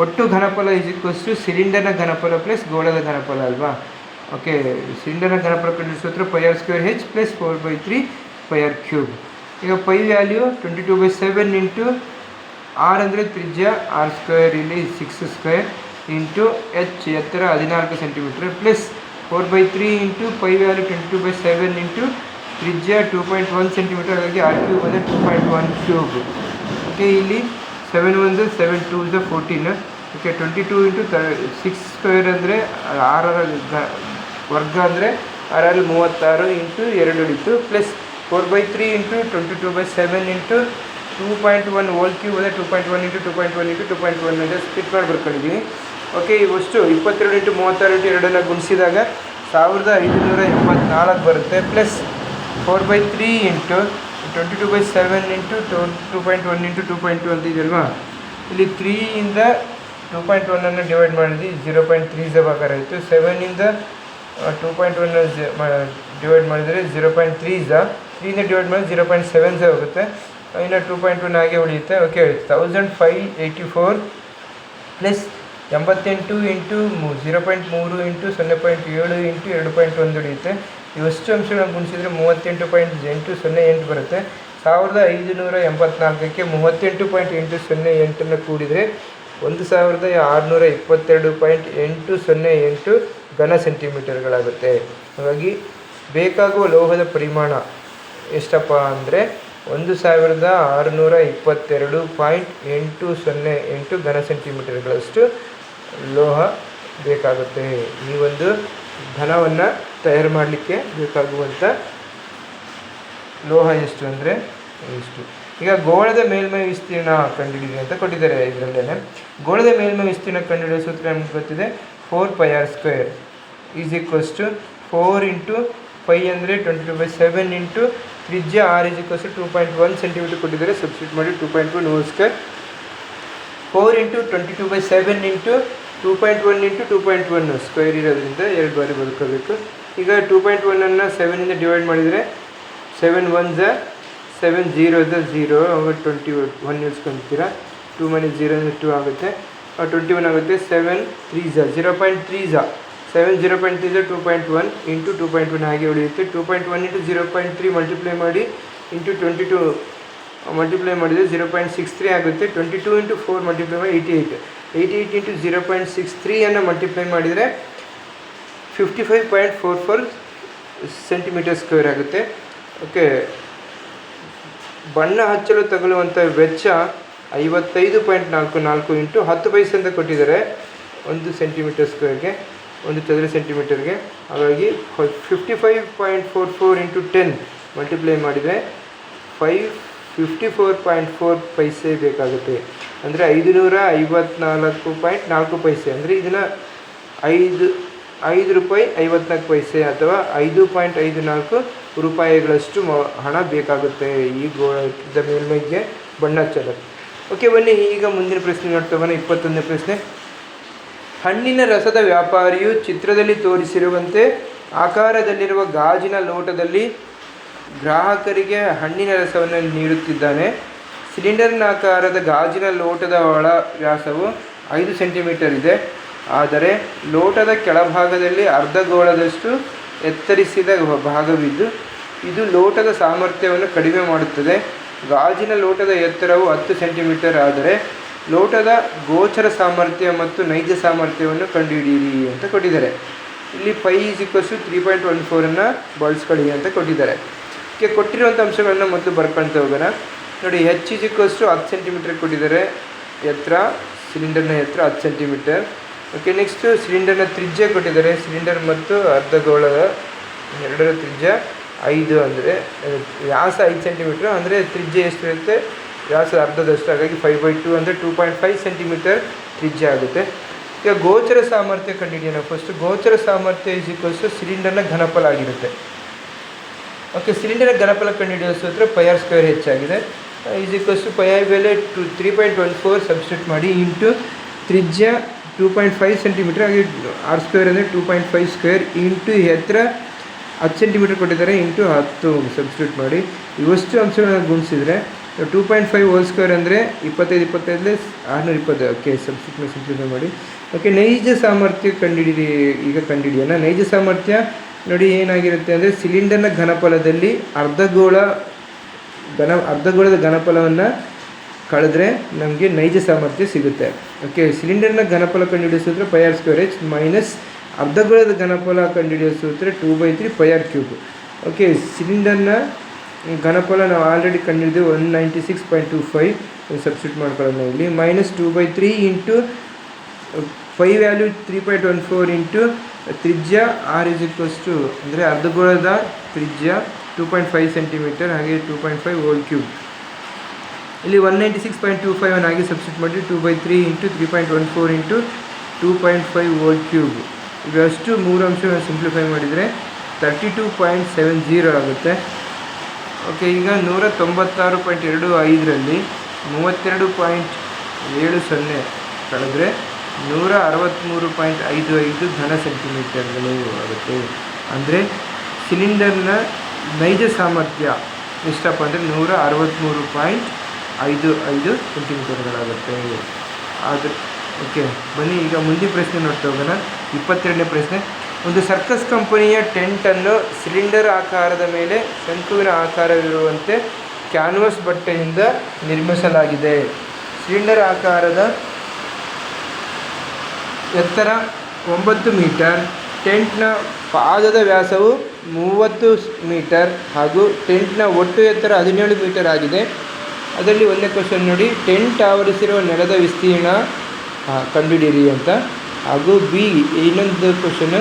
ಒಟ್ಟು ಘನಫಲ = ಸಿಲಿಂಡರ್ನ ಘನಫಲ ಪ್ಲಸ್ ಗೋಳದ ಘನಫಲ ಅಲ್ವಾ. ಓಕೆ, ಸಿಲಿಂಡರ್ನ ಘನಫಲ ಕಂಡುಹಿಡಿಯೋ ಸೂತ್ರ πr² ಪ್ಲಸ್ 4/3 πr³. ಈಗ ಪೈ ವ್ಯಾಲ್ಯೂ 22/7 ಇಂಟು R ಅಂದರೆ ತ್ರಿಜ್ಯ R², ಇಲ್ಲಿ 6² ಇಂಟು H ಎತ್ತರ 14 centimetre plus 4/3 into pi value 22/7 into ತ್ರಿಜ್ಯ 2.1 ಸೆಂಟಿಮೀಟರ್, ಹಾಗಾಗಿ R³ ಅಂದರೆ 2.1³. ಓಕೆ, ಇಲ್ಲಿ 7 1 7 2 14. ಓಕೆ, 22 ಇಂಟು 6² ಅಂದರೆ 6 ವರ್ಗ ಅಂದರೆ 6 36 ಇಂಟು 2 ಉಳಿತು ಪ್ಲಸ್ 4/3 ಇಂಟು 22/7 ಇಂಟು 2.1 ಹೋಲ್³ ಅಂದರೆ 2.1 ಇಂಟು 2.1 ಇಂಟು 2.1 ಅಂದರೆ ಸ್ಪ್ಲಿಟ್ ಮಾಡಿ ಬರ್ಕೊಂಡಿದ್ದೀವಿ. ಓಕೆ, ಇವಷ್ಟು 22 ಇಂಟು 36 ಇಂಟು 2 ಗುಣಿಸಿದಾಗ 1584 ಬರುತ್ತೆ ಪ್ಲಸ್ 4/3 ಇಂಟು 22/7 ಇಂಟು 2.1 ಇಂಟು 2.2 ಅಂತ ಇದೆಯಲ್ವಾ. ಇಲ್ಲಿ 3 ಇಂದ 2.1 ಡಿವೈಡ್ ಮಾಡಿದ್ವಿ, 0.3 ಭಾಗ ಆಯಿತು. 7 ಇಂದ 2.1 ಡಿವೈಡ್ ಮಾಡಿದರೆ 0.3 3 ಡಿವೈಡ್ ಮಾಡಿದ್ರೆ 0.7 ಹೋಗುತ್ತೆ. ಇನ್ನು 2.1 ಹಾಗೆ ಉಳಿಯುತ್ತೆ. Okay, 1584 plus 88 into 0.3 into 0.7 into 2.1 ಉಳಿಯುತ್ತೆ. ಇವಷ್ಟು ಅಂಶಗಳನ್ನು ಗುಣಿಸಿದರೆ 38.808 ಬರುತ್ತೆ. 1584ಕ್ಕೆ 38.808 ಕೂಡಿದರೆ 1622.808 ಘನ ಸೆಂಟಿಮೀಟರ್ಗಳಾಗುತ್ತೆ. ಹಾಗಾಗಿ ಬೇಕಾಗುವ ಲೋಹದ ಪರಿಮಾಣ ಎಷ್ಟಪ್ಪ ಅಂದರೆ 1622.808 ಘನ ಸೆಂಟಿಮೀಟರ್ಗಳಷ್ಟು ಲೋಹ ಬೇಕಾಗುತ್ತೆ. ಈ ಒಂದು ಘನವನ್ನು ತಯಾರು ಮಾಡಲಿಕ್ಕೆ ಬೇಕಾಗುವಂಥ ಲೋಹ ಎಷ್ಟು ಅಂದರೆ ಇಷ್ಟು. ಈಗ ಗೋಳದ ಮೇಲ್ಮೈ ವಿಸ್ತೀರ್ಣ ಕಂಡುಹಿಡಿಯಿರಿ ಅಂತ ಕೊಟ್ಟಿದ್ದಾರೆ. ಇದರಲ್ಲೇ ಗೋಳದ ಮೇಲ್ಮೈ ವಿಸ್ತೀರ್ಣ ಕಂಡುಹಿಡಿಯೋ ಸೂತ್ರ ನಮ್ಗೆ ಗೊತ್ತಿದೆ. 4πr² is equals to 4 into 5 ಅಂದರೆ 22/7 ಇಂಟು ತ್ರಿಜ್ಯ r is equals to 2.1 centimetre ಕೊಟ್ಟಿದ್ದಾರೆ. ಸಬ್ಸ್ಟಿಟ್ಯೂಟ್ ಮಾಡಿ 2.1 whole square 4 into 22/7 into 2.1 into 2.1 square ಇರೋದ್ರಿಂದ 2 ಬಾರಿ ಬದುಕೋಬೇಕು. ಈಗ 2.1ಅನ್ನು 7ಇಂದ ಡಿವೈಡ್ ಮಾಡಿದರೆ 7 1 7 0 0 ಅವಾಗ 21 ಇಳಿಸ್ಕೊಂತೀರಾ. 2 - 0 ಅಂದರೆ 2 ಆಗುತ್ತೆ, 21 ಆಗುತ್ತೆ. 7 3 0.3 7 0.3 2.1 ಇಂಟು 2.1 ಹಾಗೆ ಉಳಿಯುತ್ತೆ. 2.1 ಇಂಟು 0.3 ಮಲ್ಟಿಪ್ಲೈ ಮಾಡಿ ಇಂಟು 22 ಮಲ್ಟಿಪ್ಲೈ ಮಾಡಿದರೆ 0.63 ಆಗುತ್ತೆ. 22 ಇಂಟು 4 ಮಲ್ಟಿಪ್ಲೈ ಮಾಡಿ 88 ಇಂಟು 0.63 ಮಲ್ಟಿಪ್ಲೈ ಮಾಡಿದರೆ 55.44 ಸೆಂಟಿಮೀಟರ್ ಸ್ಕ್ವೇರ್ ಆಗುತ್ತೆ. ಓಕೆ, ಬಣ್ಣ ಹಚ್ಚಲು ತಗುಲುವಂಥ ವೆಚ್ಚ 55.44 ಇಂಟು 10 ಪೈಸೆ ಅಂತ ಕೊಟ್ಟಿದ್ದಾರೆ 1 ಸೆಂಟಿಮೀಟರ್ ಸ್ಕ್ವೇರ್ಗೆ, 1 ಚದರ ಸೆಂಟಿಮೀಟರ್ಗೆ. ಹಾಗಾಗಿ 55.44 ಇಂಟು 10 ಮಲ್ಟಿಪ್ಲೈ ಮಾಡಿದರೆ 54.4 ಪೈಸೆ ಬೇಕಾಗುತ್ತೆ. ಅಂದರೆ 554.4 ಪೈಸೆ. ಅಂದರೆ ಇದನ್ನು 5 ರೂಪಾಯಿ 54 ಪೈಸೆ ಅಥವಾ 5.54 ರೂಪಾಯಿಗಳಷ್ಟು ಹಣ ಬೇಕಾಗುತ್ತೆ ಈ ಗೋಳದ ಮೇಲ್ಮೈಗೆ ಬಣ್ಣ ಹಚ್ಚಲು. ಓಕೆ, ಬನ್ನಿ ಈಗ ಮುಂದಿನ ಪ್ರಶ್ನೆ ನೋಡ್ತಾ ಹೋಗೋಣ. 21ನೇ ಪ್ರಶ್ನೆ. ಹಣ್ಣಿನ ರಸದ ವ್ಯಾಪಾರಿಯು ಚಿತ್ರದಲ್ಲಿ ತೋರಿಸಿರುವಂತೆ ಆಕಾರದಲ್ಲಿರುವ ಗಾಜಿನ ಲೋಟದಲ್ಲಿ ಗ್ರಾಹಕರಿಗೆ ಹಣ್ಣಿನ ರಸವನ್ನು ನೀಡುತ್ತಿದ್ದಾನೆ. ಸಿಲಿಂಡರ್ನಾಕಾರದ ಗಾಜಿನ ಲೋಟದ ಒಳ ವ್ಯಾಸವು 5 ಸೆಂಟಿಮೀಟರ್ ಇದೆ. ಆದರೆ ಲೋಟದ ಕೆಳಭಾಗದಲ್ಲಿ ಅರ್ಧಗೋಳದಷ್ಟು ಎತ್ತರಿಸಿದ ಭಾಗವಿದ್ದು ಇದು ಲೋಟದ ಸಾಮರ್ಥ್ಯವನ್ನು ಕಡಿಮೆ ಮಾಡುತ್ತದೆ. ಗಾಜಿನ ಲೋಟದ ಎತ್ತರವು 10 ಸೆಂಟಿಮೀಟರ್ ಆದರೆ ಲೋಟದ ಗೋಚರ ಸಾಮರ್ಥ್ಯ ಮತ್ತು ನೈಜ ಸಾಮರ್ಥ್ಯವನ್ನು ಕಂಡುಹಿಡಿಯಿರಿ ಅಂತ ಕೊಟ್ಟಿದ್ದಾರೆ. ಇಲ್ಲಿ π = 3.14 ಬಳಸ್ಕೊಳ್ಳಿ ಅಂತ ಕೊಟ್ಟಿದ್ದಾರೆ. ಕೊಟ್ಟಿರುವಂಥ ಅಂಶಗಳನ್ನು ಮೊದಲು ಬರ್ಕೊಳ್ತಾ ಹೋಗೋಣ. ನೋಡಿ, h = 10 ಸೆಂಟಿಮೀಟರ್ ಕೊಟ್ಟಿದ್ದಾರೆ ಎತ್ತರ, ಸಿಲಿಂಡರ್ನ ಎತ್ತರ 10 ಸೆಂಟಿಮೀಟರ್. ಓಕೆ, ನೆಕ್ಸ್ಟು ಸಿಲಿಂಡರ್ನ ತ್ರಿಜ್ಯ ಕೊಟ್ಟಿದ್ದಾರೆ. ಸಿಲಿಂಡರ್ ಮತ್ತು ಅರ್ಧಗೋಳದ ಎರಡರ ತ್ರಿಜ್ಯ 5 ಅಂದರೆ ವ್ಯಾಸ 5 ಸೆಂಟಿಮೀಟ್ರ್ ಅಂದರೆ ತ್ರಿಜ್ಯ ಎಷ್ಟಿರುತ್ತೆ, ವ್ಯಾಸ ಅರ್ಧದಷ್ಟು. ಹಾಗಾಗಿ 5/2 ಅಂದರೆ 2.5 ಸೆಂಟಿಮೀಟರ್ ತ್ರಿಜ್ಯ ಆಗುತ್ತೆ. ಈಗ ಗೋಚರ ಸಾಮರ್ಥ್ಯ ಕಂಡುಹಿಡಿಯೋಣ. ಫಸ್ಟು ಗೋಚರ ಸಾಮರ್ಥ್ಯ = ಸಿಲಿಂಡರ್ನ ಘನಫಲ ಆಗಿರುತ್ತೆ. ಓಕೆ, ಸಿಲಿಂಡರ್ನ ಘನಫಲ ಕಂಡುಹಿಡಿಯೋ ಸೂತ್ರ πr² ಹೆಚ್ಚಾಗಿದೆ. π ಬೆಲೆ 3.14 ಸಬ್ಸ್ಟಿಟ್ಯೂಟ್ ಮಾಡಿ ಇಂಟು ತ್ರಿಜ್ಯ 2.5 ಸೆಂಟಿಮೀಟರ್ ಹಾಗೆ r² ಅಂದರೆ 2.5 ಸ್ಕ್ವೇರ್ ಇಂಟು ಎತ್ತರ 10 ಸೆಂಟಿಮೀಟರ್ ಕೊಟ್ಟಿದ್ದಾರೆ ಇಂಟು 10 ಸಬ್ಸ್ಟಿಟ್ಯೂಟ್ ಮಾಡಿ. ಇವಷ್ಟು ಅಂಶಗಳನ್ನು ಗುಣಿಸಿದರೆ 2.5 ಹೋಲ್ ಸ್ಕ್ವೇರ್ ಅಂದರೆ 25 620. ಓಕೆ, ಸಬ್ಸ್ಟಿಟ್ಯೂಟ್ ಸಿಂಪ್ಲಿಫೈ ಮಾಡಿ. ಓಕೆ, ನೈಜ ಸಾಮರ್ಥ್ಯ ಕಂಡುಹಿಡಿಯೋಣ. ನೈಜ ಸಾಮರ್ಥ್ಯ ನೋಡಿ ಏನಾಗಿರುತ್ತೆ ಅಂದರೆ ಸಿಲಿಂಡರ್ನ ಘನಫಲದಲ್ಲಿ ಅರ್ಧಗೋಳದ ಘನಫಲವನ್ನು ಕಳೆದ್ರೆ ನಮಗೆ ನೈಜ ಸಾಮರ್ಥ್ಯ ಸಿಗುತ್ತೆ. ಓಕೆ, ಸಿಲಿಂಡರ್ನ ಘನಫಲ ಕಂಡುಹಿಡಿಯೋ ಸೂತ್ರ πr² ಮೈನಸ್ ಅರ್ಧಗೋಳದ ಘನಫಲ ಕಂಡುಹಿಡಿಯೋ ಸೂತ್ರ 2/3 πr³. ಓಕೆ, ಸಿಲಿಂಡರ್ನ ಘನಫಲ ನಾವು ಆಲ್ರೆಡಿ ಕಂಡುಹಿಡಿದು 196.25 ಸಬ್ಸ್ಟಿಟ್ಯೂಟ್ ಮಾಡ್ಕೊಳ್ಳೋಣ ಇಲ್ಲಿ. ಮೈನಸ್ 2/3 ಇಂಟು π ವ್ಯಾಲ್ಯೂ 3.14 ಇಂಟು ತ್ರಿಜ್ಯ r = ಅಂದರೆ ಅರ್ಧಗೋಳದ ತ್ರಿಜ್ಯ 2.5 ಸೆಂಟಿಮೀಟರ್ ಹಾಗೆ 2.5 ಹೋಲ್ ಕ್ಯೂಬ್. ಇಲ್ಲಿ 196.25 ಆಗಿ ಸಬ್ಸ್ಟಿಟ್ಯೂಟ್ ಮಾಡಿ 2/3 ಇಂಟು 3.14 ಇಂಟು 2.5 ಹೋಲ್ ಕ್ಯೂಬ್. ಇವಷ್ಟು 3 ಅಂಶಗಳನ್ನು ಸಿಂಪ್ಲಿಫೈ ಮಾಡಿದರೆ 32.70 ಆಗುತ್ತೆ. ಓಕೆ, ಈಗ 196.25ರಲ್ಲಿ 32.70 ಕಳೆದ್ರೆ 163.55 ಘನ ಸೆಂಟಿಮೀಟರ್ಗಳು ಆಗುತ್ತೆ. ಅಂದರೆ ಸಿಲಿಂಡರ್ನ ನೈಜ ಸಾಮರ್ಥ್ಯ ಎಷ್ಟಪ್ಪ ಅಂದರೆ 163.55 ಸೆಂಟಿಮೀಟರ್ಗಳಾಗುತ್ತೆ. ಆದರೆ ಓಕೆ, ಬನ್ನಿ ಈಗ ಮುಂದಿನ ಪ್ರಶ್ನೆ ನೋಡ್ತಾ ಹೋಗೋಣ. 22ನೇ ಪ್ರಶ್ನೆ. ಒಂದು ಸರ್ಕಸ್ ಕಂಪನಿಯ ಟೆಂಟನ್ನು ಸಿಲಿಂಡರ್ ಆಕಾರದ ಮೇಲೆ ಶಂಕುವಿನ ಆಕಾರವಿರುವಂತೆ ಕ್ಯಾನ್ವಾಸ್ ಬಟ್ಟೆಯಿಂದ ನಿರ್ಮಿಸಲಾಗಿದೆ. ಸಿಲಿಂಡರ್ ಆಕಾರದ ಎತ್ತರ 9 ಮೀಟರ್, ಟೆಂಟ್ನ ಪಾದದ ವ್ಯಾಸವು 30 ಮೀಟರ್ ಹಾಗೂ ಟೆಂಟ್ನ ಒಟ್ಟು ಎತ್ತರ 17 ಮೀಟರ್ ಆಗಿದೆ. ಅದರಲ್ಲಿ ಒಂದನೇ ಕ್ವಶನ್ ನೋಡಿ, ಟೆಂಟ್ ಆವರಿಸಿರುವ ನೆಲದ ವಿಸ್ತೀರ್ಣ ಕಂಡುಹಿಡಿಯಿರಿ ಅಂತ. ಹಾಗೂ ಇನ್ನೊಂದು ಕ್ವಶನ್,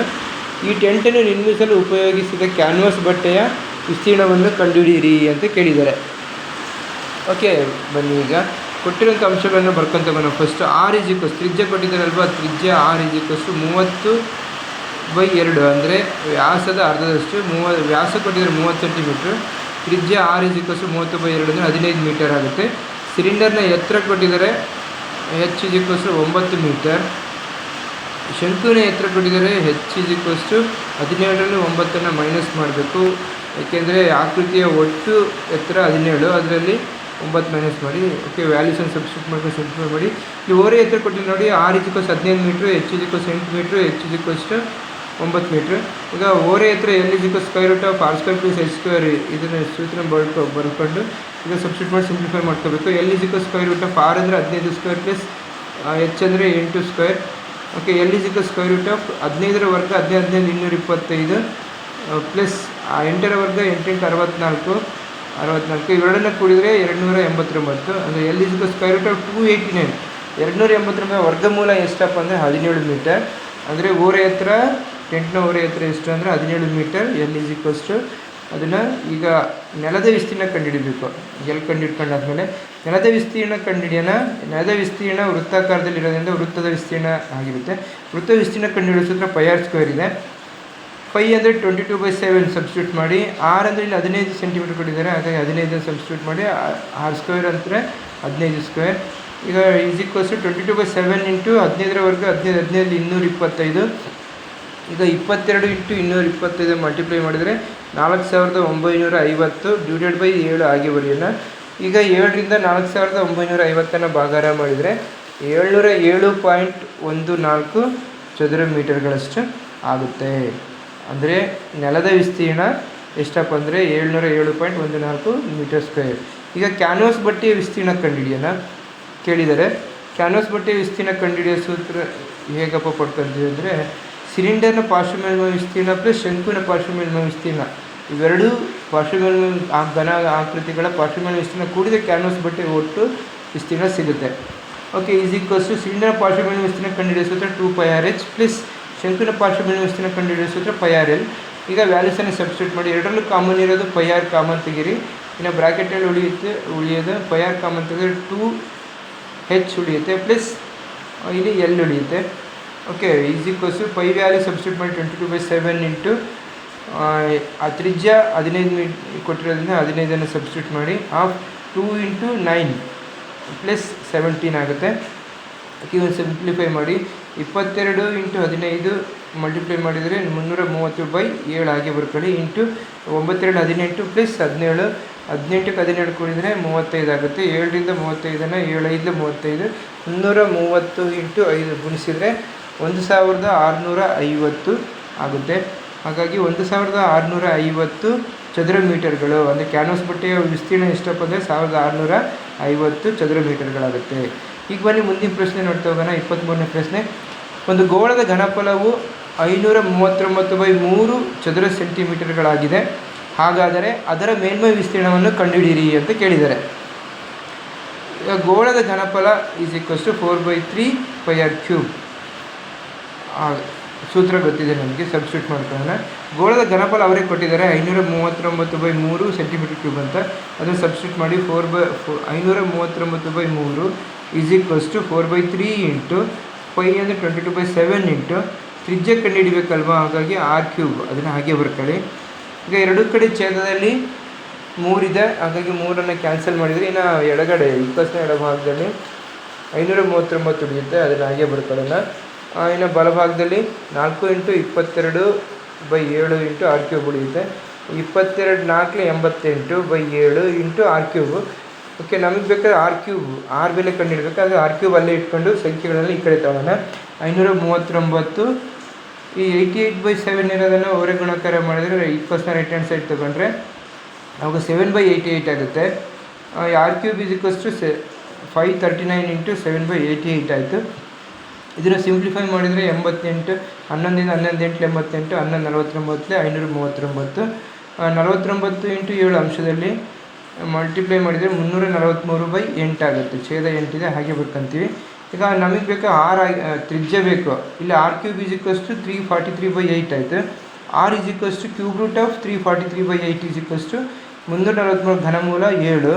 ಈ ಟೆಂಟನ್ನು ನಿರ್ಮಿಸಲು ಉಪಯೋಗಿಸಿದ ಕ್ಯಾನ್ವಾಸ್ ಬಟ್ಟೆಯ ವಿಸ್ತೀರ್ಣವನ್ನು ಕಂಡುಹಿಡಿಯಿರಿ ಅಂತ ಕೇಳಿದ್ದಾರೆ. ಓಕೆ, ಬನ್ನಿ ಈಗ ಕೊಟ್ಟಿರೋಂಥ ಅಂಶಗಳನ್ನು ಬರ್ಕೊಂತ ಬರೋಣ. ಫಸ್ಟ್ ಆರ್ ಈಸ್ ಈಕ್ವಸ್ ತ್ರಿಜ್ಯ ಕೊಟ್ಟಿದ್ದಾರಲ್ವ, ತ್ರಿಜ್ಯ ಆರ್ ಈಸ್ ಈಕ್ವಸ್ 30/2 ಅಂದರೆ ವ್ಯಾಸದ ಅರ್ಧದಷ್ಟು. ವ್ಯಾಸ ಕೊಟ್ಟಿದ್ದಾರೆ 30 ಸೆಂಟಿಮೀಟ್ರ್, ತ್ರಿಜ್ಯ ಆರ್ ಈಸ್ ಈಕ್ವಸ್ 30/2 ಅಂದರೆ 15 ಮೀಟರ್ ಆಗುತ್ತೆ. ಸಿಲಿಂಡರ್ನ ಎತ್ತರ ಕೊಟ್ಟಿದ್ದಾರೆ ಹೆಚ್ ಈಸ್ ಈಕ್ವಸ್ 9 ಮೀಟರ್. ಶಂಕುವಿನ ಎತ್ತರ ಕೊಟ್ಟಿದ್ದಾರೆ ಹೆಚ್ ಈಸ್ ಈಕ್ವಸ್ 17ರಲ್ಲಿ 9 ಮೈನಸ್ ಮಾಡಬೇಕು, ಏಕೆಂದರೆ ಆಕೃತಿಯ ಒಟ್ಟು ಎತ್ತರ 17, ಅದರಲ್ಲಿ 9 ಮೈನಸ್ ಮಾಡಿ. ಓಕೆ, ವ್ಯಾಲ್ಯೂಸನ್ನು ಸಬ್ಸ್ಟಿಟ್ಯೂಟ್ ಮಾಡ್ಕೊಂಡು ಸಿಂಪ್ಲಿಫೈ ಮಾಡಿ. ಈ ಓರೆ ಎತ್ತರ ಕೊಟ್ಟಿದ್ದು ನೋಡಿ, R is equals 15 metre, H is equals 8 metre, H is equals 9 metre. ಈಗ ಓರೆ ಎತ್ತರ L is equals square root of R square plus H square, ಇದನ್ನು ಸೂತ್ರ ಬರ್ಕೊಂಡು ಈಗ ಸಬ್ಸ್ಟಿಟ್ಯೂಟ್ ಮಾಡಿ ಸಿಂಪ್ಲಿಫೈ ಮಾಡ್ಕೋಬೇಕು. L is equals square root of R ಅಂದರೆ 15 ಸ್ಕ್ವೇರ್ ಪ್ಲಸ್ ಹೆಚ್ ಅಂದರೆ 8 square. Okay, L is equals square root of 15ರ ವರ್ಗ 15 225 ಪ್ಲಸ್ 8ರ ವರ್ಗ 8 × 64 ಇವೆರಡನ್ನ ಕೂಡಿದರೆ 289. ಅಂದರೆ L is equals square root of 289. 289 ವರ್ಗಮೂಲ ಎಷ್ಟಪ್ಪ ಅಂದರೆ 17 ಮೀಟರ್. ಅಂದರೆ ಓರೆ ಎತ್ತರ ಟೆಂಟ್ನ ಓರೆ ಎತ್ತರ ಎಷ್ಟು ಅಂದರೆ 17 ಮೀಟರ್. ಎಲ್ ಈಸ್ ಈಕ್ವಸ್ ಅದನ್ನು ಈಗ ನೆಲದ ವಿಸ್ತೀರ್ಣ ಕಂಡುಹಿಡಿಬೇಕು. ಎಲ್ಲಿ ಕಂಡುಹಿಡ್ಕೊಂಡಾದ್ಮೇಲೆ ನೆಲದ ವಿಸ್ತೀರ್ಣ ಕಂಡುಹಿಡಿಯೋಣ. ನೆಲದ ವಿಸ್ತೀರ್ಣ ವೃತ್ತಾಕಾರದಲ್ಲಿರೋದ್ರಿಂದ ವೃತ್ತದ ವಿಸ್ತೀರ್ಣ ಆಗಿರುತ್ತೆ. ವೃತ್ತ ವಿಸ್ತೀರ್ಣ ಕಂಡುಹಿಡಿಯೋ ಸೂತ್ರ ಪೈ ಆರ್ ಸ್ಕ್ವೇರ್ ಇದೆ. ಪೈ ಅಂದರೆ 22/7 ಸಬ್ಸ್ಟಿಟ್ಯೂಟ್ ಮಾಡಿ. ಆರ್ ಅಂದರೆ ಇಲ್ಲಿ 15 ಸೆಂಟಿಮೀಟರ್ ಕೊಟ್ಟಿದ್ದಾರೆ, ಹಾಗಾಗಿ 15 ಸಬ್ಸ್ಟಿಟ್ಯೂಟ್ ಮಾಡಿ. ಆರ್ ಸ್ಕ್ವೇರ್ ಅಂದರೆ 15 ಸ್ಕ್ವೇರ್. ಈಗ ಈಸ್ ಈಕ್ವಲ್ಸ್ 22/7 ಇಂಟು 15ರ ವರ್ಗ 15 225. ಈಗ 22 × 225 ಮಲ್ಟಿಪ್ಲೈ ಮಾಡಿದರೆ 4950 ಡಿವೈಡೆಡ್ ಬೈ 7 ಆಗಿ ಬರೆಯೋಣ. ಈಗ 7ರಿಂದ 4950 ಭಾಗಾರ ಮಾಡಿದರೆ 707.14 ಚದುರ ಮೀಟರ್ಗಳಷ್ಟು ಆಗುತ್ತೆ. ಅಂದರೆ ನೆಲದ ವಿಸ್ತೀರ್ಣ ಎಷ್ಟಪ್ಪ ಅಂದರೆ 707.14 ಮೀಟರ್ ಸ್ಕ್ವೇರ್. ಈಗ ಕ್ಯಾನ್ವಾಸ್ ಬಟ್ಟೆಯ ವಿಸ್ತೀರ್ಣ ಕಂಡುಹಿಡಿಯೋಣ ಕೇಳಿದರೆ. ಕ್ಯಾನ್ವಾಸ್ ಬಟ್ಟೆಯ ವಿಸ್ತೀರ್ಣ ಕಂಡುಹಿಡಿಯೋ ಸೂತ್ರ ಹೇಗಪ್ಪ ಪಡ್ಕೊಳ್ತೀವಿ ಅಂದರೆ, ಸಿಲಿಂಡರ್ನ ಪಾರ್ಶ್ವ ಮೇಲ್ಮೈ ವಿಸ್ತೀರ್ಣ ಪ್ಲಸ್ ಶಂಕುವಿನ ಪಾರ್ಶ್ವ ಮೇಲ್ಮೈ ವಿಸ್ತೀರ್ಣ, ಇವೆರಡೂ ಪಾರ್ಶ್ವ ಮೇಲ್ಮೈ ಘನ ಆಕೃತಿಗಳ ಪಾರ್ಶ್ವ ಮೇಲ್ಮೈ ವಿಸ್ತೀರ್ಣ ಕೂಡಿದ ಕ್ಯಾನ್ವಾಸ್ ಬಟ್ಟೆ ಒಟ್ಟು ವಿಸ್ತೀರ್ಣ ಸಿಗುತ್ತೆ. ಓಕೆ, ಈಸ್ ಈಕ್ವಲ್ಸ್ ಸಿಲಿಂಡರ್ನ ಪಾರ್ಶ್ವ ಮೇಲ್ಮೈ ವಿಸ್ತೀರ್ಣ ಕಂಡುಹಿಡಿಯೋ ಸೂತ್ರ 2πRh ಪ್ಲಸ್ ಶಂಕುವಿನ ಪಾರ್ಶ್ವ ಮೇಲ್ಮೈ ವಿಸ್ತೀರ್ಣ ಕಂಡುಹಿಡಿಯೋ ಸೂತ್ರ πRl. ಈಗ ವ್ಯಾಲ್ಯೂಸನ್ನು ಸಬ್ಸ್ಟಿಟ್ಯೂಟ್ ಮಾಡಿ. ಎರಡರಲ್ಲೂ ಕಾಮನ್ ಇರೋದು πr ಕಾಮನ್ ತೆಗೀರಿ. ಇನ್ನು ಬ್ರ್ಯಾಕೆಟಲ್ಲಿ ಉಳಿಯೋದು πr ಕಾಮನ್ ತೆಗೆದ್ರೆ 2h ಉಳಿಯುತ್ತೆ ಪ್ಲಸ್ ಇಲ್ಲಿ ಎಲ್ ಉಳಿಯುತ್ತೆ. Okay, is equals pi value substitute ಮಾಡಿ 22/7 ಇಂಟು ಆ ತ್ರಿಜ್ಯ 15 ಕೊಟ್ಟಿರೋದ್ರಿಂದ 15 ಸಬ್ಸ್ಟಿಟ್ಯೂಟ್ ಮಾಡಿ. ಆಫ್ 2 × 9 ಪ್ಲಸ್ 17 ಆಗುತ್ತೆ. ಇದನ್ನು ಸಿಂಪ್ಲಿಫೈ ಮಾಡಿ. 22 × 15 ಮಲ್ಟಿಪ್ಲೈ ಮಾಡಿದರೆ 330/7 ಆಗಿ ಬರ್ಕೊಳ್ಳಿ. ಇಂಟು 9 2 18 ಪ್ಲಸ್ 17, 18ಕ್ಕೆ 17 ಕೂಡಿದರೆ 35 ಆಗುತ್ತೆ. 7ರಿಂದ 35 7 5 35, 330 × 5 ಗುಣಿಸಿದರೆ 1650 ಆಗುತ್ತೆ. ಹಾಗಾಗಿ 1650 ಚದುರ ಮೀಟರ್ಗಳು ಅಂದರೆ ಕ್ಯಾನ್ವಾಸ್ ಬಟ್ಟೆಯ ವಿಸ್ತೀರ್ಣ ಎಷ್ಟಪ್ಪ ಅಂದರೆ 1650 ಚದುರ ಮೀಟರ್ಗಳಾಗುತ್ತೆ. ಈಗ ಬನ್ನಿ ಮುಂದಿನ ಪ್ರಶ್ನೆ ನೋಡ್ತಾ ಹೋಗೋಣ. 23ನೇ ಪ್ರಶ್ನೆ. ಒಂದು ಗೋಳದ ಘನಫಲವು 539/3 ಚದುರ ಸೆಂಟಿಮೀಟರ್ಗಳಾಗಿದೆ. ಹಾಗಾದರೆ ಅದರ ಮೇಲ್ಮೈ ವಿಸ್ತೀರ್ಣವನ್ನು ಕಂಡುಹಿಡಿಯಿರಿ ಅಂತ ಕೇಳಿದ್ದಾರೆ. ಈಗ ಗೋಳದ ಘನಫಲ ಈಸ್ ಈಕ್ವಲ್ಸ್ 4/3πr³ ಸೂತ್ರ ಗೊತ್ತಿದೆ ನಮಗೆ, ಸಬ್ಸ್ಟಿಟ್ಯೂಟ್ ಮಾಡ್ಕೊಳ್ಳೋಣ. ಗೋಳದ ಘನಫಲ ಅವರೇ ಕೊಟ್ಟಿದ್ದಾರೆ 539/3 cm³ ಅಂತ. ಅದನ್ನು ಸಬ್ಸ್ಟಿಟ್ಯೂಟ್ ಮಾಡಿ. 539/3 ಈಸ್ ಈಕ್ವಲ್ಸ್ 4/3 ಇಂಟು ಪೈ ಅಂದರೆ 22/7 ಇಂಟು ತ್ರಿಜ್ಯ ಕಂಡುಹಿಡಿಬೇಕಲ್ವ, ಹಾಗಾಗಿ r³ ಅದನ್ನು ಹಾಗೆ ಬರ್ಕೊಳ್ಳಿ. ಈಗ ಎರಡೂ ಕಡೆ ಛೇದದಲ್ಲಿ 3 ಇದೆ, ಹಾಗಾಗಿ 3ಅನ್ನು ಕ್ಯಾನ್ಸಲ್ ಮಾಡಿದರೆ ಇನ್ನು ಎಡಗಡೆ 20ನೇ ಎಡಭಾಗದಲ್ಲಿ 539 ಉಳಿಯುತ್ತೆ, ಅದನ್ನು ಹಾಗೆ ಬರ್ಕೊಳ್ಳೋಣ. ಇನ್ನು ಬಲಭಾಗದಲ್ಲಿ 4 × 22/7 ಇಂಟು r³ ಉಳಿಯುತ್ತೆ. 22 4 88/7 ಇಂಟು r³. ಓಕೆ, ನಮಗೆ ಬೇಕಾದ್ರೆ r³ r ಬೆಲೆ ಕಂಡುಹಿಡಬೇಕು. ಅದು r³ ಅಲ್ಲೇ ಇಟ್ಕೊಂಡು ಸಂಖ್ಯೆಗಳಲ್ಲಿ ಈ ಕಡೆ ತಗೋಣ. 539 ಈ 88/7 ಇರೋದನ್ನು ಹೊರ ಗುಣಾಕಾರ ಮಾಡಿದರೆ 20ನ ರೈಟ್ ಹ್ಯಾಂಡ್ ಸೈಡ್ ತೊಗೊಂಡ್ರೆ ಅವಾಗ 7/88 ಆಗುತ್ತೆ. r³ is equals to 539 into 7/88 ಆಯಿತು. ಇದನ್ನು ಸಿಂಪ್ಲಿಫೈ ಮಾಡಿದರೆ 88, 11 11 88, 11 49 539. 49 ಇಂಟು 7 ಅಂಶದಲ್ಲಿ ಮಲ್ಟಿಪ್ಲೈ ಮಾಡಿದರೆ 343/8 ಆಗುತ್ತೆ. ಛೇದ 8 ಇದೆ, ಹಾಗೆ ಬರ್ಕೊಂತೀವಿ. ಈಗ ನಮಗೆ ಬೇಕು ತ್ರಿಜ್ಯ ಬೇಕು. ಇಲ್ಲಿ r³ ಈಸ್ ಈಕ್ವಲ್ಸ್ ಟು 343/8 ಆಯಿತು. r is equals to cube root of 343/8 is equals to 343 ಘನಮೂಲ 7.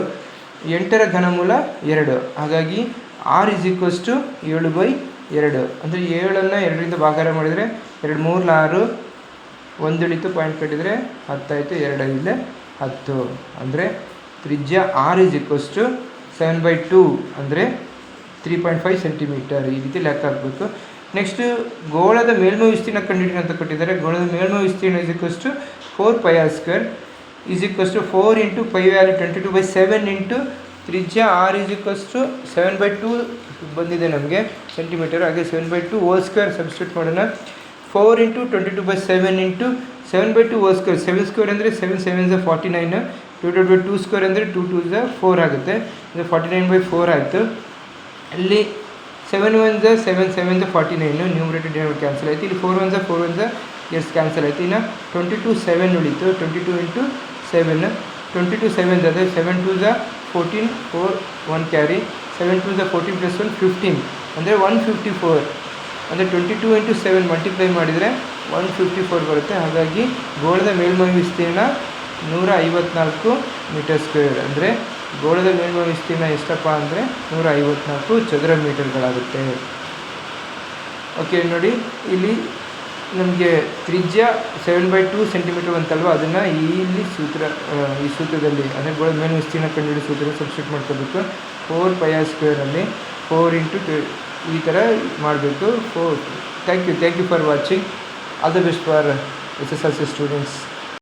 8ರ ಘನಮೂಲ 2. ಹಾಗಾಗಿ ಆರ್ ಇಸ್ ಈಕ್ವಲ್ಸ್ ಟು 7/2. ಅಂದರೆ 7ಅನ್ನು 2ರಿಂದ ಭಾಗಾಕಾರ ಮಾಡಿದರೆ 2 3 6, 1 ಉಳಿತು, ಪಾಯಿಂಟ್ ಕಟ್ಟಿದರೆ 10 ಆಯಿತು, 2 5 10. ಅಂದರೆ ತ್ರಿಜ್ಯ ಆರ್ ಇಸ್ ಈಕ್ವಲ್ಸ್ ಟು 7/2 ಅಂದರೆ 3.5 ಸೆಂಟಿಮೀಟರ್. ಈ ರೀತಿ ಲೆಕ್ಕ ಹಾಕಬೇಕು. ನೆಕ್ಸ್ಟು ಗೋಳದ ಮೇಲ್ಮೈ ವಿಸ್ತೀರ್ಣ ಕಂಡುಹಿಡಿಯಿರಿ ಅಂತ ಕೊಟ್ಟಿದ್ದಾರೆ. ಗೋಳದ ಮೇಲ್ಮೈ ವಿಸ್ತೀರ್ಣ is equals to 4πr² is equals to 4 into pi value 22/7 into ತ್ರಿಜ್ಯ ಆರ್ ಈಸ್ ಈಕ್ವಲ್ಸ್ ಟು 7/2 ಬಂದಿದೆ ನಮಗೆ ಸೆಂಟಿಮೀಟರ್. ಹಾಗೆ 7/2 ಹೋಲ್ ಸ್ಕ್ವೇರ್ ಸಬ್ಸ್ಟಿಟ್ಯೂಟ್ ಮಾಡೋಣ. 4 into 22/7 into 7/2 whole square. 7 square ಅಂದರೆ 7 7s 49, ಡಿವೈಡೆಡ್ ಬೈ 2 ಸ್ಕ್ವೇರ್ ಅಂದರೆ 2 2s 4 ಆಗುತ್ತೆ. ಇದು 49/4 ಆಯಿತು. ಅಲ್ಲಿ 7 1s 7 7s 49, numerator denominator cancel ಆಯಿತು. ಇಲ್ಲಿ 4 1s 4 1s ಎಸ್ ಕ್ಯಾನ್ಸಲ್ ಆಯಿತು. ಇನ್ನು 22 7 ಉಳಿತು. 22 ಇಂಟು 7, 22 7s ಅದೇ 7 2s 14, 4 1 ಕ್ಯಾರಿ, 7 2s 14 + 1 15 ಅಂದರೆ 154. ಅಂದರೆ 22 ಇಂಟು 7 ಮಲ್ಟಿಪ್ಲೈ ಮಾಡಿದರೆ 154 ಬರುತ್ತೆ. ಹಾಗಾಗಿ ಗೋಳದ ಮೇಲ್ಮೈ ವಿಸ್ತೀರ್ಣ 154 ಮೀಟರ್ ಸ್ಕ್ವೇರ್. ಅಂದರೆ ಗೋಳದ ಮೇಲ್ಮೈ ವಿಸ್ತೀರ್ಣ ಎಷ್ಟಪ್ಪ ಅಂದರೆ 154 ಚದರ ಮೀಟರ್ಗಳಾಗುತ್ತೆ. ಓಕೆ ನೋಡಿ, ಇಲ್ಲಿ ನಮಗೆ ತ್ರಿಜ್ಯ 7/2 ಸೆಂಟಿಮೀಟರ್ ಅಂತಲ್ವ, ಅದನ್ನು ಈ ಸೂತ್ರದಲ್ಲಿ ಅಂದರೆ ಗೋಳದ ಮೇಲ್ಮೈ ವಿಸ್ತೀರ್ಣ ಕಂಡುಹಿಡಿಯೋ ಸೂತ್ರ ಸಬ್ಸ್ಟಿಟ್ಯೂಟ್ ಮಾಡ್ಕೋಬೇಕು. 4πr² 4 ಇಂಟು ಈ ಥರ ಮಾಡಬೇಕು. Thank you for watching. All the best for SSLC students.